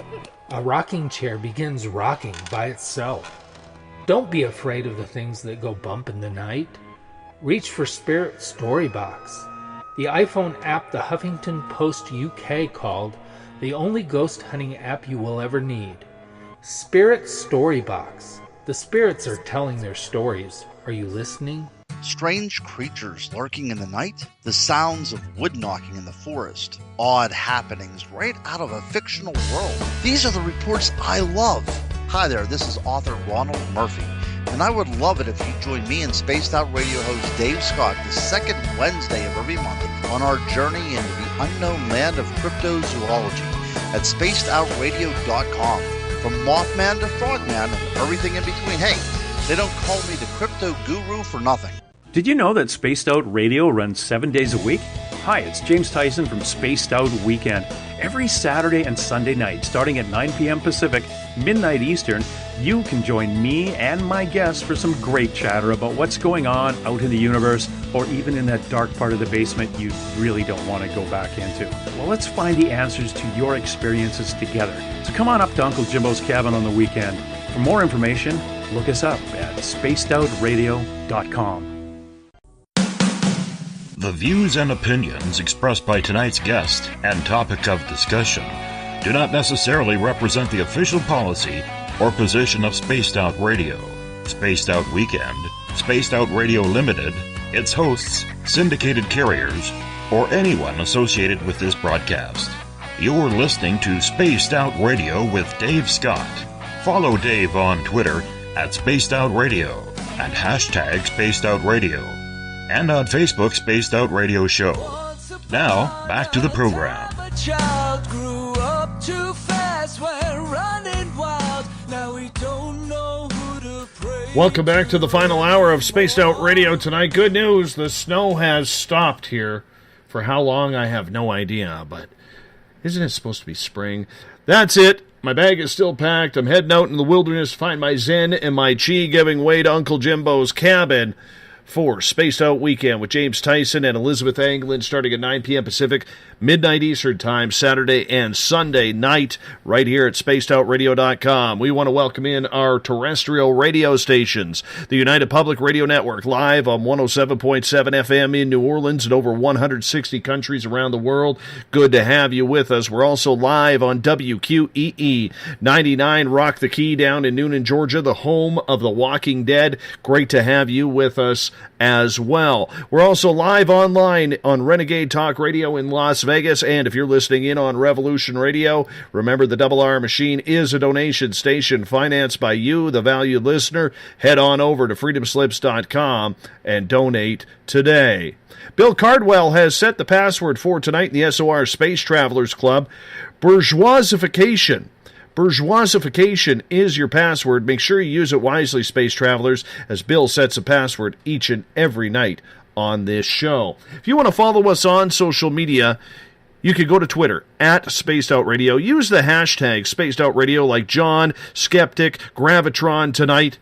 A rocking chair begins rocking by itself. Don't be afraid of the things that go bump in the night. Reach for Spirit Storybox, the iPhone app the Huffington Post UK called the only ghost hunting app you will ever need. Spirit Storybox. The spirits are telling their stories. Are you listening? Strange creatures lurking in the night, the sounds of wood knocking in the forest, odd happenings right out of a fictional world. These are the reports I love. Hi there, this is author Ronald Murphy, and I would love it if you join me and Spaced Out Radio host Dave Scott the second Wednesday of every month on our journey into the unknown land of cryptozoology at spacedoutradio.com. From Mothman to Frogman and everything in between. Hey, they don't call me the crypto guru for nothing. Did you know that Spaced Out Radio runs 7 days a week? Hi, it's James Tyson from Spaced Out Weekend. Every Saturday and Sunday night, starting at 9 p.m. Pacific, midnight Eastern, you can join me and my guests for some great chatter about what's going on out in the universe, or even in that dark part of the basement you really don't want to go back into. Well, let's find the answers to your experiences together. So come on up to Uncle Jimbo's cabin on the weekend. For more information, look us up at spacedoutradio.com. The views and opinions expressed by tonight's guest and topic of discussion do not necessarily represent the official policy or position of Spaced Out Radio, Spaced Out Weekend, Spaced Out Radio Limited, its hosts, syndicated carriers, or anyone associated with this broadcast. You're listening to Spaced Out Radio with Dave Scott. Follow Dave on Twitter at Spaced Out Radio and hashtag Spaced Out Radio, and on Facebook, Spaced Out Radio Show. Now, back to the program. A child grew up too fast, went running wild. Now we don't know who to pray. Welcome back to the final hour of Spaced Out Radio tonight. Good news, the snow has stopped here. For how long, I have no idea, but isn't it supposed to be spring? That's it. My bag is still packed. I'm heading out in the wilderness to find my Zen and my Chi, giving way to Uncle Jimbo's cabin for Spaced Out Weekend with James Tyson and Elizabeth Anglin, starting at 9 p.m. Pacific, midnight Eastern Time, Saturday and Sunday night, right here at spacedoutradio.com. We want to welcome in our terrestrial radio stations, the United Public Radio Network, live on 107.7 FM in New Orleans and over 160 countries around the world. Good to have you with us. We're also live on WQEE 99 Rock the Key down in Noonan, Georgia, the home of The Walking Dead. Great to have you with us as well. We're also live online on Renegade Talk Radio in Las Vegas, and if you're listening in on Revolution Radio, remember the Double R Machine is a donation station financed by you, the valued listener. Head on over to freedomslips.com and donate today. Bill Cardwell has set the password for tonight in the SOR Space Travelers Club, bourgeoisification. Bourgeoisification is your password. Make sure you use it wisely, Space Travelers, as Bill sets a password each and every night on this show. If you want to follow us on social media, you can go to Twitter, at Spaced Out Radio. Use the hashtag Spaced Out Radio like John, Skeptic, Gravitron tonight,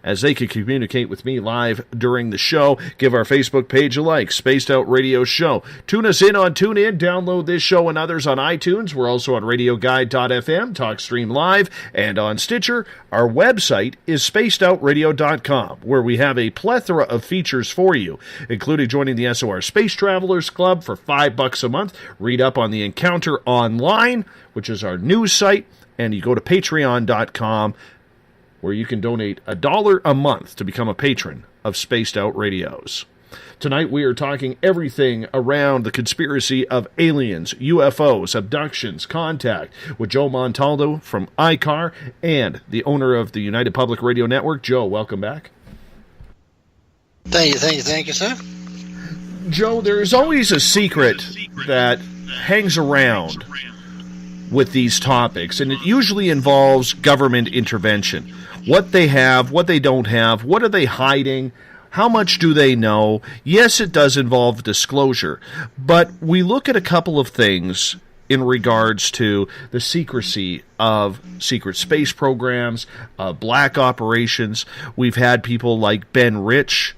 as they can communicate with me live during the show. Give our Facebook page a like, Spaced Out Radio Show. Tune us in on TuneIn. Download this show and others on iTunes. We're also on RadioGuide.fm, TalkStream Live, and on Stitcher. Our website is spacedoutradio.com, where we have a plethora of features for you, including joining the SOR Space Travelers Club for $5 a month. Read up on the Encounter Online, which is our news site, and you go to patreon.com, where you can donate $1 a month to become a patron of Spaced Out Radios. Tonight we are talking everything around the conspiracy of aliens, UFOs, abductions, contact with Joe Montaldo from ICAR and the owner of the United Public Radio Network. Joe, welcome back. Thank you, sir. Joe, there's always a secret that hangs around with these topics, and it usually involves government intervention. What they have, what they don't have, what are they hiding, how much do they know? Yes, it does involve disclosure, but we look at a couple of things in regards to the secrecy of secret space programs, black operations. We've had people like Ben Rich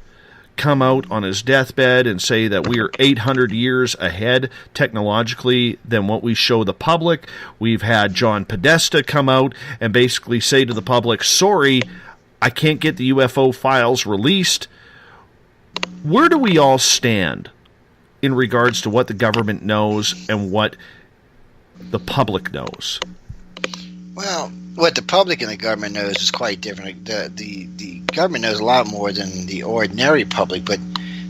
come out on his deathbed and say that we are 800 years ahead technologically than what we show the public. We've had John Podesta come out and basically say to the public, sorry, I can't get the UFO files released. Where do we all stand in regards to what the government knows and what the public knows? Well, what the public and the government knows is quite different. The government knows a lot more than the ordinary public, but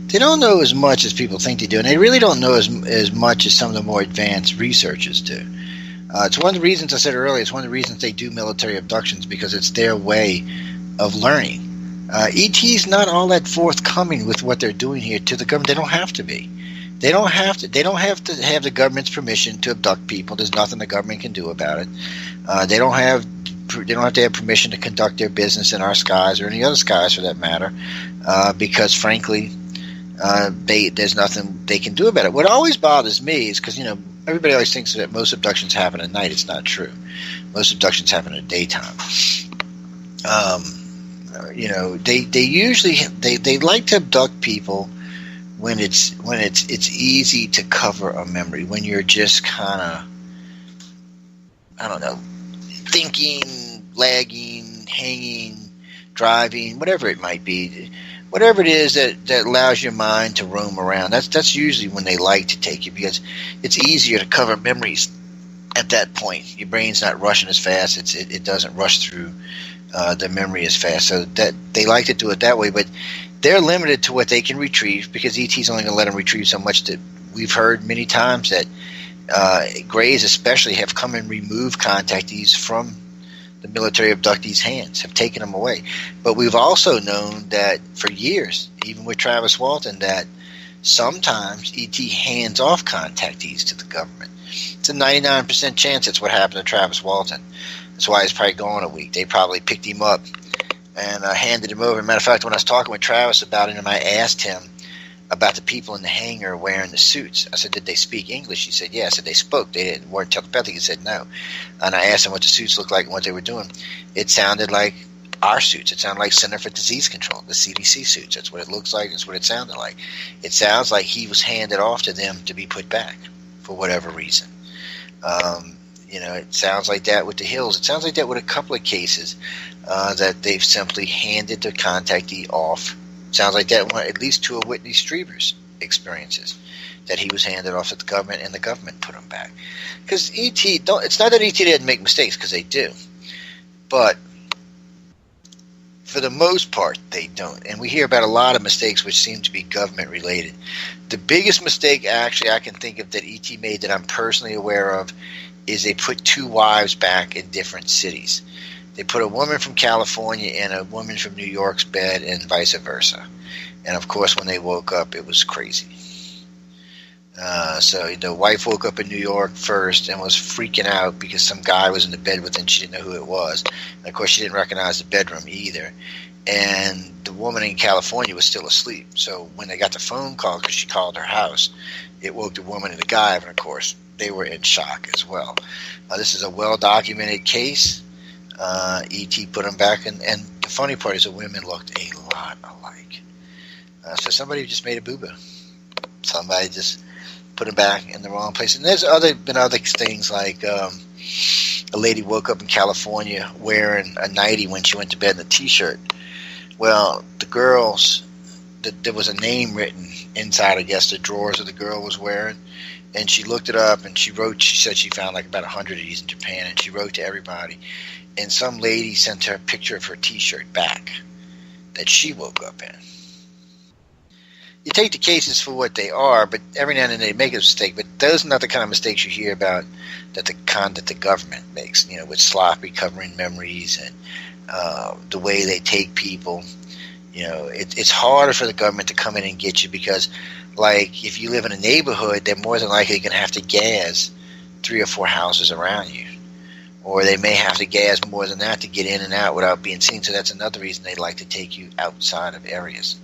they don't know as much as people think they do, and they really don't know as much as some of the more advanced researchers do. It's one of the reasons I said earlier, it's one of the reasons they do military abductions, because it's their way of learning. ET's not all that forthcoming with what they're doing here to the government. They don't have to be. They don't have to have the government's permission to abduct people. There's nothing the government can do about it. They don't have to have permission to conduct their business in our skies or any other skies for that matter, because frankly, there's nothing they can do about it. What always bothers me is because everybody always thinks that most abductions happen at night. It's not true. Most abductions happen at daytime. They usually they like to abduct people when it's easy to cover a memory, when you're just kind of, I don't know, thinking, lagging, hanging, driving, whatever it might be. whatever it is that allows your mind to roam around. That's usually when they like to take you, because it's easier to cover memories at that point. Your brain's not rushing as fast. It doesn't rush through the memory as fast. So that they like to do it that way, but they're limited to what they can retrieve, because ET's only going to let them retrieve so much. That we've heard many times that Greys especially have come and removed contactees from the military abductees' hands, have taken them away. But we've also known that for years, even with Travis Walton, that sometimes ET hands off contactees to the government. It's a 99% chance that's what happened to Travis Walton. That's why he's probably gone a week. They probably picked him up and handed him over. Matter of fact, when I was talking with Travis about it, and I asked him about the people in the hangar wearing the suits, I said, did they speak English? He said, yeah. I said, they spoke. They weren't telepathic. He said, no. And I asked him what the suits looked like and what they were doing. It sounded like our suits. It sounded like Center for Disease Control, the CDC suits. That's what it looks like. That's what it sounded like. It sounds like he was handed off to them to be put back for whatever reason. It sounds like that with the Hills. It sounds like that with a couple of cases that they've simply handed the contactee off. Sounds like that one, at least two of Whitney Strieber's experiences, that he was handed off to the government and the government put him back. Because it's not that ET didn't make mistakes, because they do, but for the most part they don't. And we hear about a lot of mistakes which seem to be government related. The biggest mistake actually I can think of that ET made that I'm personally aware of is they put two wives back in different cities. They put a woman from California in a woman from New York's bed and vice versa. And, of course, when they woke up, it was crazy. So the wife woke up in New York first and was freaking out because some guy was in the bed with her and she didn't know who it was. And, of course, she didn't recognize the bedroom either. And the woman in California was still asleep. So when they got the phone call, because she called her house, it woke the woman and the guy up. And, of course, they were in shock as well. This is a well-documented case. ET put them back, and the funny part is the women looked a lot alike. So somebody just made a boo-boo. Somebody just put them back in the wrong place. And there's been other things like a lady woke up in California wearing a nightie when she went to bed in a T-shirt. Well, the girls, there was a name written inside, I guess, the drawers that the girl was wearing. And she looked it up, and she said she found like about 100 of these in Japan, and she wrote to everybody. And some lady sent her a picture of her T-shirt back that she woke up in. You take the cases for what they are, but every now and then they make a mistake. But those are not the kind of mistakes you hear about that the government makes, with sloppy covering memories and the way they take people. It's harder for the government to come in and get you because, like, if you live in a neighborhood, they're more than likely going to have to gas 3 or 4 houses around you. Or they may have to gas more than that to get in and out without being seen. So that's another reason they like to take you outside of areas.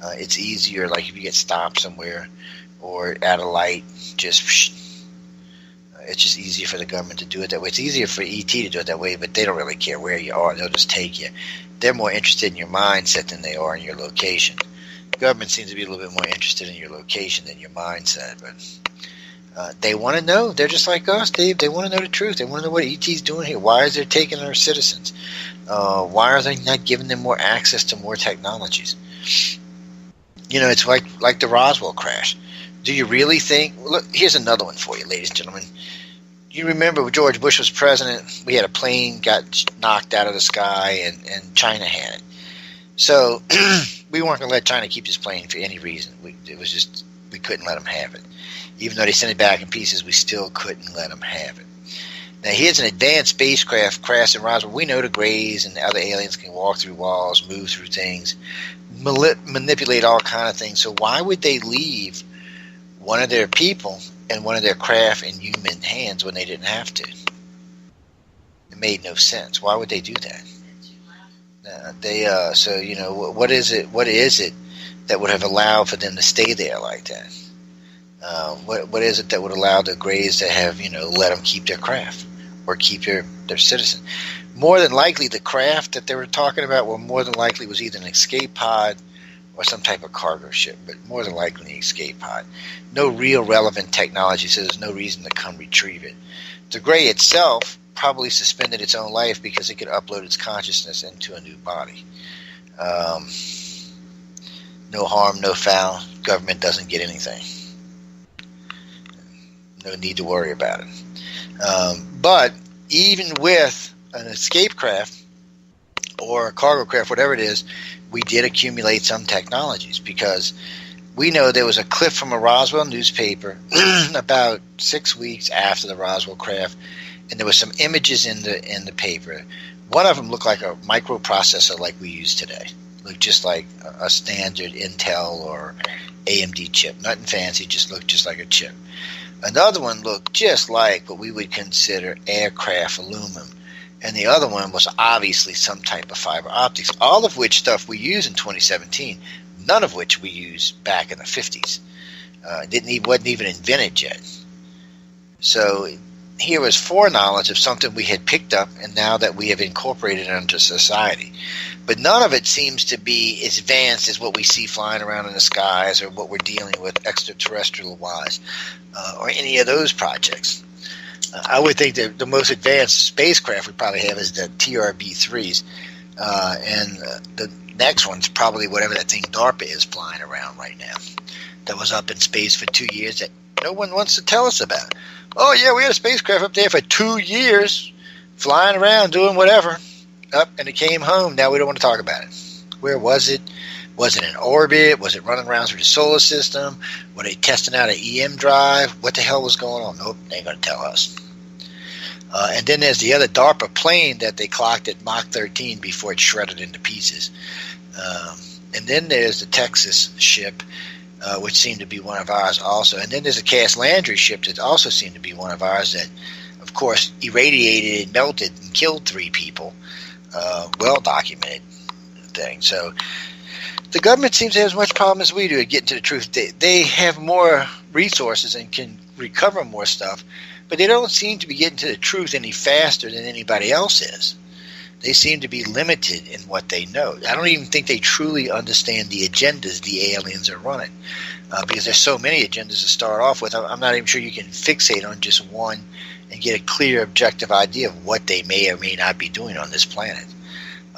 It's easier, like if you get stopped somewhere or at a light, it's just easier for the government to do it that way. It's easier for ET to do it that way, but they don't really care where you are. They'll just take you. They're more interested in your mindset than they are in your location. The government seems to be a little bit more interested in your location than your mindset, but they want to know. They're just like us, Dave. They want to know the truth. They want to know what ET's doing here. Why is they taking our citizens? Why are they not giving them more access to more technologies? It's like the Roswell crash. Do you really think... Look, here's another one for you, ladies and gentlemen. You remember when George Bush was president, we had a plane got knocked out of the sky and China had it. So we weren't going to let China keep this plane for any reason. We couldn't let them have it. Even though they sent it back in pieces, we still couldn't let them have it. Now, here's an advanced spacecraft crashed in Roswell. We know the Greys and the other aliens can walk through walls, move through things, manipulate all kind of things. So why would they leave one of their people and one of their craft in human hands when they didn't have to? It made no sense. Why would they do that? What is it that would have allowed for them to stay there like that? What is it that would allow the Greys to have, let them keep their craft or keep their citizen? More than likely, the craft that they were talking about more than likely was either an escape pod or some type of cargo ship, but more than likely an escape pod. No real relevant technology, so there's no reason to come retrieve it. The Grey itself probably suspended its own life because it could upload its consciousness into a new body. no harm, no foul. Government doesn't get anything. No need to worry about it. But even with an escape craft or a cargo craft, whatever it is, we did accumulate some technologies, because we know there was a clip from a Roswell newspaper about 6 weeks after the Roswell craft, and there were some images in the paper. One of them looked like a microprocessor like we use today. Looked just like a standard Intel or AMD chip. Nothing fancy, just looked just like a chip. Another one looked just like what we would consider aircraft aluminum. And the other one was obviously some type of fiber optics, all of which stuff we use in 2017, none of which we used back in the 50s. Wasn't even invented yet. So here was foreknowledge of something we had picked up, and now that we have incorporated it into society. But none of it seems to be as advanced as what we see flying around in the skies, or what we're dealing with extraterrestrial-wise, or any of those projects. I would think that the most advanced spacecraft we probably have is the TRB-3s, and the next one's probably whatever that thing DARPA is flying around right now, that was up in space for 2 years that no one wants to tell us about. Oh yeah, we had a spacecraft up there for 2 years, flying around doing whatever, and it came home. Now we don't want to talk about it. Where was it? Was it in orbit? Was it running around through the solar system? Were they testing out an EM drive? What the hell was going on? Nope, they ain't going to tell us. And then there's the other DARPA plane that they clocked at Mach 13 before it shredded into pieces. And then there's the Texas ship, which seemed to be one of ours also. And then there's a Cass Landry ship that also seemed to be one of ours that, of course, irradiated and melted and killed 3 people. Well-documented thing. So the government seems to have as much problem as we do at getting to the truth. They have more resources and can recover more stuff, but they don't seem to be getting to the truth any faster than anybody else is. They seem to be limited in what they know. I don't even think they truly understand the agendas the aliens are running, because there's so many agendas to start off with. I'm not even sure you can fixate on just one and get a clear, objective idea of what they may or may not be doing on this planet.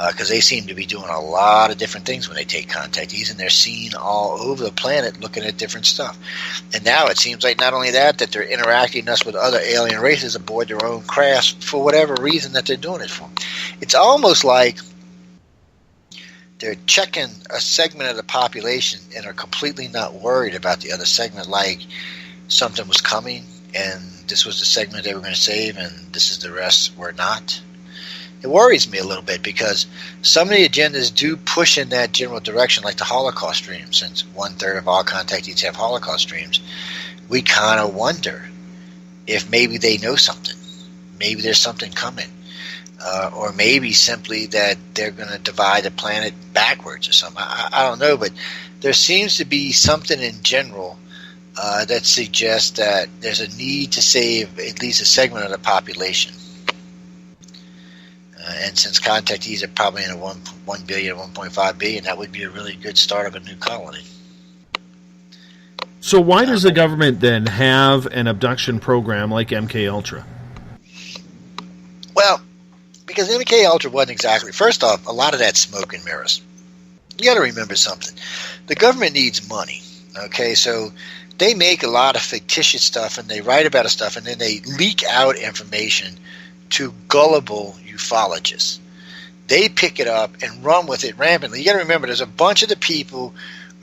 Because they seem to be doing a lot of different things when they take contactees, and they're seen all over the planet looking at different stuff. And now it seems like not only that they're interacting us with other alien races aboard their own crafts for whatever reason that they're doing it for. It's almost like they're checking a segment of the population and are completely not worried about the other segment, like something was coming and this was the segment they were going to save and this is the rest we're not. It worries me a little bit, because some of the agendas do push in that general direction, like the Holocaust dream. Since 1/3 of all contactees have Holocaust dreams, we kind of wonder if maybe they know something. Maybe there's something coming. Or maybe simply that they're going to divide the planet backwards or something. I don't know, but there seems to be something in general that suggests that there's a need to save at least a segment of the population. And since contactees are probably in a 1 billion, 1.5 billion, that would be a really good start of a new colony. So why does the government then have an abduction program like MKUltra? Well, because MKUltra wasn't exactly... First off, a lot of that's smoke and mirrors. You got to remember something. The government needs money, okay? So they make a lot of fictitious stuff, and they write about stuff, and then they leak out information to gullible ufologists. They pick it up and run with it rampantly. You got to remember, there's a bunch of the people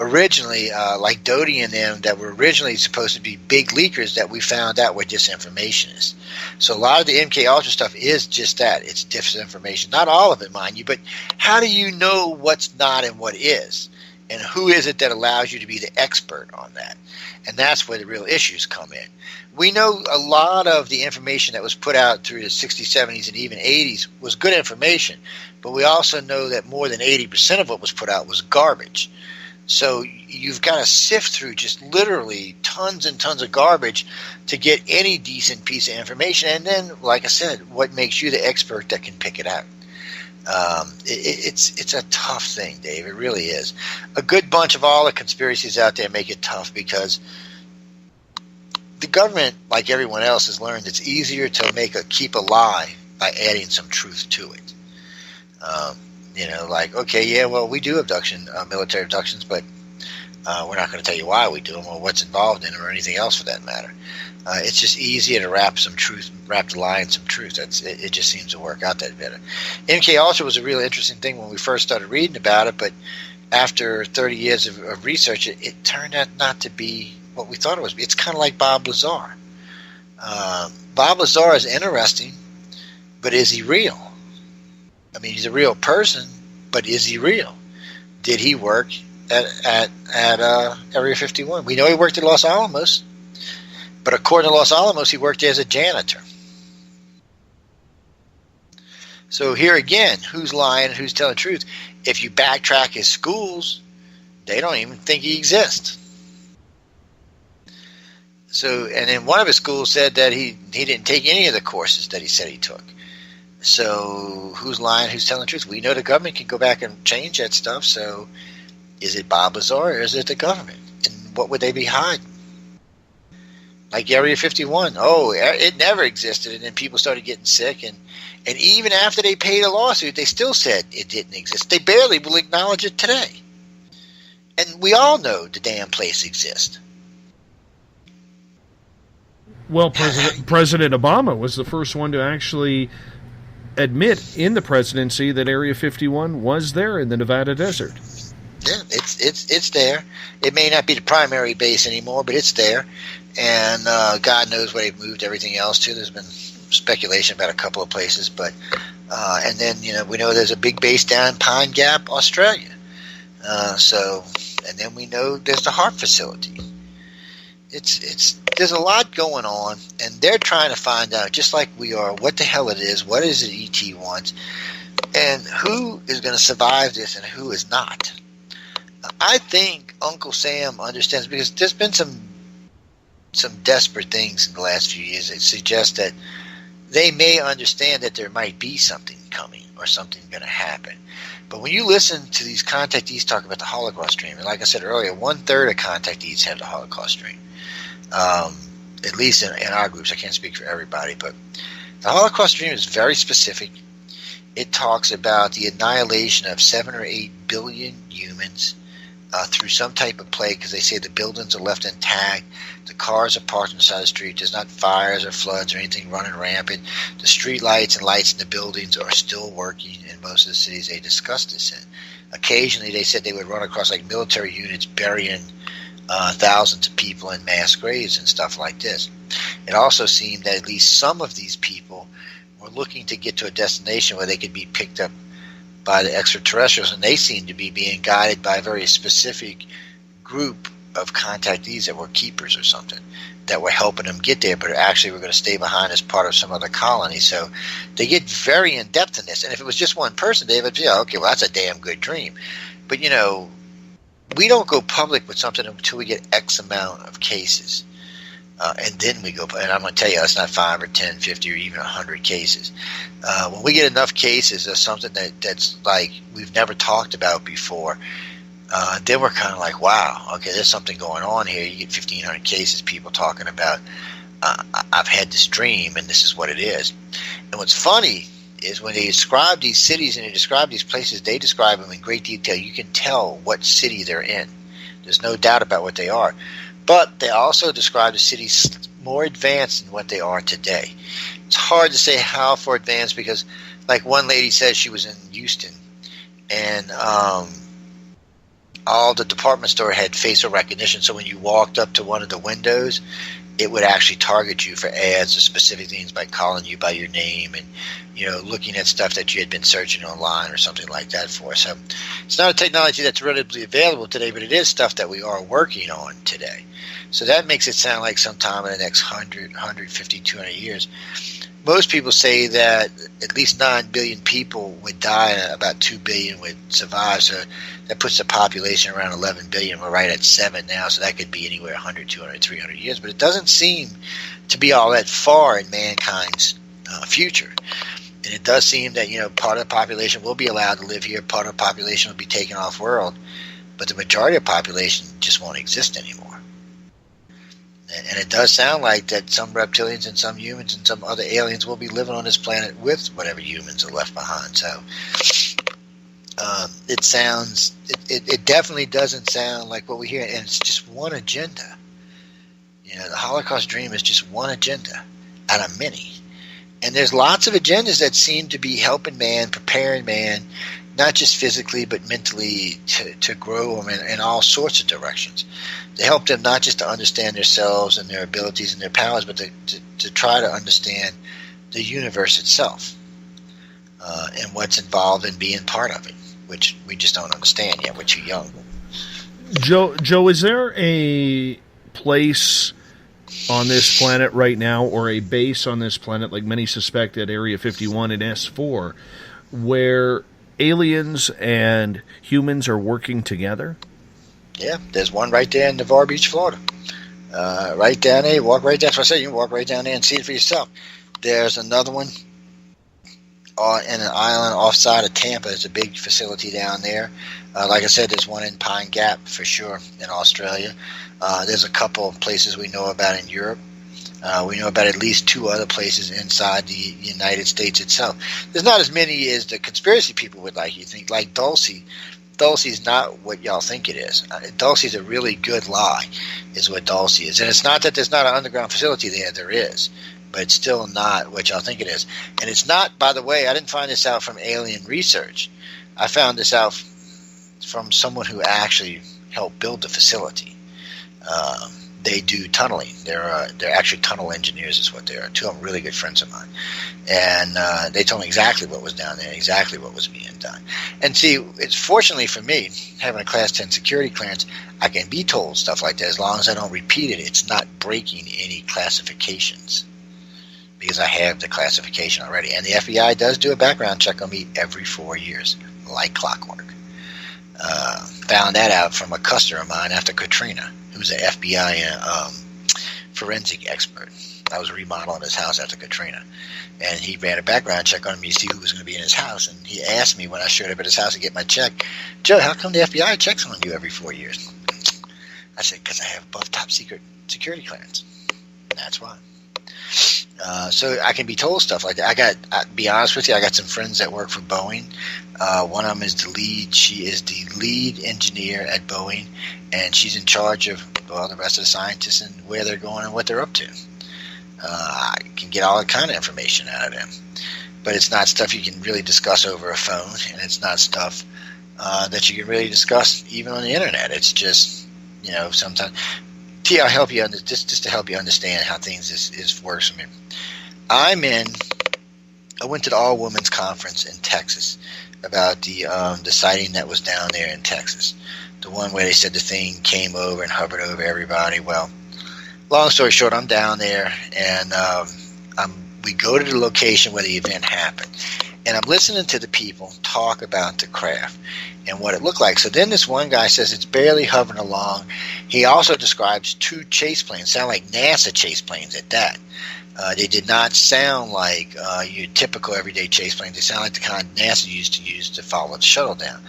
originally, like Doty and them, that were originally supposed to be big leakers that we found out were disinformationists. So a lot of the MKUltra stuff is just that. It's disinformation. Not all of it, mind you, but how do you know what's not and what is? And who is it that allows you to be the expert on that? And that's where the real issues come in. We know a lot of the information that was put out through the 60s, 70s, and even 80s was good information. But we also know that more than 80% of what was put out was garbage. So you've got to sift through just literally tons and tons of garbage to get any decent piece of information. And then, like I said, what makes you the expert that can pick it out? It's a tough thing, Dave. It really is. A good bunch of all the conspiracies out there make it tough because the government, like everyone else, has learned it's easier to keep a lie by adding some truth to it. Like, okay, yeah, well, we do military abductions, but We're not going to tell you why we do them or what's involved in them or anything else for that matter. It's just easier to wrap the lie in some truth. It just seems to work out that better. MK Ultra was a really interesting thing when we first started reading about it, but after 30 years of research, it turned out not to be what we thought it was. It's kind of like Bob Lazar. Bob Lazar is interesting, but is he real? I mean, he's a real person, but is he real? Did he work at Area 51? We know he worked at Los Alamos, but according to Los Alamos, he worked there as a janitor. So here again, who's lying and who's telling the truth? If you backtrack his schools, they don't even think he exists. So, and then one of his schools said that he didn't take any of the courses that he said he took. So who's lying, who's telling the truth? We know the government can go back and change that stuff, so is it Bob Lazar or is it the government? And what would they be hiding? Like Area 51. Oh, it never existed, and then people started getting sick, and even after they paid a lawsuit, they still said it didn't exist. They barely will acknowledge it today. And we all know the damn place exists. Well, President Obama was the first one to actually admit in the presidency that Area 51 was there in the Nevada desert. Yeah, it's there. It may not be the primary base anymore, but it's there. And God knows where they've moved everything else to. There's been speculation about a couple of places, but and then we know there's a big base down in Pine Gap, Australia. And then we know there's the HARP facility. There's a lot going on, and they're trying to find out, just like we are, what the hell it is, what is it ET wants, and who is going to survive this and who is not. I think Uncle Sam understands, because there's been some desperate things in the last few years that suggest that they may understand that there might be something coming or something going to happen. But when you listen to these contactees talk about the Holocaust dream, and like I said earlier, 1/3 of contactees have the Holocaust dream. At least in our groups. I can't speak for everybody, but the Holocaust dream is very specific. It talks about the annihilation of 7 or 8 billion humans through some type of plague, because they say the buildings are left intact, the cars are parked on the side of the street, there's not fires or floods or anything running rampant, the street lights and lights in the buildings are still working in most of the cities they discussed this in. Occasionally they said they would run across like military units burying thousands of people in mass graves and stuff like this. It also seemed that at least some of these people were looking to get to a destination where they could be picked up by the extraterrestrials, and they seemed to be being guided by a very specific group of contactees that were keepers or something that were helping them get there, but actually were going to stay behind as part of some other colony. So they get very in-depth in this. And if it was just one person, David, yeah, okay, well, that's a damn good dream. But, we don't go public with something until we get X amount of cases. And then we go, and I'm going to tell you, that's not 5 or 10, 50, or even 100 cases. When we get enough cases of something that's like we've never talked about before, then we're kind of like, wow, okay, there's something going on here. You get 1,500 cases, people talking about, I've had this dream, and this is what it is. And what's funny is when they describe these cities and they describe these places, they describe them in great detail. You can tell what city they're in. There's no doubt about what they are. But they also describe the cities more advanced than what they are today. It's hard to say how far advanced, because like one lady says she was in Houston, and all the department store had facial recognition, so when you walked up to one of the windows, it would actually target you for ads or specific things by calling you by your name and, looking at stuff that you had been searching online or something like that for. So it's not a technology that's readily available today, but it is stuff that we are working on today. So that makes it sound like sometime in the next 100, 150, 200 years. Most people say that at least 9 billion people would die and about 2 billion would survive. So that puts the population around 11 billion. We're right at 7 now, so that could be anywhere 100, 200, 300 years. But it doesn't seem to be all that far in mankind's future. And it does seem that, part of the population will be allowed to live here, part of the population will be taken off world, but the majority of the population just won't exist anymore. And it does sound like that some reptilians and some humans and some other aliens will be living on this planet with whatever humans are left behind. So It sounds, it definitely doesn't sound like what we hear, and it's just one agenda. You know, the Holocaust dream is just one agenda out of many. And there's lots of agendas that seem to be helping man, preparing man, not just physically but mentally to grow them in all sorts of directions. To help them not just to understand themselves and their abilities and their powers, but to try to understand the universe itself and what's involved in being part of it, which we just don't understand yet. We're too young. Joe, is there a place on this planet right now, or a base on this planet, like many suspect at Area 51 and S4, where aliens and humans are working together? Yeah, there's one right there in Navarre Beach, Florida. Right down there, walk right there. That's what I said. You can walk right down there and see it for yourself. There's another one in an island offside of Tampa. There's a big facility down there. Like I said, there's one in Pine Gap for sure in Australia. There's a couple of places we know about in Europe. We know about at least 2 other places inside the United States itself. There's not as many as the conspiracy people would like you to think. Like Dulce. Dulce's not what y'all think it is. Dulce's a really good lie, is what Dulce is. And it's not that there's not an underground facility there. There is. But it's still not what y'all think it is. And it's not, by the way, I didn't find this out from alien research. I found this out from someone who actually helped build the facility. They do tunneling. They're actually tunnel engineers is what they are. 2 of them really good friends of mine. And they told me exactly what was down there, exactly what was being done. And see, it's fortunately for me, having a Class 10 security clearance, I can be told stuff like that as long as I don't repeat it. It's not breaking any classifications because I have the classification already. And the FBI does do a background check on me every 4 years, like clockwork. Found that out from a customer of mine after Katrina, who's an FBI forensic expert. I was remodeling his house after Katrina, and he ran a background check on me to see who was going to be in his house. And he asked me when I showed up at his house to get my check, Joe, how come the FBI checks on you every 4 years? I said, because I have above top secret security clearance. That's why. So I can be told stuff like that. I'll be honest with you, I got some friends that work for Boeing. One of them is the lead. She is the lead engineer at Boeing, and she's in charge of the rest of the scientists and where they're going and what they're up to. I can get all kind of information out of them, but it's not stuff you can really discuss over a phone, and it's not stuff that you can really discuss even on the internet. It's just, sometimes. I'll help you just to help you understand how things is works for me. I went to the all women's conference in Texas about the sighting that was down there in Texas, the one where they said the thing came over and hovered over everybody. Well, long story short, I'm down there, and we go to the location where the event happened, and I'm listening to the people talk about the craft and what it looked like. So then this one guy says it's barely hovering along. He also describes 2 chase planes, sound like NASA chase planes at that. They did not sound like your typical everyday chase planes. They sound like the kind NASA used to use to follow the shuttle down.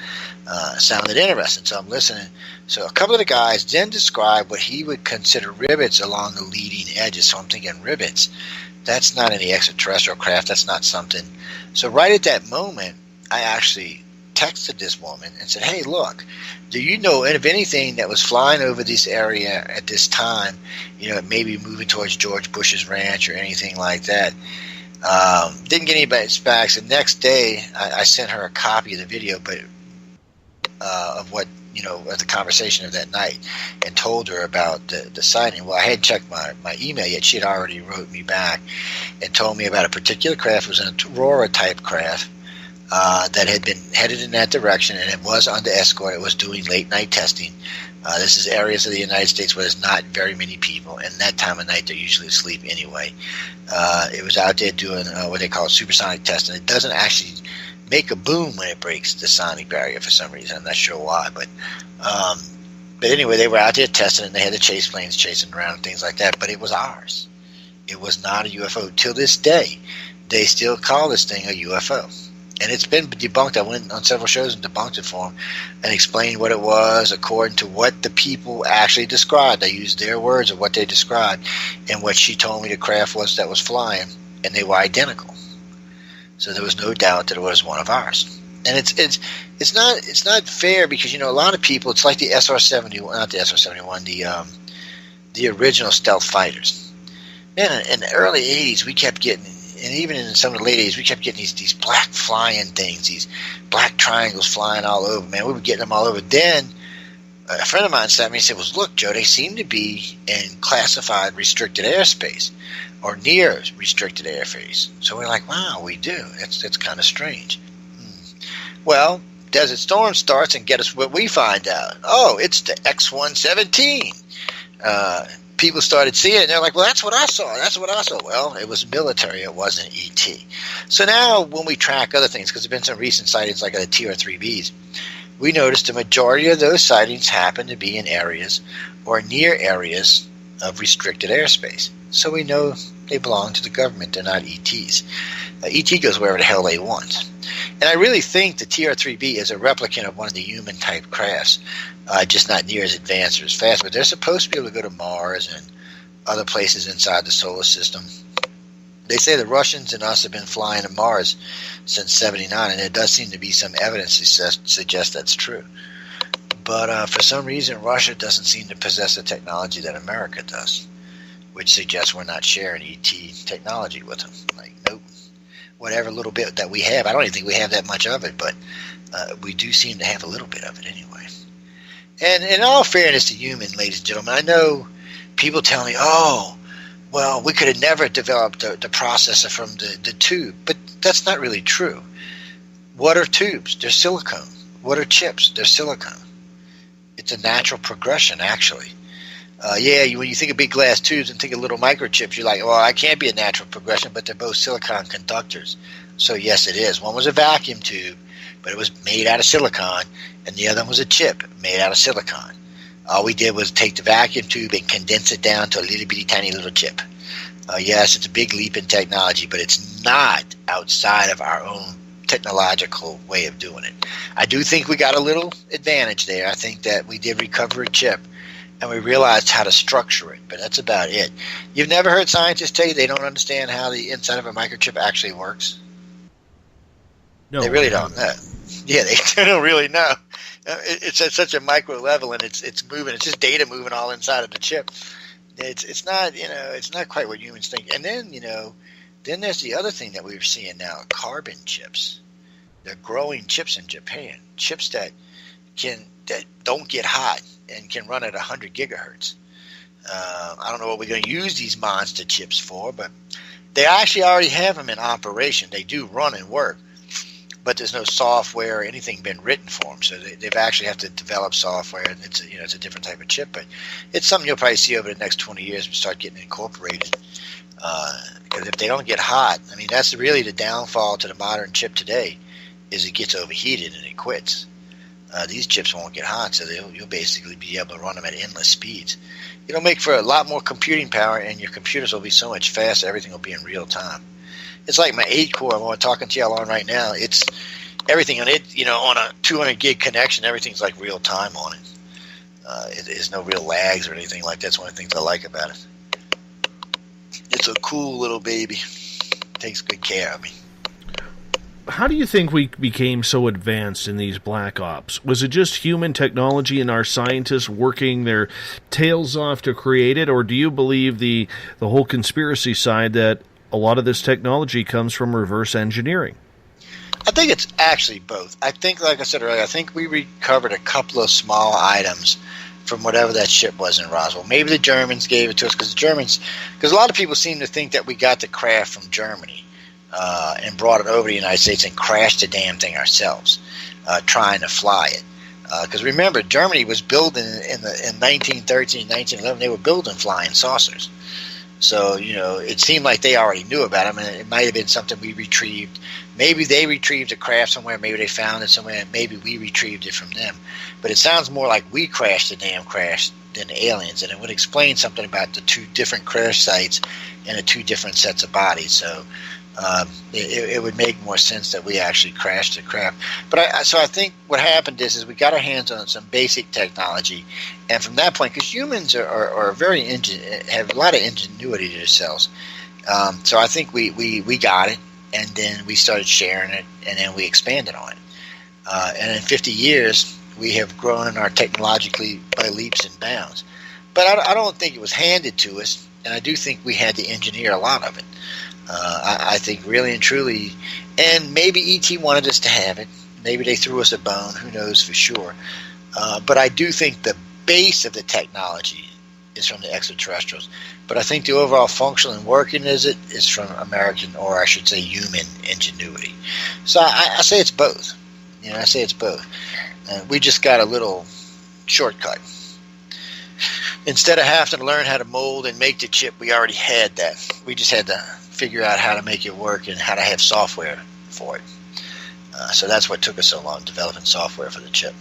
Sounded interesting, so I'm listening. So a couple of the guys then describe what he would consider rivets along the leading edges. So I'm thinking rivets. That's not any extraterrestrial craft. That's not something. So right at that moment, I actually texted this woman and said, hey, look, do you know of anything that was flying over this area at this time, maybe moving towards George Bush's ranch or anything like that? Didn't get anybody back. So the next day, I sent her a copy of the video, but of what, of the conversation of that night, and told her about the sighting. Well, I hadn't checked my email yet. She had already wrote me back and told me about a particular craft. It was an Aurora-type craft that had been headed in that direction, and it was under escort. It was doing late-night testing. This is areas of the United States where there's not very many people, and that time of night they're usually asleep anyway. It was out there doing what they call supersonic testing. It doesn't actually make a boom when it breaks the sonic barrier for some reason. I'm not sure why, but anyway, they were out there testing, and they had the chase planes chasing around and things like that, but it was ours. It was not a UFO. Till this day, they still call this thing a UFO. And it's been debunked. I went on several shows and debunked it for them and explained what it was according to what the people actually described. They used their words of what they described and what she told me the craft was that was flying, and they were identical. So there was no doubt that it was one of ours. And it's not fair because, a lot of people, it's like the SR-71, not the SR-71, the original stealth fighters. Man, in the early 80s, we kept getting, and even in some of the late 80s, we kept getting these black flying things, these black triangles flying all over. Man, we were getting them all over. Then a friend of mine sat me and said, well, look, Joe, they seem to be in classified restricted airspace or near restricted airspace. So we're like, wow, we do. It's kind of strange. Well, Desert Storm starts, and get us what we find out. Oh, it's the X-117. People started seeing it, and they're like, well, that's what I saw. That's what I saw. Well, it was military. It wasn't ET. So now when we track other things, because there have been some recent sightings like the TR-3Bs, we noticed the majority of those sightings happen to be in areas or near areas of restricted airspace. So we know they belong to the government. They're not ETs. ET goes wherever the hell they want. And I really think the TR-3B is a replicant of one of the human-type crafts, just not near as advanced or as fast. But they're supposed to be able to go to Mars and other places inside the solar system. They say the Russians and us have been flying to Mars since '79, and there does seem to be some evidence to suggest that's true. But for some reason, Russia doesn't seem to possess the technology that America does, which suggests we're not sharing ET technology with them. Like, nope. Whatever little bit that we have, I don't even think we have that much of it, but we do seem to have a little bit of it anyway. And in all fairness to humans, ladies and gentlemen, I know people tell me, oh, well, we could have never developed the processor from the tube, but that's not really true. What are tubes? They're silicone. What are chips? They're silicone. It's a natural progression, actually. When you think of big glass tubes and think of little microchips, you're like, well, I can't be a natural progression, but they're both silicon conductors. So, yes, it is. One was a vacuum tube, but it was made out of silicon, and the other one was a chip made out of silicon. All we did was take the vacuum tube and condense it down to a little bitty tiny little chip. Yes, it's a big leap in technology, but it's not outside of our own technological way of doing it. I do think we got a little advantage there. I think that we did recover a chip, and we realized how to structure it, but that's about it. You've never heard scientists tell you they don't understand how the inside of a microchip actually works? No, they really don't know. Yeah, they don't really know. It's at such a micro level, and it's moving. It's just data moving all inside of the chip. It's not, it's not quite what humans think. And then, then there's the other thing that we're seeing now: carbon chips. They're growing chips in Japan. Chips that don't get hot and can run at 100 gigahertz. I don't know what we're going to use these monster chips for, but they actually already have them in operation. They do run and work, but there's no software or anything been written for them. So they've actually have to develop software, and it's a different type of chip. But it's something you'll probably see over the next 20 years and start getting incorporated. Because if they don't get hot, I mean, that's really the downfall to the modern chip today, is it gets overheated and it quits. These chips won't get hot, so you'll basically be able to run them at endless speeds. It'll make for a lot more computing power, and your computers will be so much faster, everything will be in real time. It's like my 8-core, I'm talking to y'all on right now. It's everything on it, on a 200 gig connection, everything's like real time on it. There's no real lags or anything like that. That's one of the things I like about it. It's a cool little baby. Takes good care of me. How do you think we became so advanced in these black ops? Was it just human technology and our scientists working their tails off to create it, or do you believe the whole conspiracy side that a lot of this technology comes from reverse engineering? I think it's actually both. I think, like I said earlier, I think we recovered a couple of small items from whatever that ship was in Roswell. Maybe the Germans gave it to us, because a lot of people seem to think that we got the craft from Germany. And brought it over to the United States and crashed the damn thing ourselves, trying to fly it. Because remember, Germany was building in 1913, 1911, they were building flying saucers. So, it seemed like they already knew about them, and it might have been something we retrieved. Maybe they retrieved a craft somewhere, maybe they found it somewhere, and maybe we retrieved it from them. But it sounds more like we crashed the damn crash than the aliens, and it would explain something about the two different crash sites and the two different sets of bodies. So, it would make more sense that we actually crashed the craft. But I think what happened is we got our hands on some basic technology, and from that point, because humans are very have a lot of ingenuity to themselves, so I think we got it, and then we started sharing it, and then we expanded on it. And in 50 years, we have grown technologically by leaps and bounds. But I don't think it was handed to us, and I do think we had to engineer a lot of it. I think really and truly, and maybe E.T. wanted us to have it. Maybe they threw us a bone. Who knows for sure. But I do think the base of the technology is from the extraterrestrials. But I think the overall function and working is from American, or I should say human, ingenuity. So I say it's both. I say it's both. We just got a little shortcut. Instead of having to learn how to mold and make the chip, we already had that. We just had to figure out how to make it work and how to have software for it. So that's what took us so long, developing software for the chip.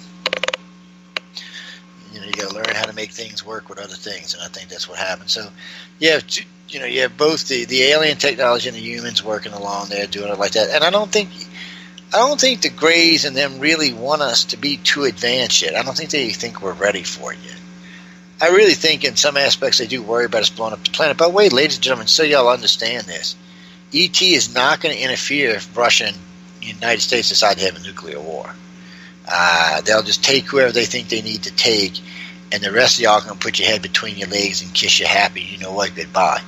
You got to learn how to make things work with other things, and I think that's what happened. So, you have both the alien technology and the humans working along there, doing it like that. And I don't think the Greys and them really want us to be too advanced yet. I don't think they think we're ready for it yet. I really think in some aspects they do worry about us blowing up the planet. But wait, ladies and gentlemen, so y'all understand this, E.T. is not going to interfere if Russia and the United States decide to have a nuclear war. They'll just take whoever they think they need to take, and the rest of y'all going to put your head between your legs and kiss you happy, you know what, goodbye,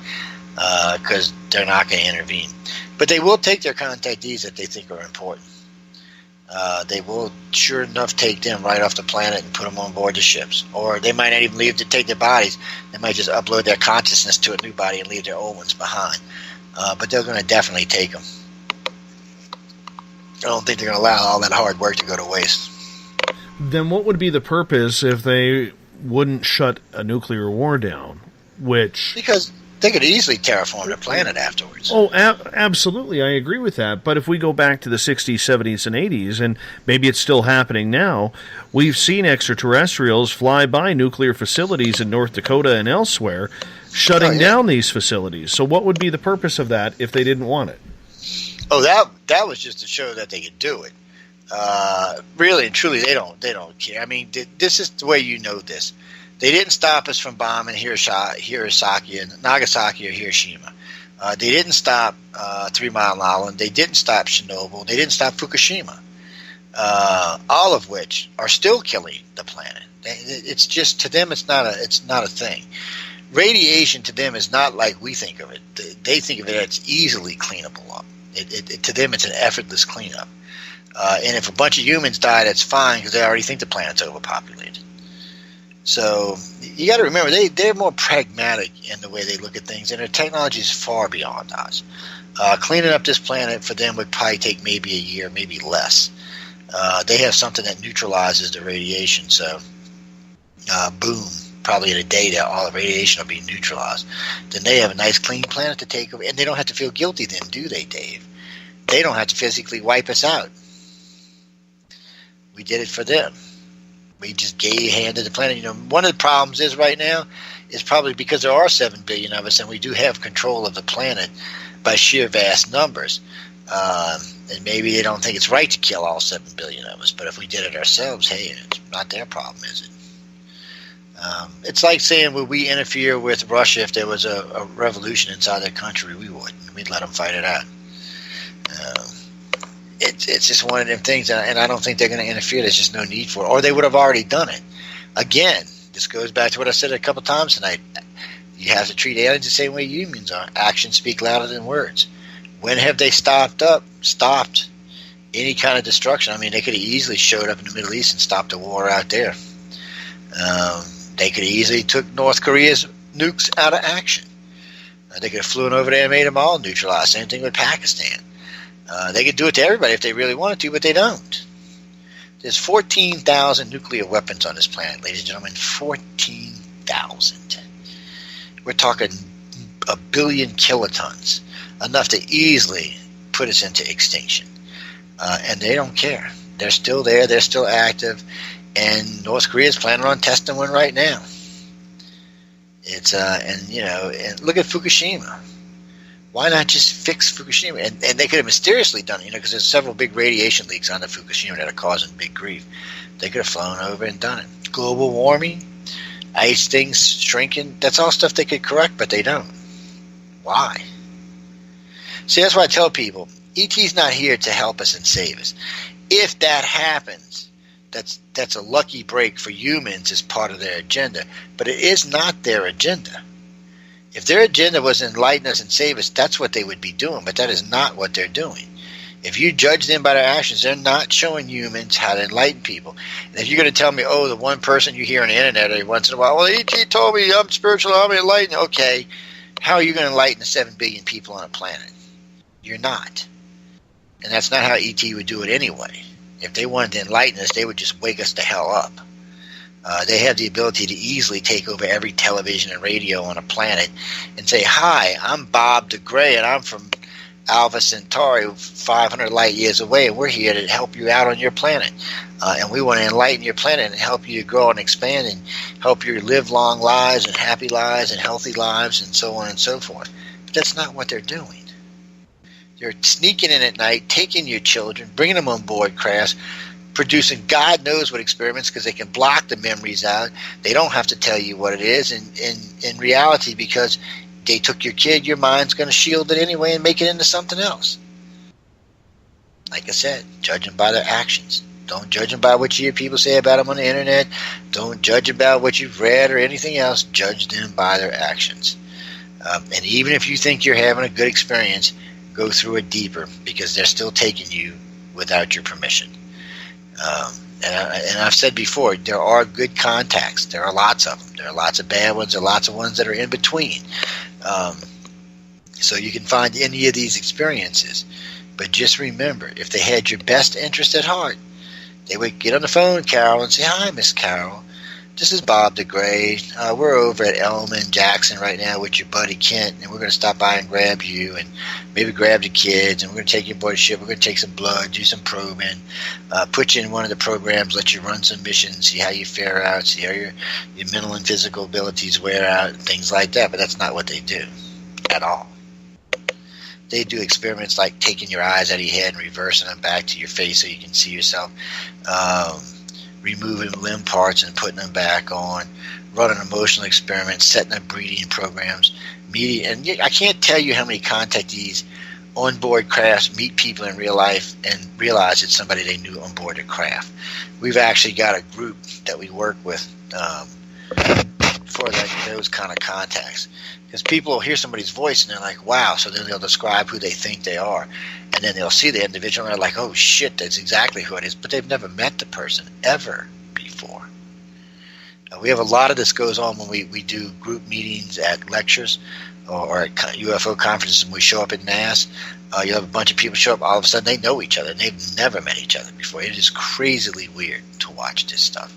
because they're not going to intervene. But they will take their contactees that they think are important. They will sure enough take them right off the planet and put them on board the ships. Or they might not even leave to take their bodies. They might just upload their consciousness to a new body and leave their old ones behind. But they're going to definitely take them. I don't think they're going to allow all that hard work to go to waste. Then what would be the purpose if they wouldn't shut a nuclear war down? Because they could easily terraform the planet afterwards. Oh, absolutely. I agree with that. But if we go back to the 60s, 70s, and 80s, and maybe it's still happening now, we've seen extraterrestrials fly by nuclear facilities in North Dakota and elsewhere, shutting down these facilities. So what would be the purpose of that if they didn't want it? Oh, that was just to show that they could do it. Really and truly, they don't care. I mean, this is the way you know this. They didn't stop us from bombing Nagasaki or Hiroshima. They didn't stop 3 Mile Island. They didn't stop Chernobyl. They didn't stop Fukushima. All of which are still killing the planet. It's just, to them, it's not a thing. Radiation to them is not like we think of it. They think of it as easily cleanable up. To them, it's an effortless cleanup. And if a bunch of humans die, that's fine because they already think the planet's overpopulated. So you got to remember, they're more pragmatic in the way they look at things, and their technology is far beyond us. Cleaning up this planet for them would probably take maybe a year, maybe less. They have something that neutralizes the radiation, so boom, probably in a day that all the radiation will be neutralized. Then they have a nice clean planet to take over, and they don't have to feel guilty then, do they, Dave? They don't have to physically wipe us out. We did it for them. We just handed the planet. One of the problems is right now is probably because there are 7 billion of us, and we do have control of the planet by sheer vast numbers. And maybe they don't think it's right to kill all 7 billion of us. But if we did it ourselves, hey, it's not their problem, is it? It's like saying, would we interfere with Russia if there was a revolution inside their country? We wouldn't. We'd let them fight it out. It's just one of them things, and I don't think they're going to interfere. There's just no need for it. Or they would have already done it. Again, this goes back to what I said a couple times tonight. You have to treat aliens the same way humans are. Actions speak louder than words. When have they stopped any kind of destruction? I mean, they could have easily showed up in the Middle East and stopped a war out there. They could have easily took North Korea's nukes out of action. They could have flown over there and made them all neutralized. Same thing with Pakistan. They could do it to everybody if they really wanted to, but they don't. There's 14,000 nuclear weapons on this planet, ladies and gentlemen. 14,000. We're talking 1 billion kilotons, enough to easily put us into extinction. And they don't care. They're still there. They're still active. And North Korea is planning on testing one right now. It's and look at Fukushima. Why not just fix Fukushima? And they could have mysteriously done it, because there's several big radiation leaks on the Fukushima that are causing big grief. They could have flown over and done it. Global warming, ice things shrinking, that's all stuff they could correct, but they don't. Why? See, that's why I tell people, ET's not here to help us and save us. If that happens, that's a lucky break for humans as part of their agenda. But it is not their agenda. If their agenda was to enlighten us and save us, that's what they would be doing. But that is not what they're doing. If you judge them by their actions, they're not showing humans how to enlighten people. And if you're going to tell me, oh, the one person you hear on the internet every once in a while, well, E.T. told me I'm spiritual, I'm enlightened. Okay, how are you going to enlighten the 7 billion people on a planet? You're not. And that's not how E.T. would do it anyway. If they wanted to enlighten us, they would just wake us the hell up. They have the ability to easily take over every television and radio on a planet and say, hi, I'm Bob DeGray, and I'm from Alpha Centauri, 500 light years away, and we're here to help you out on your planet. And we want to enlighten your planet and help you to grow and expand and help you live long lives and happy lives and healthy lives and so on and so forth. But that's not what they're doing. They're sneaking in at night, taking your children, bringing them on board crafts, producing God knows what experiments because they can block the memories out. They don't have to tell you what it is. And in reality, because they took your kid, your mind's going to shield it anyway and make it into something else. Like I said, judge them by their actions. Don't judge them by what you hear people say about them on the internet. Don't judge about what you've read or anything else. Judge them by their actions. And even if you think you're having a good experience, go through it deeper because they're still taking you without your permission. And I've said before, there are good contacts. There are lots of them. There are lots of bad ones. There are lots of ones that are in between. So you can find any of these experiences. But just remember, if they had your best interest at heart, they would get on the phone, Carol, and say, hi, Miss Carol. This is Bob DeGray. We're over at Elm and Jackson right now with your buddy Kent, and we're going to stop by and grab you and maybe grab the kids, and we're going to take you aboard the ship. We're going to take some blood, do some probing, put you in one of the programs, let you run some missions, see how you fare out, see how your mental and physical abilities wear out, and things like that. But that's not what they do at all. They do experiments like taking your eyes out of your head and reversing them back to your face so you can see yourself, removing limb parts and putting them back on, running emotional experiments, setting up breeding programs, meeting. And I can't tell you how many contactees onboard crafts meet people in real life and realize it's somebody they knew on board the craft. We've actually got a group that we work with for those kind of contacts. Because people will hear somebody's voice and they're like, wow, so then they'll describe who they think they are. And then they'll see the individual and they're like, oh shit, that's exactly who it is. But they've never met the person ever before. We have a lot of this goes on when we do group meetings at lectures or at UFO conferences, and we show up in mass. You have a bunch of people show up, all of a sudden they know each other and they've never met each other before. It is crazily weird to watch this stuff.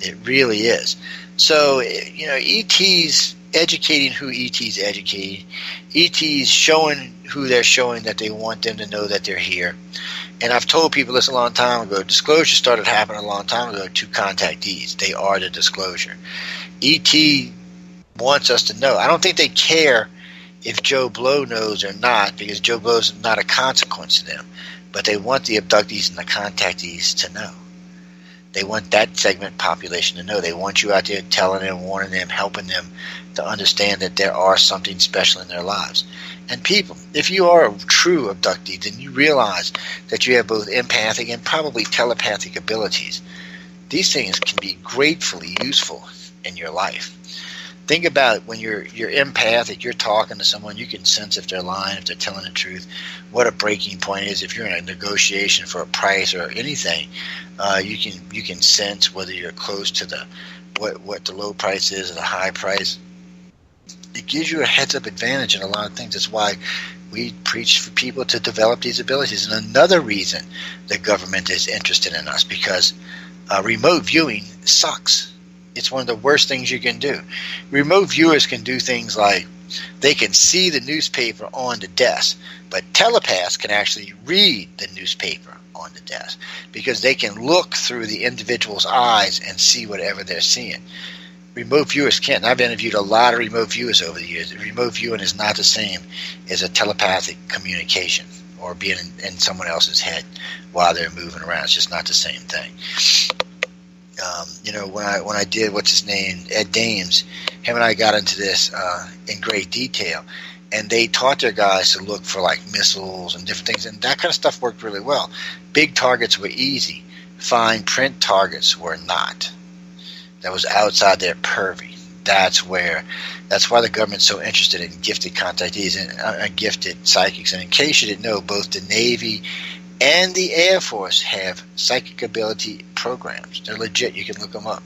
It really is. So, ET's educating who ET's educating. ET's showing who they're showing that they want them to know that they're here. And I've told people this a long time ago. Disclosure started happening a long time ago to contactees. They are the disclosure. ET wants us to know. I don't think they care if Joe Blow knows or not, because Joe Blow's not a consequence to them. But they want the abductees and the contactees to know. They want that segment population to know. They want you out there telling them, warning them, helping them to understand that there are something special in their lives. And people, if you are a true abductee, then you realize that you have both empathic and probably telepathic abilities. These things can be gratefully useful in your life. Think about when you're empathic, you're talking to someone, you can sense if they're lying, if they're telling the truth, what a breaking point is. If you're in a negotiation for a price or anything, you can sense whether you're close to the what the low price is or the high price. It gives you a heads-up advantage in a lot of things. That's why we preach for people to develop these abilities. And another reason the government is interested in us, because remote viewing sucks. It's one of the worst things you can do. Remote viewers can do things like they can see the newspaper on the desk, but telepaths can actually read the newspaper on the desk because they can look through the individual's eyes and see whatever they're seeing. Remote viewers can't. And I've interviewed a lot of remote viewers over the years. Remote viewing is not the same as a telepathic communication or being in someone else's head while they're moving around. It's just not the same thing. When I did, what's his name, Ed Dames, him and I got into this in great detail. and they taught their guys to look for like missiles and different things, and that kind of stuff worked really well. Big targets were easy. Fine print targets were not. That was outside their purview. That's why the government's so interested in gifted contactees and gifted psychics. And in case you didn't know, both the Navy and the Air Force have psychic ability programs. They're legit. You can look them up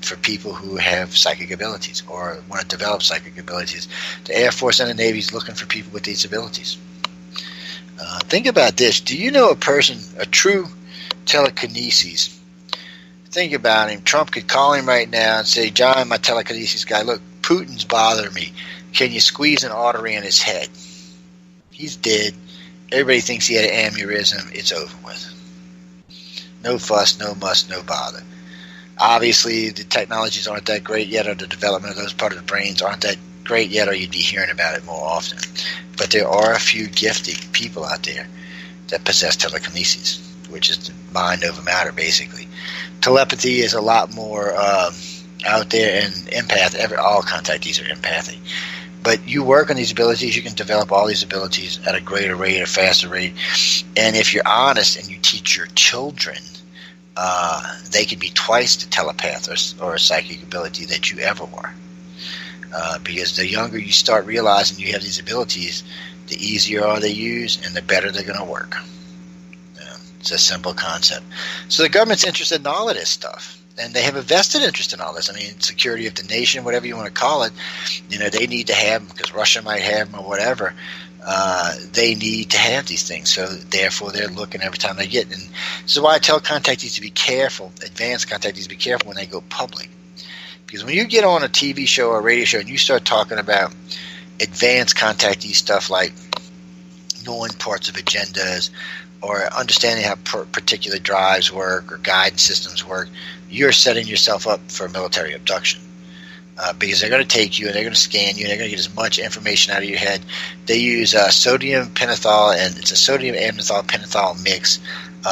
for people who have psychic abilities or want to develop psychic abilities. The Air Force and the Navy is looking for people with these abilities. Think about this. Do you know a true telekinesis? Think about him. Trump could call him right now and say, John, my telekinesis guy, look, Putin's bothering me. Can you squeeze an artery in his head? He's dead. Everybody thinks he had an aneurysm. It's over with. No fuss, no muss, no bother. Obviously, the technologies aren't that great yet, or the development of those part of the brains aren't that great yet, or you'd be hearing about it more often. But there are a few gifted people out there that possess telekinesis, which is the mind over matter, basically. Telepathy is a lot more out there, and empath. All contactees are empathic. But you work on these abilities, you can develop all these abilities at a greater rate, a faster rate. And if you're honest and you teach your children, they can be twice the telepath or psychic ability that you ever were. Because the younger you start realizing you have these abilities, the easier are they use and the better they're going to work. It's a simple concept. So the government's interested in all of this stuff. And they have a vested interest in all this. I mean, security of the nation, whatever you want to call it, they need to have them because Russia might have them or whatever. They need to have these things. So therefore, they're looking every time they get. And this is why I tell contactees to be careful, advanced contactees to be careful when they go public. Because when you get on a TV show or a radio show and you start talking about advanced contactee stuff like knowing parts of agendas or understanding how particular drives work or guidance systems work, you're setting yourself up for military abduction. Because they're going to take you and they're going to scan you and they're going to get as much information out of your head. They use sodium pentothal, and it's a sodium amyloid pentothal mix.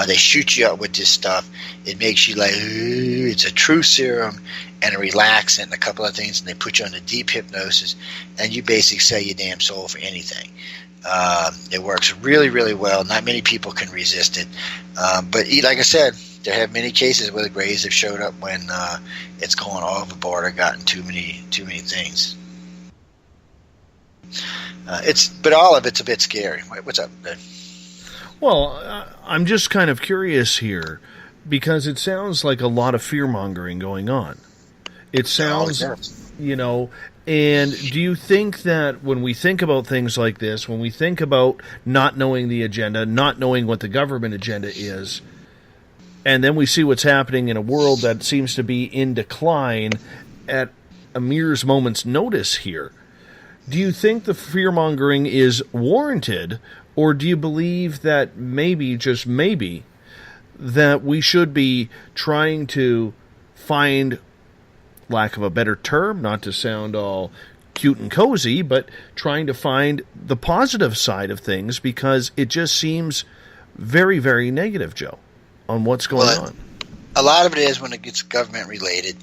They shoot you up with this stuff. It makes you like, it's a true serum and a relaxant and a couple of things, and they put you under deep hypnosis, and you basically sell your damn soul for anything. It works really, really well. Not many people can resist it. But like I said, there have many cases where the Greys have showed up when it's gone overboard or gotten too many things. But all of it's a bit scary. What's up, Ben? Well, I'm just kind of curious here because it sounds like a lot of fear-mongering going on. It sounds, and do you think that when we think about things like this, when we think about not knowing the agenda, not knowing what the government agenda is, and then we see what's happening in a world that seems to be in decline at a mere moment's notice here, do you think the fear-mongering is warranted, or do you believe that maybe, just maybe, that we should be trying to find, lack of a better term, not to sound all cute and cozy, but trying to find the positive side of things because it just seems very, very negative, Joe, on what's going on? A lot of it is when it gets government related.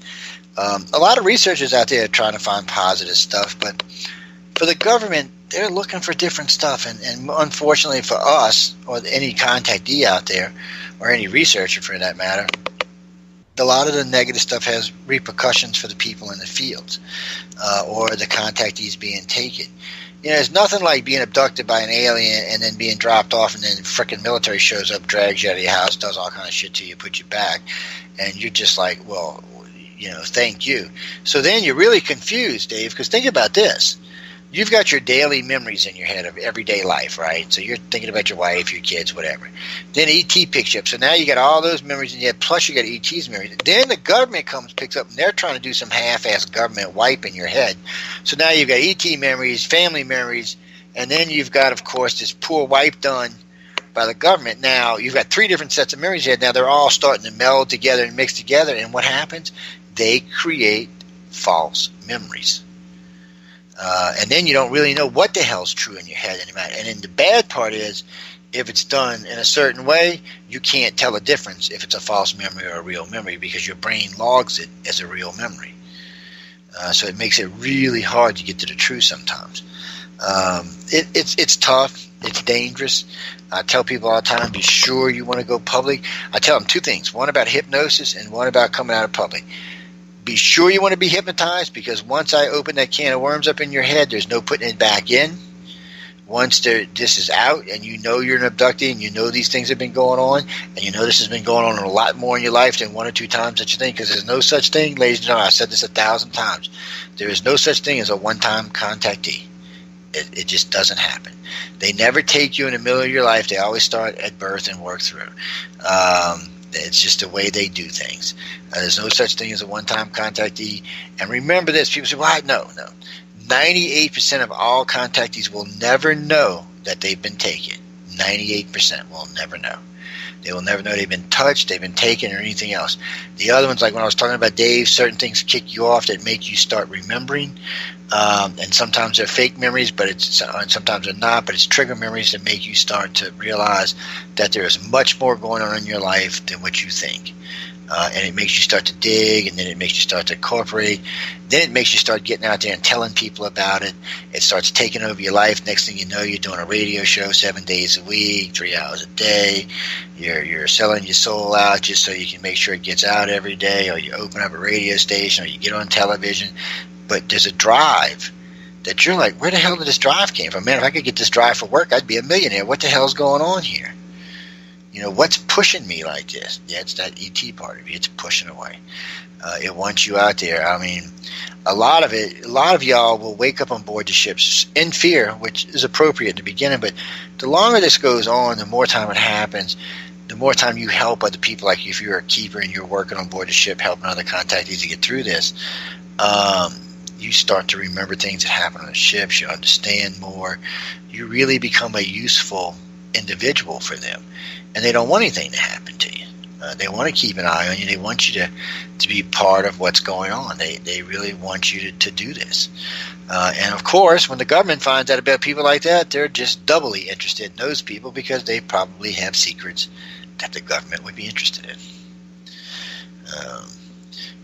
A lot of researchers out there are trying to find positive stuff, but for the government, they're looking for different stuff. And unfortunately for us, or any contactee out there, or any researcher for that matter, a lot of the negative stuff has repercussions for the people in the fields or the contactees being taken. There's nothing like being abducted by an alien and then being dropped off, and then frickin' military shows up, drags you out of your house, does all kind of shit to you, puts you back, and you're just like, well, thank you. So then you're really confused, Dave, because think about this. You've got your daily memories in your head of everyday life, right? So you're thinking about your wife, your kids, whatever. Then E.T. picks you up. So now you got all those memories in your head, plus you got E.T.'s memories. Then the government picks up, and they're trying to do some half-ass government wipe in your head. So now you've got E.T. memories, family memories, and then you've got, of course, this poor wipe done by the government. Now you've got 3 different sets of memories in your head. Now they're all starting to meld together and mix together, and what happens? They create false memories. And then you don't really know what the hell's true in your head anymore. And then the bad part is, if it's done in a certain way, you can't tell a difference if it's a false memory or a real memory because your brain logs it as a real memory. So it makes it really hard to get to the truth sometimes. It's tough. It's dangerous. I tell people all the time, be sure you want to go public. I tell them two things, one about hypnosis and one about coming out of public. Be sure you want to be hypnotized, because once I open that can of worms up in your head, there's no putting it back in. Once this is out and you know you're an abductee and you know these things have been going on and you know this has been going on a lot more in your life than 1 or 2 times that you think, because there's no such thing, ladies and gentlemen, I've said this 1,000 times, there is no such thing as a one-time contactee. It just doesn't happen. They never take you in the middle of your life. They always start at birth and work through. It's just the way they do things. There's no such thing as a one-time contactee. And remember this, people say, well, no. 98% of all contactees will never know that they've been taken. 98% will never know. They will never know they've been touched, they've been taken, or anything else. The other ones, like when I was talking about Dave, certain things kick you off that make you start remembering. And sometimes they're fake memories, and sometimes they're not, but it's trigger memories that make you start to realize that there is much more going on in your life than what you think. And it makes you start to dig, and then it makes you start to incorporate. Then it makes you start getting out there and telling people about it. It starts taking over your life. Next thing you know, you're doing a radio show 7 days a week, 3 hours a day. You're selling your soul out just so you can make sure it gets out every day, or you open up a radio station, or you get on television. But there's a drive that you're like, where the hell did this drive came from? Man, if I could get this drive for work, I'd be a millionaire. What the hell's going on here? You know, what's pushing me like this? Yeah, it's that ET part of you. It's pushing away. It wants you out there. I mean, a lot of y'all will wake up on board the ships in fear, which is appropriate in the beginning, but the longer this goes on, the more time it happens, the more time you help other people, like if you're a keeper and you're working on board the ship, helping other contactees to get through this, you start to remember things that happen on the ships, you understand more, you really become a useful individual for them. And they don't want anything to happen to you. They want to keep an eye on you. They want you to be part of what's going on. They really want you to do this. And of course, when the government finds out about people like that, they're just doubly interested in those people, because they probably have secrets that the government would be interested in.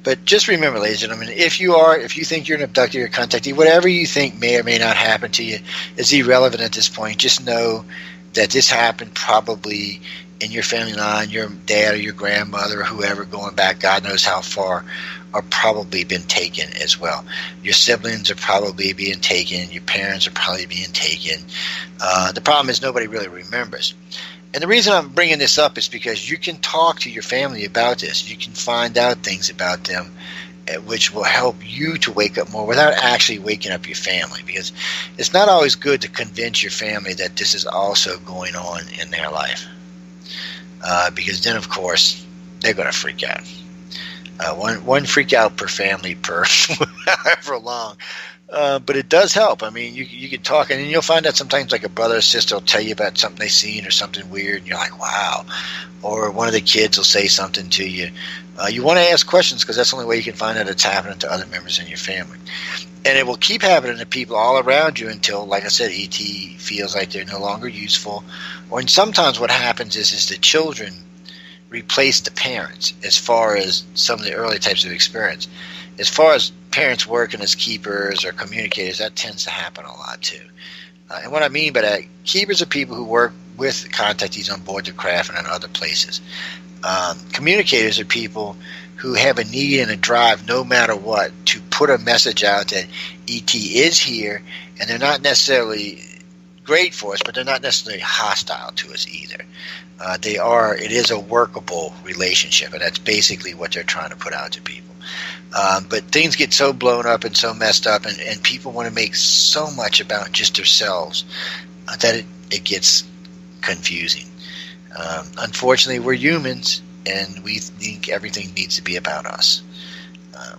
But just remember, ladies and gentlemen, if you think you're an abductee or a contactee, whatever you think may or may not happen to you is irrelevant at this point. Just know that this happened probably in your family line, your dad or your grandmother or whoever going back God knows how far are probably been taken as well. Your siblings are probably being taken. Your parents are probably being taken. The problem is nobody really remembers. And the reason I'm bringing this up is because you can talk to your family about this. You can find out things about them which will help you to wake up more without actually waking up your family, because it's not always good to convince your family that this is also going on in their life, because then, of course, they're going to freak out. One freak out per family per however long. But it does help. I mean, you can talk, and you'll find out sometimes like a brother or sister will tell you about something they've seen or something weird, and you're like, wow. Or one of the kids will say something to you. You want to ask questions, because that's the only way you can find out it's happening to other members in your family. And it will keep happening to people all around you until, like I said, ET feels like they're no longer useful. Or sometimes what happens is the children replace the parents as far as some of the early types of experience. As far as parents working as keepers or communicators, that tends to happen a lot too. And what I mean by that, keepers are people who work with contactees on board the craft and in other places. Communicators are people who have a need and a drive, no matter what, to put a message out that ET is here, and they're not necessarily great for us, but they're not necessarily hostile to us either. It is a workable relationship, and that's basically what they're trying to put out to people. But things get so blown up and so messed up, and people want to make so much about just themselves that it gets confusing. Unfortunately, we're humans, and we think everything needs to be about us.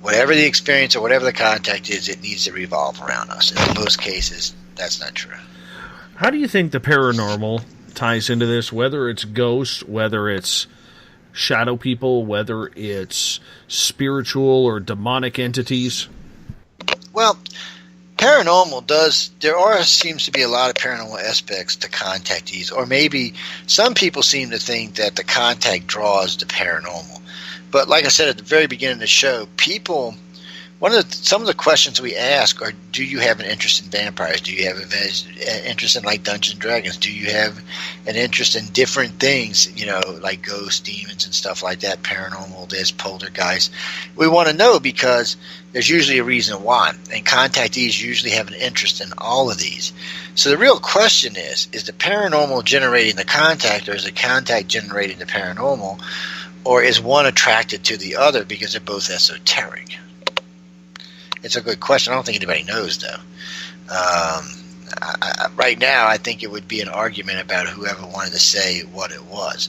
Whatever the experience or whatever the contact is, it needs to revolve around us. And in most cases, that's not true. How do you think the paranormal ties into this, whether it's ghosts, whether it's shadow people, whether it's spiritual or demonic entities? Well, paranormal seems to be a lot of paranormal aspects to contactees, or maybe some people seem to think that the contact draws the paranormal. But like I said at the very beginning of the show, Some of the questions we ask are: do you have an interest in vampires? Do you have an interest in like Dungeons and Dragons? Do you have an interest in different things, like ghosts, demons, and stuff like that? Paranormal, this, poltergeist. We want to know because there's usually a reason why, and contactees usually have an interest in all of these. So the real question is the paranormal generating the contact, or is the contact generating the paranormal, or is one attracted to the other because they're both esoteric? It's a good question. I don't think anybody knows, though. Right now, I think it would be an argument about whoever wanted to say what it was.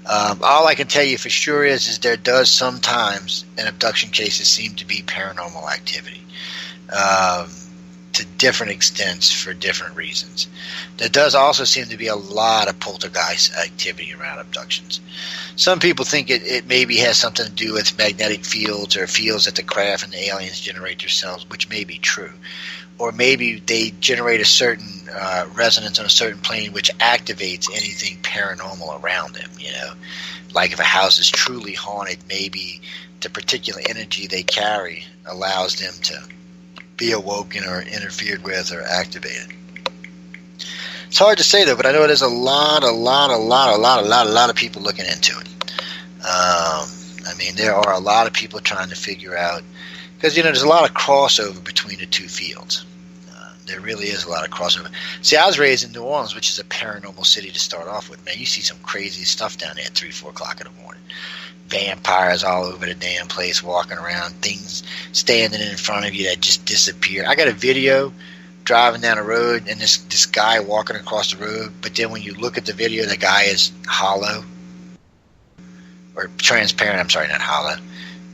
All I can tell you for sure is there does sometimes in abduction cases seem to be paranormal activity to different extents for different reasons. There does also seem to be a lot of poltergeist activity around abductions. Some people think it maybe has something to do with magnetic fields or fields that the craft and the aliens generate themselves, which may be true. Or maybe they generate a certain resonance on a certain plane which activates anything paranormal around them, Like if a house is truly haunted, maybe the particular energy they carry allows them to be awoken or interfered with or activated. It's hard to say though, but I know there's a lot of people looking into it. There are a lot of people trying to figure out, because there's a lot of crossover between the two fields. There really is a lot of crossover. See, I was raised in New Orleans, which is a paranormal city to start off with. Man, you see some crazy stuff down there at 3, 4 o'clock in the morning. Vampires all over the damn place, walking around, things standing in front of you that just disappear. I got a video driving down the road and this guy walking across the road, but then when you look at the video, the guy is hollow or transparent. I'm sorry, not hollow.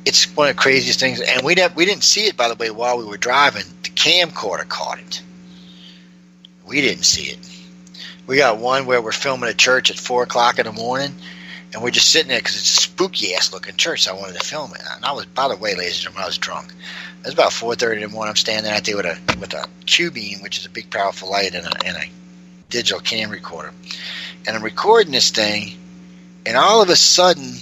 It's one of the craziest things, and we didn't see it, by the way, while we were driving. The camcorder caught it. We didn't see it. We got one where we're filming a church at 4 o'clock in the morning, and we're just sitting there because it's a spooky ass looking church. So I wanted to film it, and I was, by the way, ladies and gentlemen, I was drunk. It was about 4:30 in the morning. I'm standing out there with a Q-beam, which is a big, powerful light, and a digital cam recorder, and I'm recording this thing, and all of a sudden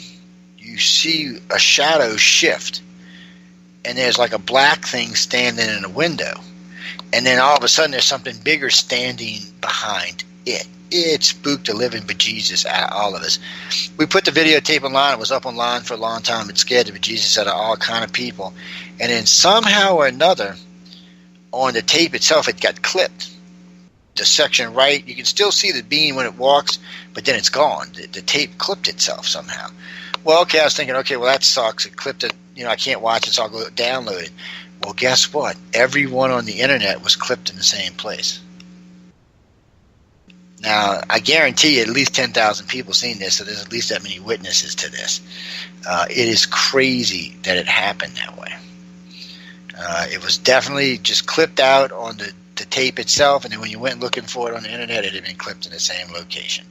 you see a shadow shift, and there's like a black thing standing in a window, and then all of a sudden there's something bigger standing behind it. It spooked the living bejesus out of all of us. We put the videotape online. It was up online for a long time. It scared the bejesus out of all kind of people. And then somehow or another, on the tape itself, it got clipped. The section right, you can still see the beam when it walks, but then it's gone. The tape clipped itself somehow. Well, okay, I was thinking, okay, well, that sucks. It clipped it. I can't watch it, so I'll go download it. Well, guess what? Everyone on the internet was clipped in the same place. Now, I guarantee you at least 10,000 people seen this, so there's at least that many witnesses to this. It is crazy that it happened that way. It was definitely just clipped out on the tape itself, and then when you went looking for it on the internet, it had been clipped in the same location.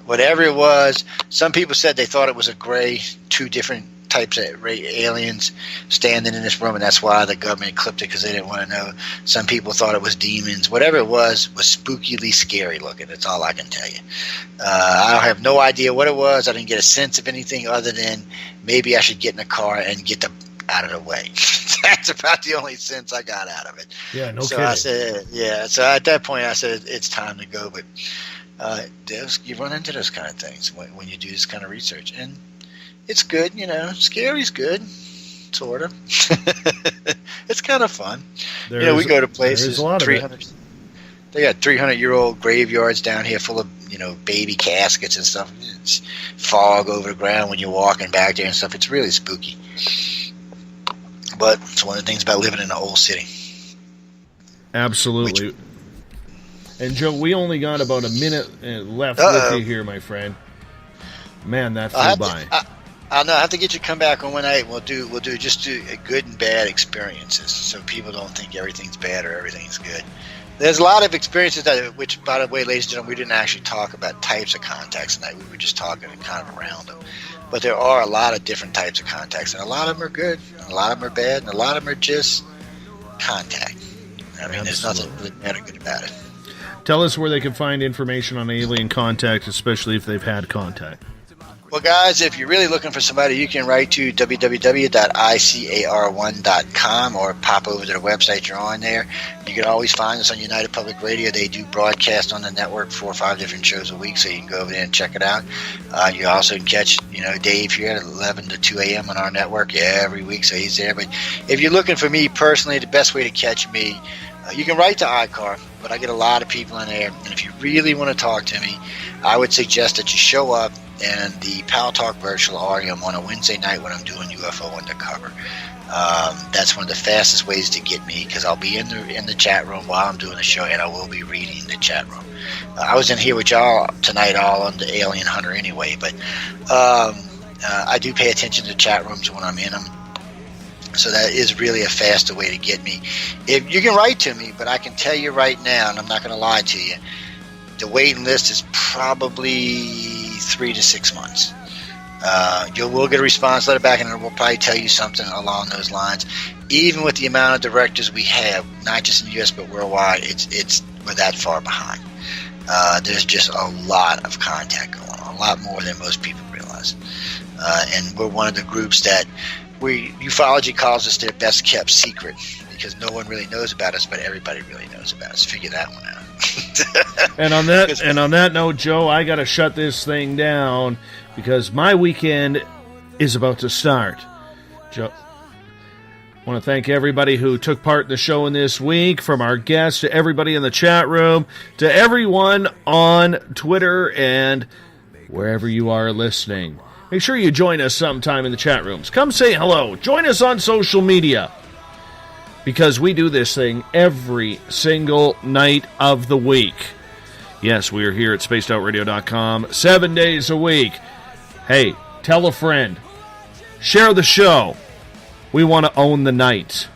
Whatever it was, some people said they thought it was a gray, 2 different types of aliens standing in this room, and that's why the government clipped it, because they didn't want to know. Some people thought it was demons. Whatever it was spookily scary looking. That's all I can tell you. I have no idea what it was. I didn't get a sense of anything other than maybe I should get in a car and get out of the way. That's about the only sense I got out of it. Yeah, no so kidding. I said, yeah. So at that point, I said it's time to go. But you run into those kind of things when you do this kind of research, and it's good, Scary's good, sort of. It's kind of fun. We go to places. 300. They got 300-year-old graveyards down here full of baby caskets and stuff. It's fog over the ground when you're walking back there and stuff. It's really spooky. But it's one of the things about living in an old city. Absolutely. And Joe, we only got about a minute left with you here, my friend. Man, that flew by. I have to get you to come back on one night. We'll do good and bad experiences, so people don't think everything's bad or everything's good. There's a lot of experiences which, by the way, ladies and gentlemen, we didn't actually talk about types of contacts tonight. We were just talking kind of around them. But there are a lot of different types of contacts, and a lot of them are good, and a lot of them are bad, and a lot of them are just contact. There's nothing really bad or good about it. Tell us where they can find information on alien contact, especially if they've had contact. Well, guys, if you're really looking for somebody, you can write to www.icar1.com or pop over to the website. You're on there. You can always find us on United Public Radio. They do broadcast on the network 4 or 5 different shows a week, so you can go over there and check it out. You also can catch, Dave here at 11 to 2 a.m. on our network every week, so he's there. But if you're looking for me personally, the best way to catch me, you can write to ICAR, but I get a lot of people in there. And if you really want to talk to me, I would suggest that you show up in the Pal Talk Virtual Audium on a Wednesday night when I'm doing UFO Undercover. That's one of the fastest ways to get me, because I'll be in the chat room while I'm doing the show, and I will be reading the chat room. I was in here with y'all tonight all on the Alien Hunter anyway, but I do pay attention to chat rooms when I'm in them. So that is really a faster way to get me. If you can write to me, but I can tell you right now, and I'm not going to lie to you, the waiting list is probably 3 to 6 months. You will get a response letter back, and it will probably tell you something along those lines. Even with the amount of directors we have, not just in the U.S. but worldwide, we're that far behind. There's just a lot of contact going on, a lot more than most people realize. And we're one of the groups that ufology calls us their best kept secret, because no one really knows about us, but everybody really knows about us. Figure that one out. And on that note, Joe, I got to shut this thing down because my weekend is about to start. Joe, I want to thank everybody who took part in the show in this week, from our guests to everybody in the chat room to everyone on Twitter and wherever you are listening. Make sure you join us sometime in the chat rooms. Come say hello. Join us on social media, because we do this thing every single night of the week. Yes, we are here at spacedoutradio.com 7 days a week. Hey, tell a friend. Share the show. We want to own the night.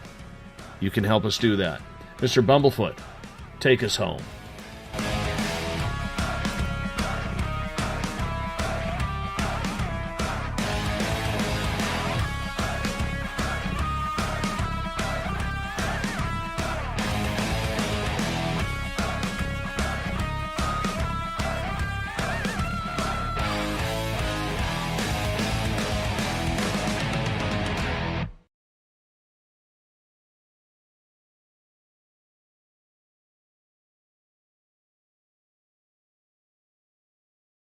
You can help us do that. Mr. Bumblefoot, take us home.